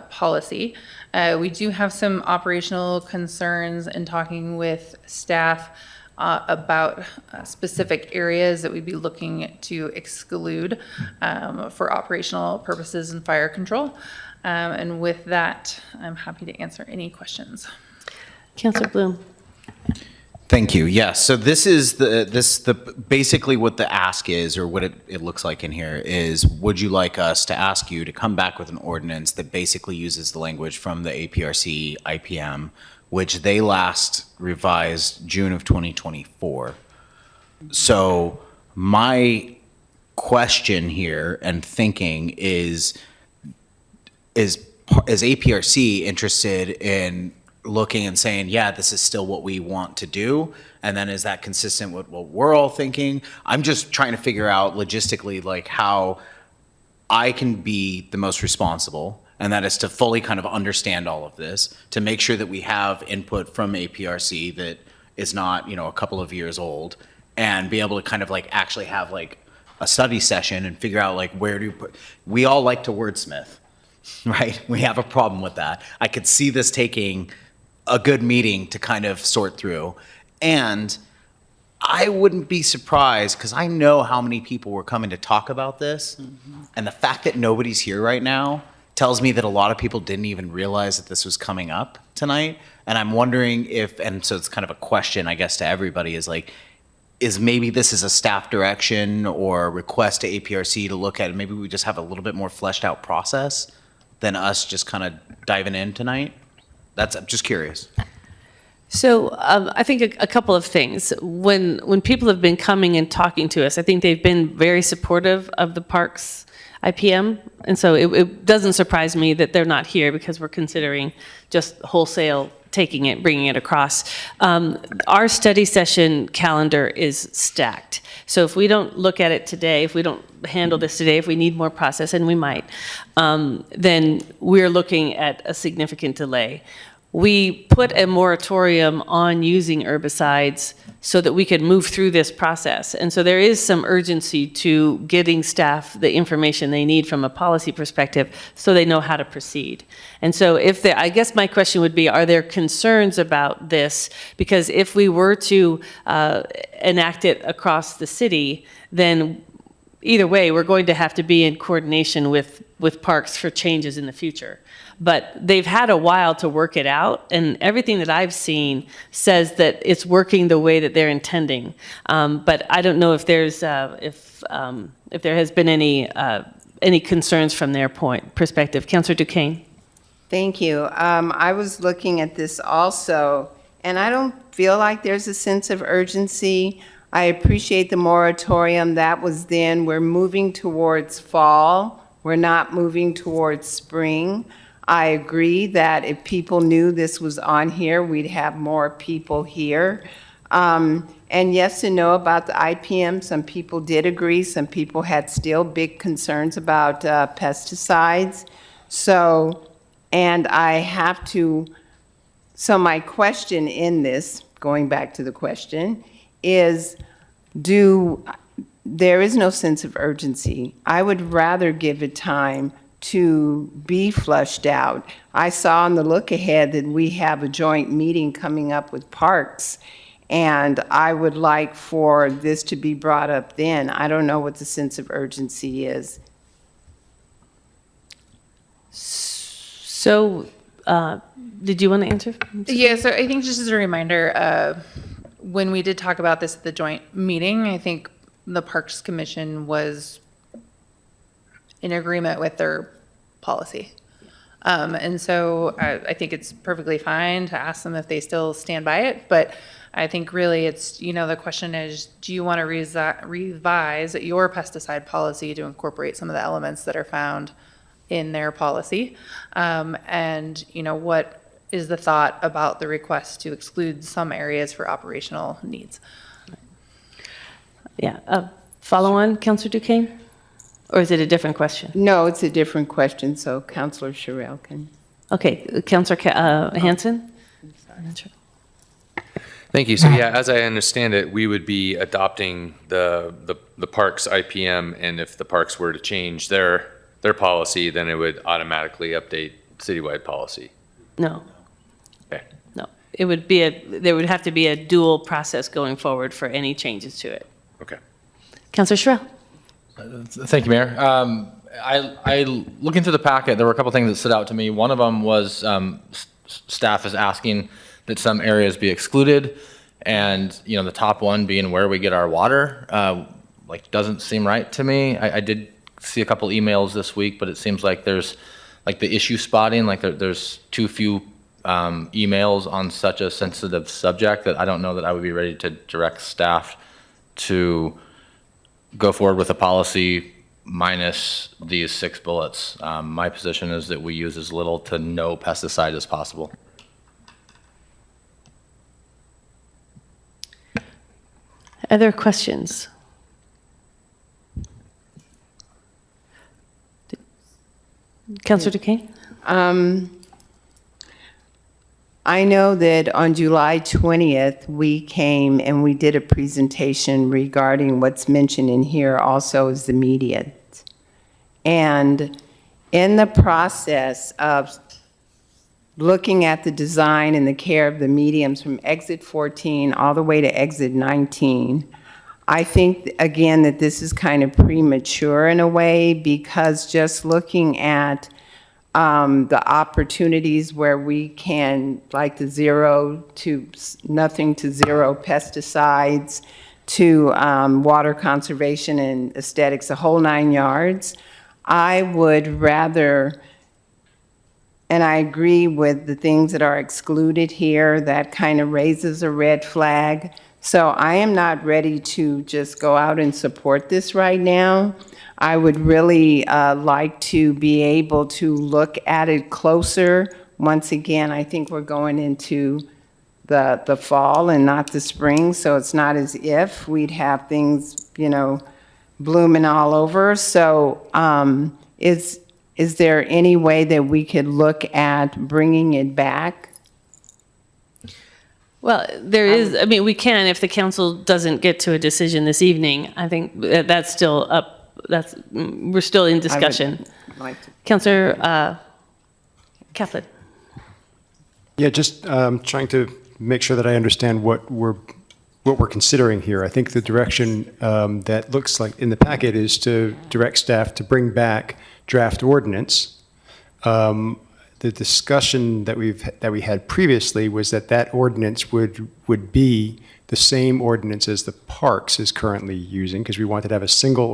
policy. We do have some operational concerns in talking with staff about specific areas that we'd be looking to exclude for operational purposes and fire control. And with that, I'm happy to answer any questions. Councilor Bloom. Thank you. Yes. So this is basically what the ask is, or what it looks like in here is, would you like us to ask you to come back with an ordinance that basically uses the language from the APRC IPM, which they last revised June of 2024. So my question here and thinking is APRC interested in looking and saying, yeah, this is still what we want to do? And then is that consistent with what we're all thinking? I'm just trying to figure out logistically, like, how I can be the most responsible, and that is to fully kind of understand all of this, to make sure that we have input from APRC that is not, a couple of years old, and be able to kind of like actually have like a study session and figure out like where do you put, we all like to wordsmith, right? We have a problem with that. I could see this taking a good meeting to kind of sort through. And I wouldn't be surprised, because I know how many people were coming to talk about this. And the fact that nobody's here right now tells me that a lot of people didn't even realize that this was coming up tonight. And I'm wondering if, and so it's kind of a question, I guess, to everybody, is like, is maybe this is a staff direction or a request to APRC to look at, maybe we just have a little bit more fleshed out process than us just kind of diving in tonight? I'm just curious. So I think a couple of things. When people have been coming and talking to us, I think they've been very supportive of the parks IPM. And so it doesn't surprise me that they're not here, because we're considering just wholesale taking it, bringing it across. Our study session calendar is stacked. So if we don't look at it today, if we don't handle this today, if we need more process, and we might, then we're looking at a significant delay. We put a moratorium on using herbicides so that we could move through this process. And so there is some urgency to getting staff the information they need from a policy perspective so they know how to proceed. And so I guess my question would be, are there concerns about this? Because if we were to enact it across the city, then either way, we're going to have to be in coordination with parks for changes in the future. But they've had a while to work it out, and everything that I've seen says that it's working the way that they're intending. But I don't know if there's if there has been any concerns from their perspective. Councilor Duquesne. Thank you. I was looking at this also, and I don't feel like there's a sense of urgency. I appreciate the moratorium. That was then. We're moving towards fall. We're not moving towards spring. I agree that if people knew this was on here, we'd have more people here. And yes and no about the IPM. Some people did agree. Some people had still big concerns about pesticides. So, and I have to, so my question in this, going back to the question, is there is no sense of urgency. I would rather give it time to be flushed out. I saw on the look ahead that we have a joint meeting coming up with parks, and I would like for this to be brought up then. I don't know what the sense of urgency is. So, did you want to answer? Yeah, so I think just as a reminder, when we did talk about this at the joint meeting, I think the Parks Commission was in agreement with their policy. And so I think it's perfectly fine to ask them if they still stand by it. But I think really it's, the question is, do you want to revise your pesticide policy to incorporate some of the elements that are found in their policy? And, what is the thought about the request to exclude some areas for operational needs? Yeah. Follow on, Councilor Duquesne? Or is it a different question? No, it's a different question, so Councilor Sherrill can. Okay, Councilor Hanson? Thank you. So yeah, as I understand it, we would be adopting the parks IPM, and if the parks were to change their policy, then it would automatically update citywide policy. No. Okay. No. It would be there would have to be a dual process going forward for any changes to it. Okay. Councilor Sherrill? Thank you, Mayor. I looking through the packet, there were a couple things that stood out to me. One of them was staff is asking that some areas be excluded, and the top one being where we get our water, doesn't seem right to me. I did see a couple emails this week, but it seems like there's the issue spotting, there's too few emails on such a sensitive subject that I don't know that I would be ready to direct staff to go forward with a policy minus these 6 bullets. My position is that we use as little to no pesticide as possible. Other questions? Councilor Duquesne? I know that on July 20th, we came and we did a presentation regarding what's mentioned in here also is the immediate. And in the process of looking at the design and the care of the mediums from exit 14 all the way to exit 19, I think, again, that this is kind of premature in a way, because just looking at the opportunities where we can, like the nothing to zero pesticides, to water conservation and aesthetics, the whole 9 yards, I would rather, and I agree with the things that are excluded here, that kind of raises a red flag. So I am not ready to just go out and support this right now. I would really like to be able to look at it closer. Once again, I think we're going into the fall and not the spring, so it's not as if we'd have things, blooming all over. So is there any way that we could look at bringing it back? Well, there is, we can if the council doesn't get to a decision this evening. I think that's still up, we're still in discussion. Like to. Councillor Kaplan. Yeah, just trying to make sure that I understand what we're considering here. I think the direction that looks like in the packet is to direct staff to bring back draft ordinance. The discussion that we had previously was that ordinance would be the same ordinance as the parks is currently using, because we wanted to have a single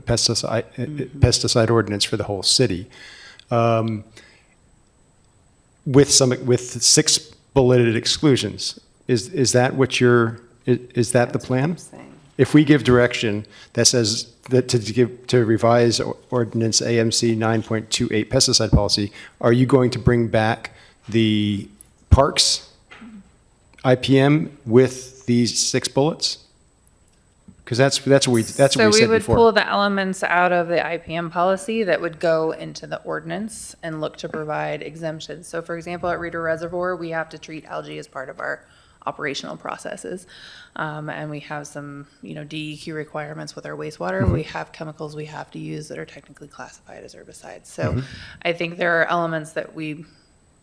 pesticide ordinance for the whole city, with 6 bulleted exclusions. Is that what is that the plan? If we give direction that says that to revise ordinance AMC 9.28 pesticide policy, are you going to bring back the parks IPM with these 6 bullets? Because that's what we said before. So we would pull the elements out of the IPM policy that would go into the ordinance and look to provide exemptions. So for example, at Reeder Reservoir, we have to treat algae as part of our operational processes. And we have some, DEQ requirements with our wastewater. We have chemicals we have to use that are technically classified as herbicides. So I think there are elements that we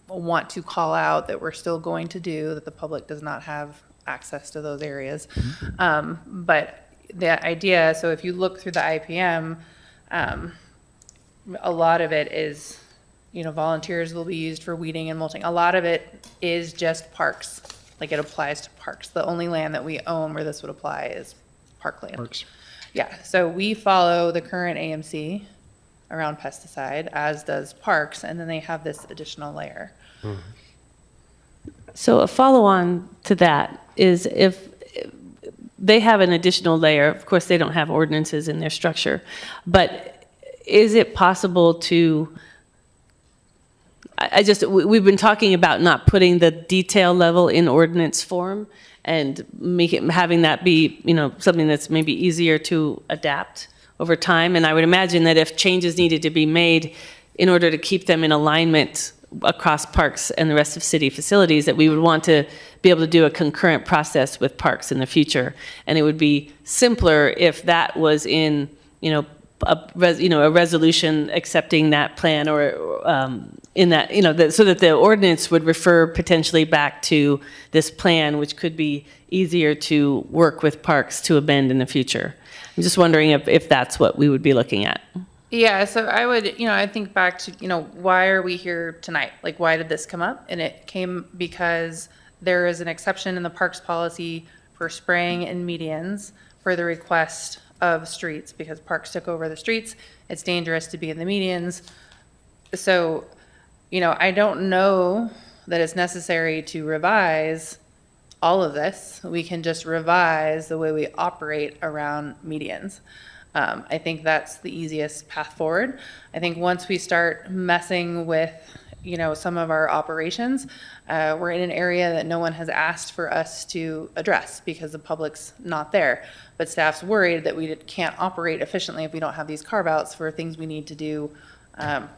want to call out that we're still going to do, that the public does not have access to those areas. But the idea, so if you look through the IPM, a lot of it is, volunteers will be used for weeding and mulching. A lot of it is just parks. Like, it applies to parks. The only land that we own where this would apply is parkland. Parks. Yeah, so we follow the current AMC around pesticide, as does parks, and then they have this additional layer. So a follow-on to that is if they have an additional layer, of course, they don't have ordinances in their structure, but is it possible to, we've been talking about not putting the detail level in ordinance form and having that be, something that's maybe easier to adapt over time. And I would imagine that if changes needed to be made in order to keep them in alignment across parks and the rest of city facilities, that we would want to be able to do a concurrent process with parks in the future. And it would be simpler if that was in, a resolution accepting that plan, or in that, so that the ordinance would refer potentially back to this plan, which could be easier to work with parks to amend in the future. I'm just wondering if that's what we would be looking at. Yeah, so I would, I think back to, why are we here tonight? Like, why did this come up? And it came because there is an exception in the parks policy for spraying in medians for the request of streets, because parks took over the streets. It's dangerous to be in the medians. So, I don't know that it's necessary to revise all of this. We can just revise the way we operate around medians. I think that's the easiest path forward. I think once we start messing with, some of our operations, we're in an area that no one has asked for us to address because the public's not there. But staff's worried that we can't operate efficiently if we don't have these carve-outs for things we need to do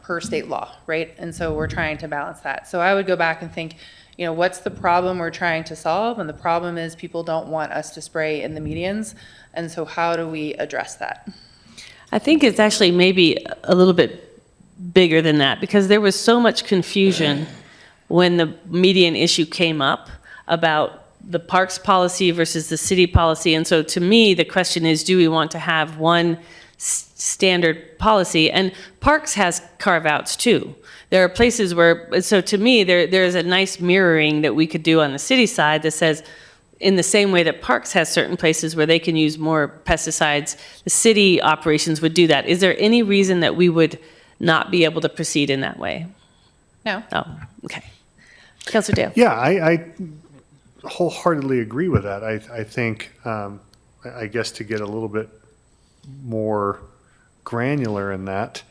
per state law, right? And so we're trying to balance that. So I would go back and think, what's the problem we're trying to solve? And the problem is people don't want us to spray in the medians. And so how do we address that? I think it's actually maybe a little bit bigger than that, because there was so much confusion when the median issue came up about the parks policy versus the city policy. And so to me, the question is, do we want to have one standard policy? And parks has carve-outs too. There are places where, so to me, there's a nice mirroring that we could do on the city side that says, in the same way that parks has certain places where they can use more pesticides, the city operations would do that. Is there any reason that we would not be able to proceed in that way? No. Oh, okay. Councilor Dale. Yeah, I wholeheartedly agree with that. I think, I guess to get a little bit more granular in that,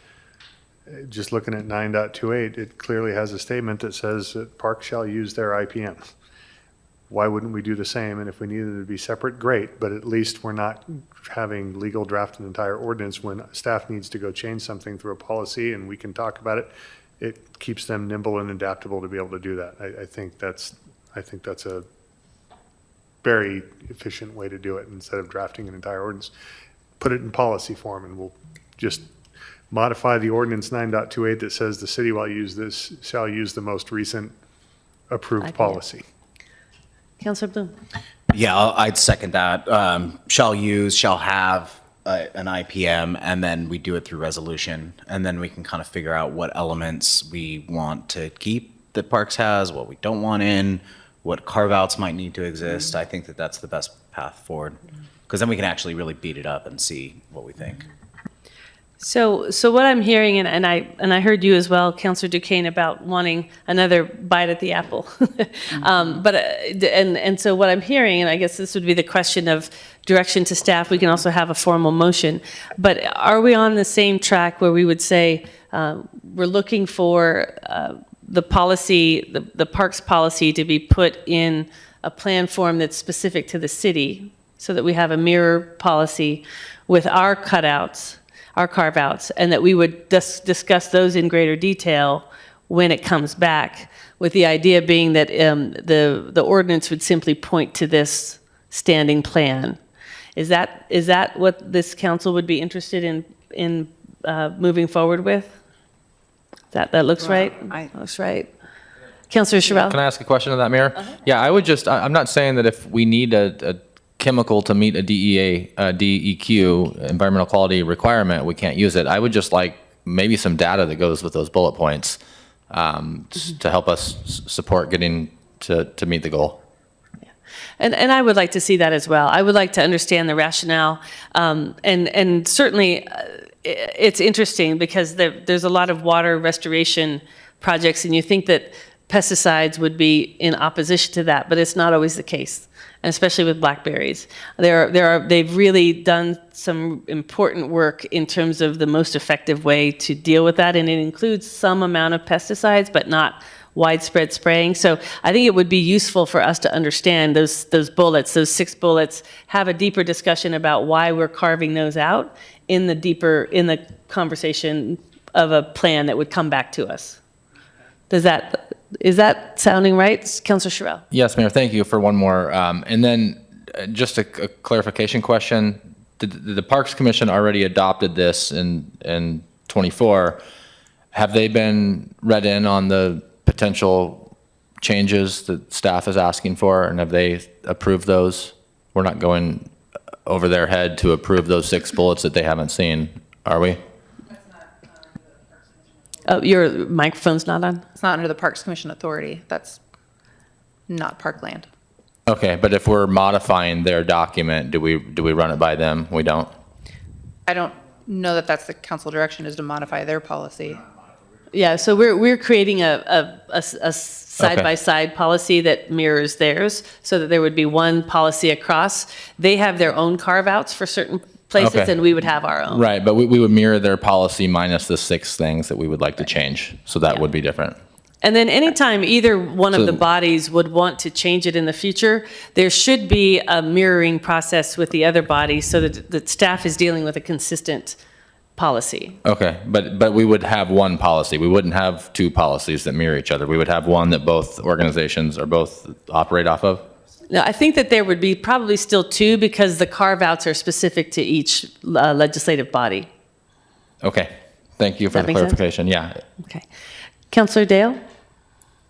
just looking at 9.28, it clearly has a statement that says that parks shall use their IPM. Why wouldn't we do the same? And if we needed it to be separate, great, but at least we're not having legal draft an entire ordinance when staff needs to go change something through a policy and we can talk about it. It keeps them nimble and adaptable to be able to do that. I think that's a very efficient way to do it instead of drafting an entire ordinance. Put it in policy form and we'll just modify the ordinance 9.28 that says the city shall use the most recent approved policy. Councilor Bloom. Yeah, I'd second that. Shall use, shall have an IPM, and then we do it through resolution. And then we can kind of figure out what elements we want to keep that Parks has, what we don't want in, what carve-outs might need to exist. I think that that's the best path forward, because then we can actually really beat it up and see what we think. So what I'm hearing, and I heard you as well, Councilor Duquesne, about wanting another bite at the apple. So what I'm hearing, and I guess this would be the question of direction to staff, we can also have a formal motion, but are we on the same track where we would say we're looking for the policy, the parks policy to be put in a plan form that's specific to the city so that we have a mirror policy with our cutouts, our carve-outs, and that we would discuss those in greater detail when it comes back, with the idea being that the ordinance would simply point to this standing plan. Is that what this council would be interested in moving forward with? That looks right? Looks right. Councilor Sherrill? Can I ask a question of that, Mayor? Yeah, I'm not saying that if we need a chemical to meet a DEQ, environmental quality requirement, we can't use it. I would just like maybe some data that goes with those bullet points to help us support getting to meet the goal. And I would like to see that as well. I would like to understand the rationale. And certainly it's interesting because there's a lot of water restoration projects, and you think that pesticides would be in opposition to that, but it's not always the case, and especially with blackberries. They've really done some important work in terms of the most effective way to deal with that, and it includes some amount of pesticides, but not widespread spraying. So I think it would be useful for us to understand those bullets, those 6 bullets, have a deeper discussion about why we're carving those out in the conversation of a plan that would come back to us. Is that sounding right, Councilor Sherrill? Yes, Mayor, thank you for one more. And then just a clarification question. The Parks Commission already adopted this in 24. Have they been read in on the potential changes that staff is asking for, and have they approved those? We're not going over their head to approve those 6 bullets that they haven't seen, are we? Oh, your microphone's not on? It's not under the Parks Commission authority. That's not parkland. Okay, but if we're modifying their document, do we run it by them? We don't? I don't know that that's the council direction, is to modify their policy. Yeah, so we're creating a side-by-side policy that mirrors theirs, so that there would be one policy across. They have their own carve-outs for certain places, Okay. and we would have our own. Right, but we would mirror their policy minus the 6 things that we would like to change, so that would be different. And then anytime either one of So- the bodies would want to change it in the future, there should be a mirroring process with the other body so that the staff is dealing with a consistent policy. Okay, but we would have one policy. We wouldn't have 2 policies that mirror each other. We would have one that both organizations or both operate off of? Now, I think that there would be probably still 2 because the carve-outs are specific to each legislative body. Okay, thank you for That the make sense? clarification, yeah. Okay. Councilor Dale?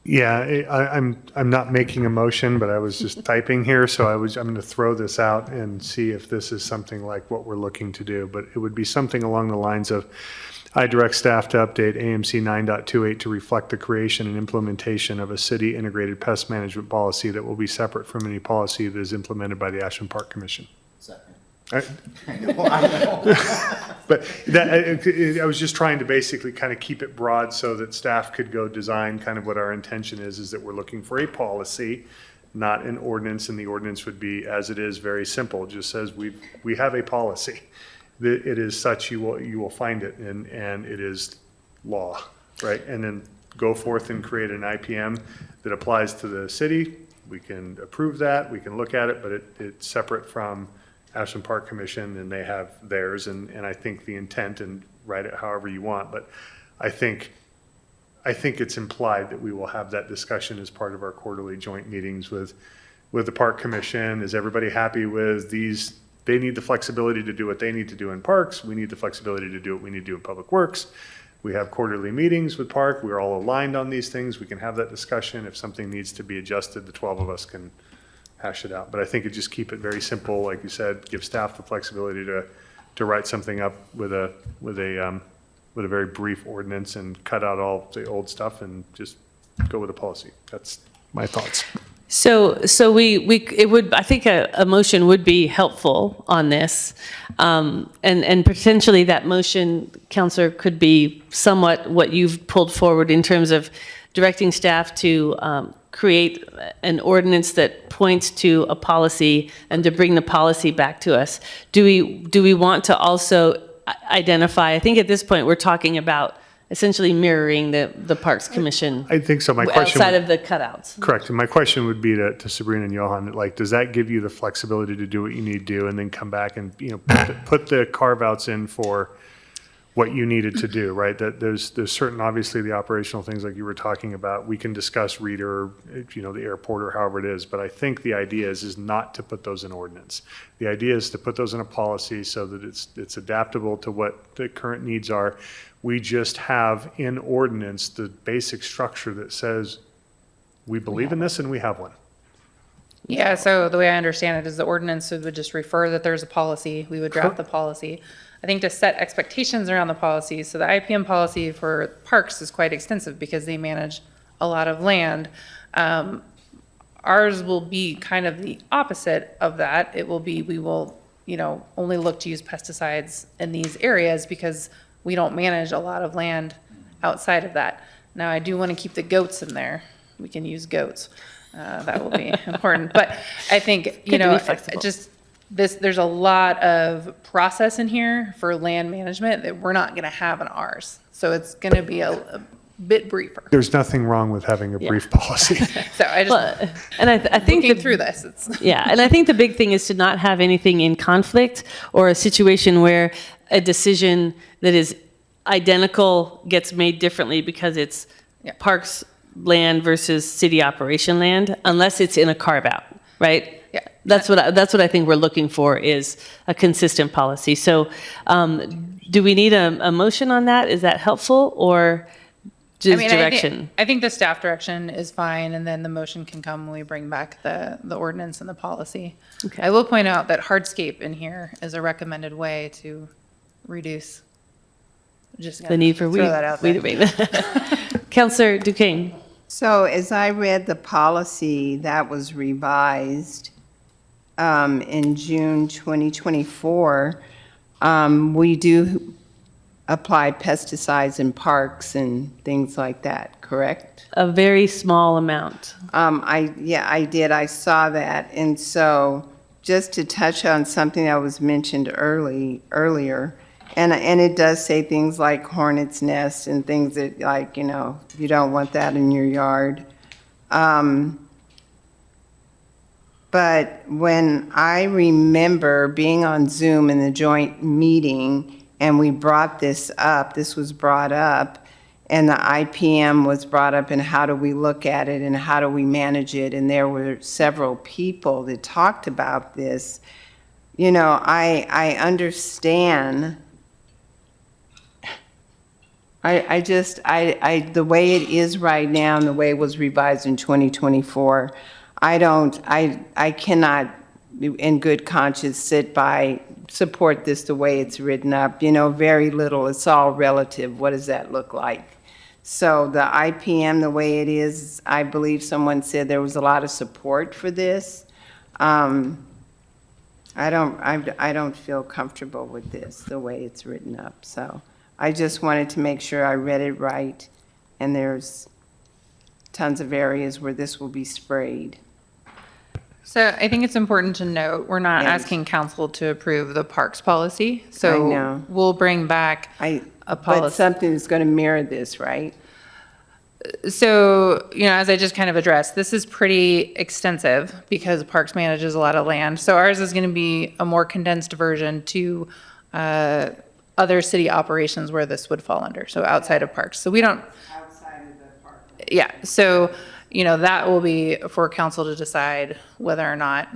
Yeah, I'm not making a motion, but I was just typing here, so I'm going to throw this out and see if this is something like what we're looking to do. But it would be something along the lines of, I direct staff to update AMC 9.28 to reflect the creation and implementation of a city integrated pest management policy that will be separate from any policy that is implemented by the Ashland Park Commission. Second. I know. But I was just trying to basically kind of keep it broad so that staff could go design kind of what our intention is that we're looking for a policy, not an ordinance, and the ordinance would be, as it is, very simple. It just says we have a policy. It is such, you will find it, and it is law, right? And then go forth and create an IPM that applies to the city. We can approve that, we can look at it, but it's separate from Ashland Park Commission, and they have theirs, and I think the intent, and write it however you want, but I think it's implied that we will have that discussion as part of our quarterly joint meetings with the Park Commission. Is everybody happy with these? They need the flexibility to do what they need to do in parks. We need the flexibility to do what we need to do in public works. We have quarterly meetings with Park. We're all aligned on these things. We can have that discussion. If something needs to be adjusted, the 12 of us can hash it out. But I think it just keep it very simple, like you said, give staff the flexibility to write something up with a very brief ordinance and cut out all the old stuff and just go with a policy. That's my thoughts. So it would, I think a motion would be helpful on this. And potentially that motion, Counselor, could be somewhat what you've pulled forward in terms of directing staff to create an ordinance that points to a policy and to bring the policy back to us. Do we want to also identify, I think at this point we're talking about essentially mirroring the Parks Commission. I think so. My question outside of the cutouts. Correct. And my question would be to Sabrina and Johan, like, does that give you the flexibility to do what you need to do and then come back and, put the carve outs in for what you needed to do, right? That there's certain, obviously the operational things like you were talking about, we can discuss Reader, the airport or however it is, but I think the idea is not to put those in ordinance. The idea is to put those in a policy so that it's adaptable to what the current needs are. We just have in ordinance the basic structure that says we believe in this and we have one. Yeah, so the way I understand it is the ordinance would just refer that there's a policy, we would draft the policy. I think to set expectations around the policy, so the IPM policy for parks is quite extensive because they manage a lot of land. Ours will be kind of the opposite of that. It will be, we will, only look to use pesticides in these areas because we don't manage a lot of land outside of that. Now, I do want to keep the goats in there. We can use goats. That will be important. But I think, there's a lot of process in here for land management that we're not going to have in ours. So it's going to be a bit briefer. There's nothing wrong with having a brief policy. So I just, and I think looking through this, and I think the big thing is to not have anything in conflict or a situation where a decision that is identical gets made differently because it's parks land versus city operation land, unless it's in a carve out, right? Yeah. That's what I think we're looking for is a consistent policy. So do we need a motion on that? Is that helpful or just direction? I think the staff direction is fine, and then the motion can come when we bring back the ordinance and the policy. Okay. I will point out that hardscape in here is a recommended way to reduce just the need for throw that out there. Councillor Duquesne. So as I read the policy that was revised in June 2024, we do apply pesticides in parks and things like that, correct? A very small amount. I did. I saw that. And so just to touch on something that was mentioned earlier, and it does say things like hornet's nest and things that, like, you don't want that in your yard. But when I remember being on Zoom in the joint meeting and we brought this was brought up, and the IPM was brought up, and how do we look at it and how do we manage it? And there were several people that talked about this. I understand The way it is right now and the way it was revised in 2024, I cannot in good conscience support this the way it's written up. You know, very little, it's all relative. What does that look like? So the IPM, the way it is, I believe someone said there was a lot of support for this. I don't feel comfortable with this, the way it's written up. So I just wanted to make sure I read it right, and there's tons of areas where this will be sprayed. So I think it's important to note, we're not asking council to approve the parks policy. So I know. we'll bring back a policy. But something that's going to mirror this, right? So, you know, as I just kind of addressed, this is pretty extensive because Parks manages a lot of land. So ours is going to be a more condensed version to other city operations where this would fall under, so outside of parks. So we don't. Outside of the park. Yeah, so, you know, that will be for council to decide whether or not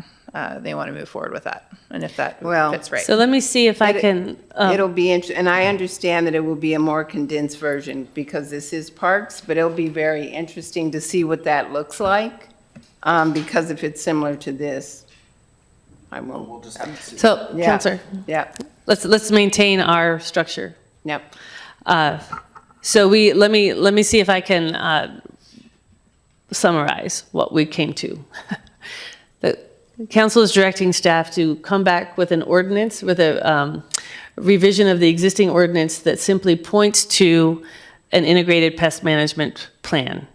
they want to move forward with that, and if that fits right. So let me see if I can. It'll be interesting, and I understand that it will be a more condensed version because this is parks, but it'll be very interesting to see what that looks like, because if it's similar to this, I won't. So, Yeah. Counselor, Yeah, let's maintain our structure. yep. So let me see if I can summarize what we came to. The council is directing staff to come back with an ordinance, with a revision of the existing ordinance that simply points to an integrated pest management plan.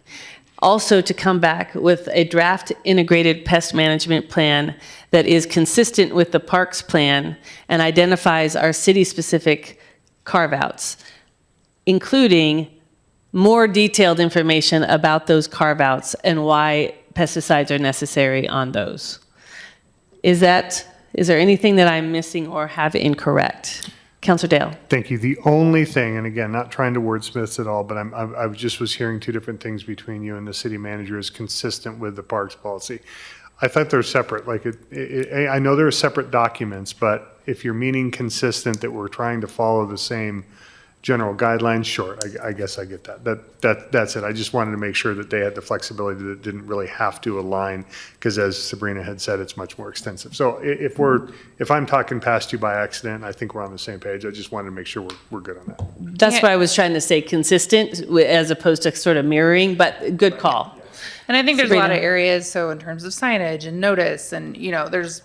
Also to come back with a draft integrated pest management plan that is consistent with the parks plan and identifies our city-specific carve-outs, including more detailed information about those carve-outs and why pesticides are necessary on those. Is there anything that I'm missing or have incorrect? Councilor Dale. Thank you. The only thing, and again, not trying to wordsmith at all, but I just was hearing two different things between you and the city manager is consistent with the parks policy. I thought they're separate. Like I know they're separate documents, but if you're meaning consistent, that we're trying to follow the same general guidelines, sure, I guess I get that. That's it. I just wanted to make sure that they had the flexibility that it didn't really have to align, because as Sabrina had said, it's much more extensive. So if I'm talking past you by accident, I think we're on the same page. I just wanted to make sure we're good on that. That's why I was trying to say consistent as opposed to sort of mirroring, but good call. And I think there's a lot of Sabrina. areas, so in terms of signage and notice, and, you know, there's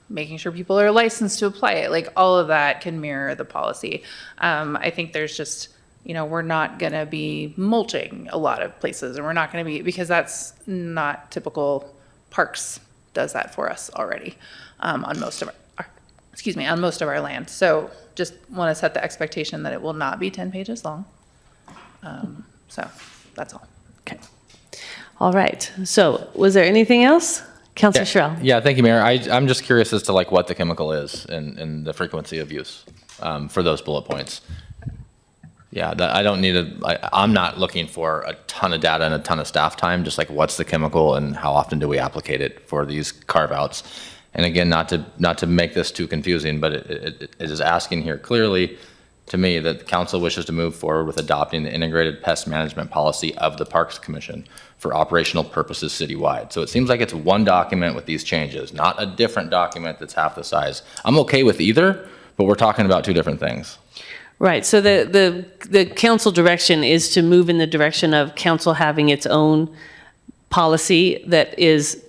making sure people are licensed to apply it, like all of that can mirror the policy. I think there's just, you know, we're not going to be mulching a lot of places, and we're not going to be, because that's not typical. Parks does that for us already on most of on most of our land. So just want to set the expectation that it will not be 10 pages long. So that's all. Okay. All right. So was there anything else? Councilor Sherrill. Yeah, thank you, Mayor. I'm just curious as to like what the chemical is and the frequency of use for those bullet points. Yeah, I don't need I'm not looking for a ton of data and a ton of staff time, just like what's the chemical and how often do we applicate it for these carve-outs. And again, not to make this too confusing, but it is asking here clearly to me that the council wishes to move forward with adopting the integrated pest management policy of the Parks Commission for operational purposes citywide. So it seems like it's one document with these changes, not a different document that's half the size. I'm okay with either, but we're talking about two different things. Right. So the council direction is to move in the direction of council having its own policy that is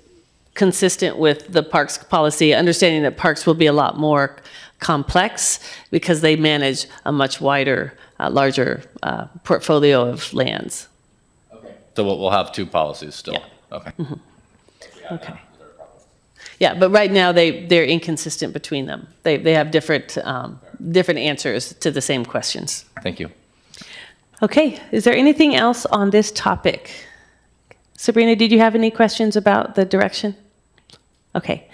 consistent with the parks policy, understanding that parks will be a lot more complex because they manage a much wider, larger portfolio of lands. Okay. So we'll have two policies still? Yeah. Okay. Mm-hmm. Okay. Yeah, but right now they're inconsistent between them. They have different answers to the same questions. Thank you. Okay, is there anything else on this topic? Sabrina, did you have any questions about the direction? Okay.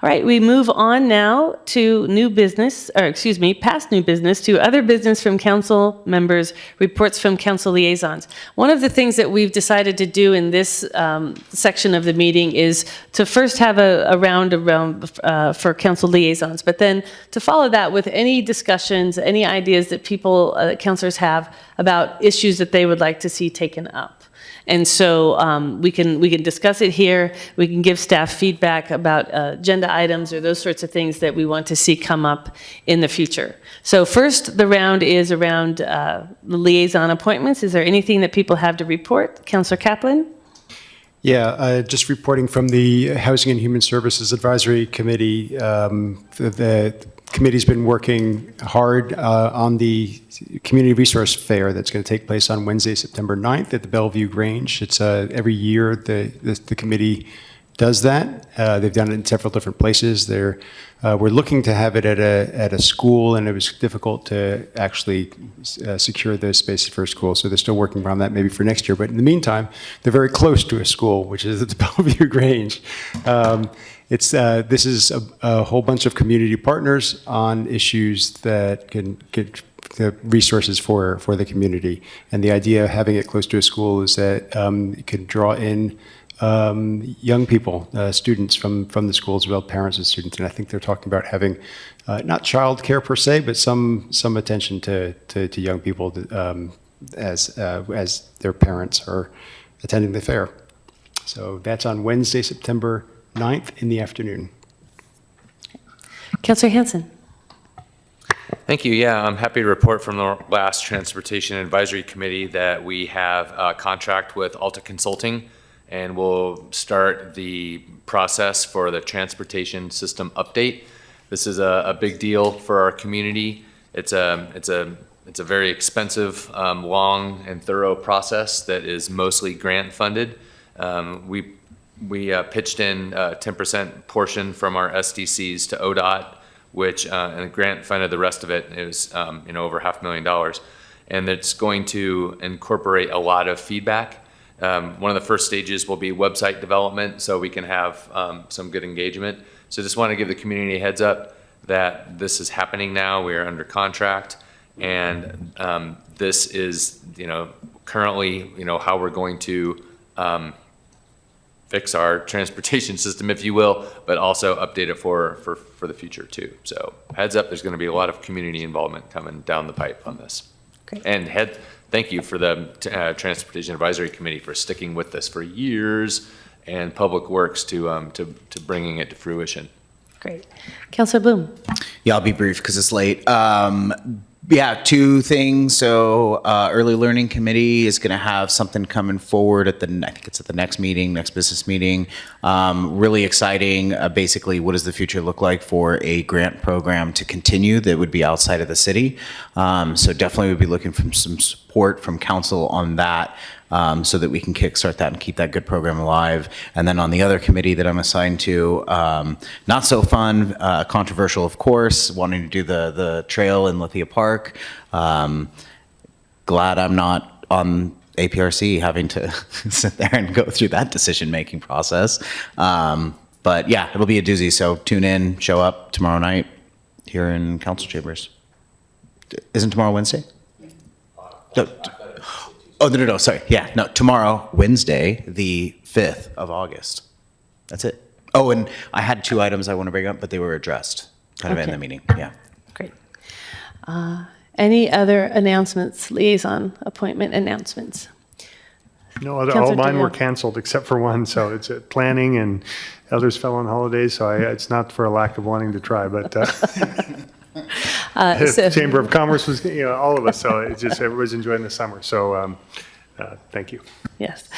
All right, we move on now to new business, or excuse me, past new business, to other business from council members, reports from council liaisons. One of the things that we've decided to do in this section of the meeting is to first have a round around for council liaisons, but then to follow that with any discussions, any ideas that people, councilors have about issues that they would like to see taken up. And so we can discuss it here. We can give staff feedback about agenda items or those sorts of things that we want to see come up in the future. So first, the round is around the liaison appointments. Is there anything that people have to report? Councilor Kaplan? Yeah, just reporting from the Housing and Human Services Advisory Committee. The committee's been working hard on the Community Resource Fair that's going to take place on Wednesday, September 9th at the Bellevue Grange. It's every year the committee does that. They've done it in several different places. We're looking to have it at a school, and it was difficult to actually secure the spaces for a school, so they're still working around that maybe for next year. But in the meantime, they're very close to a school, which is at the Bellevue Grange. This is a whole bunch of community partners on issues that can get the resources for the community. And the idea of having it close to a school is that it can draw in young people, students from the school as well, parents and students. And I think they're talking about having not child care per se, but some attention to young people as their parents are attending the fair. So that's on Wednesday, September 9th in the afternoon. Councilor Hansen. Thank you. Yeah, I'm happy to report from the last Transportation Advisory Committee that we have a contract with Alta Consulting, and we'll start the process for the transportation system update. This is a big deal for our community. It's a very expensive, long and thorough process that is mostly grant funded. We pitched in a 10% portion from our SDCs to ODOT, which and the grant funded the rest of it. It was over $500,000, and it's going to incorporate a lot of feedback. One of the first stages will be website development, so we can have some good engagement. So just want to give the community a heads up that this is happening now. We are under contract, and this is currently how we're going to fix our transportation system, if you will, but also update it for the future too. So heads up, there's going to be a lot of community involvement coming down the pipe on this. Great. And thank you for the Transportation Advisory Committee for sticking with this for years, and Public Works to bringing it to fruition. Great. Councilor Bloom. Yeah, I'll be brief because it's late. Yeah, two things. So Early Learning Committee is going to have something coming forward I think it's at the next business meeting. Really exciting. Basically, what does the future look like for a grant program to continue that would be outside of the city? So definitely we'll be looking for some support from council on that. So that we can kickstart that and keep that good program alive. And then on the other committee that I'm assigned to, not so fun, controversial, of course, wanting to do the trail in Lithia Park. Glad I'm not on APRC having to sit there and go through that decision-making process. But yeah, it'll be a doozy. So tune in, show up tomorrow night here in council chambers. Isn't tomorrow Wednesday? No, sorry. Yeah, no, tomorrow, Wednesday, the 5th of August. That's it. Oh, and I had two items I want to bring up, but they were addressed kind of in the meeting. Yeah. Great. Any other announcements, liaison appointment announcements? No, all Councilor mine were Dale. canceled except for one, so it's planning and others fell on holidays, so it's not for a lack of wanting to try, but Chamber of Commerce was, all of us, so it's just everybody's enjoying the summer, so thank you. Yes.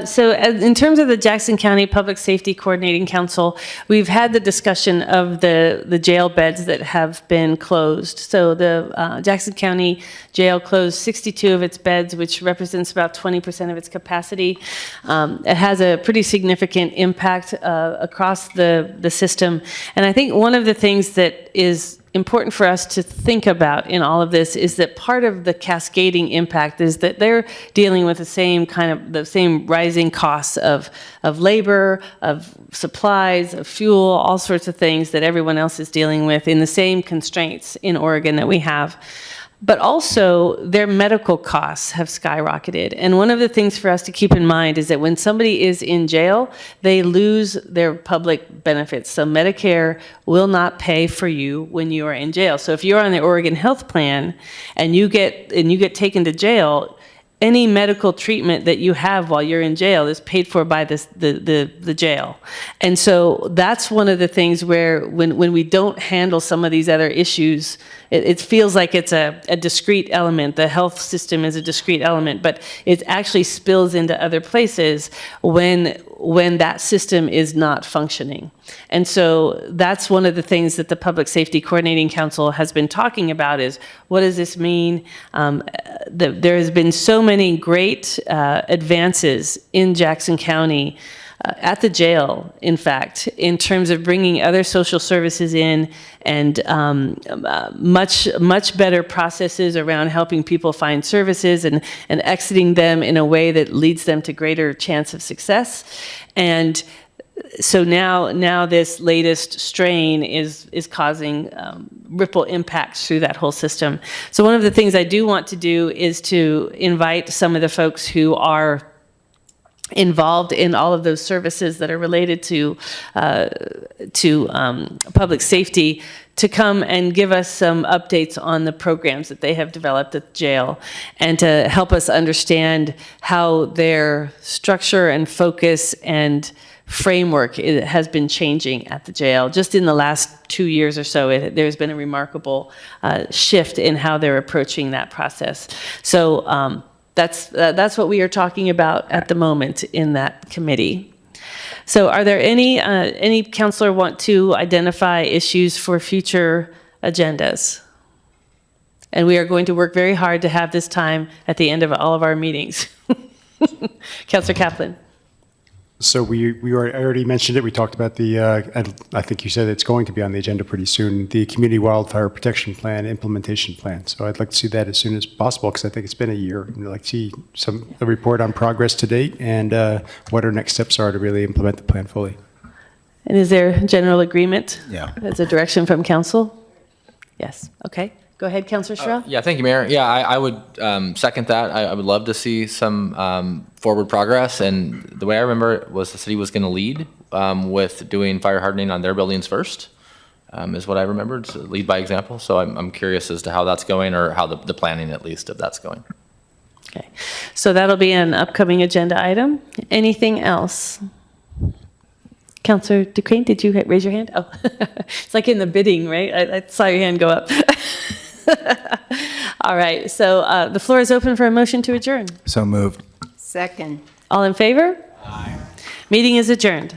So in terms of the Jackson County Public Safety Coordinating Council, we've had the discussion of the jail beds that have been closed. So the Jackson County Jail closed 62 of its beds, which represents about 20% of its capacity. It has a pretty significant impact across the system. And I think one of the things that is important for us to think about in all of this is that part of the cascading impact is that they're dealing with the same kind of the same rising costs of labor, of supplies, of fuel, all sorts of things that everyone else is dealing with in the same constraints in Oregon that we have. But also, their medical costs have skyrocketed. And one of the things for us to keep in mind is that when somebody is in jail, they lose their public benefits. So Medicare will not pay for you when you are in jail. So if you're on the Oregon Health Plan and you get taken to jail, any medical treatment that you have while you're in jail is paid for by the jail. And so that's one of the things where when we don't handle some of these other issues, it feels like it's a discrete element. The health system is a discrete element, but it actually spills into other places when that system is not functioning. And so that's one of the things that the Public Safety Coordinating Council has been talking about is, what does this mean? There has been so many great advances in Jackson County, at the jail, in fact, in terms of bringing other social services in and much better processes around helping people find services and exiting them in a way that leads them to greater chance of success. And so now this latest strain is causing ripple impacts through that whole system. So one of the things I do want to do is to invite some of the folks who are involved in all of those services that are related to public safety to come and give us some updates on the programs that they have developed at the jail and to help us understand how their structure and focus and framework has been changing at the jail. Just in the last 2 years or so, there's been a remarkable shift in how they're approaching that process. So that's what we are talking about at the moment in that committee. So are there any counselor want to identify issues for future agendas? And we are going to work very hard to have this time at the end of all of our meetings. Councilor Kaplan. So I already mentioned it. We talked about I think you said it's going to be on the agenda pretty soon, the Community Wildfire Protection Plan implementation plan. So I'd like to see that as soon as possible because I think it's been a year. I'd like to see a report on progress to date and what our next steps are to really implement the plan fully. And is there general agreement? Yeah. As a direction from council? Yes. Okay. Go ahead, Councilor Sherrill. Yeah, thank you, Mayor. Yeah, I would second that. I would love to see some forward progress. And the way I remember it was the city was going to lead with doing fire hardening on their buildings first, is what I remembered. So lead by example. So I'm curious as to how that's going or how the planning, at least, of that's going. Okay. So that'll be an upcoming agenda item. Anything else? Councilor Duquesne, did you raise your hand? Oh, it's like in the bidding, right? I saw your hand go up. All right, so the floor is open for a motion to adjourn. So moved. Second. All in favor? Aye. Meeting is adjourned.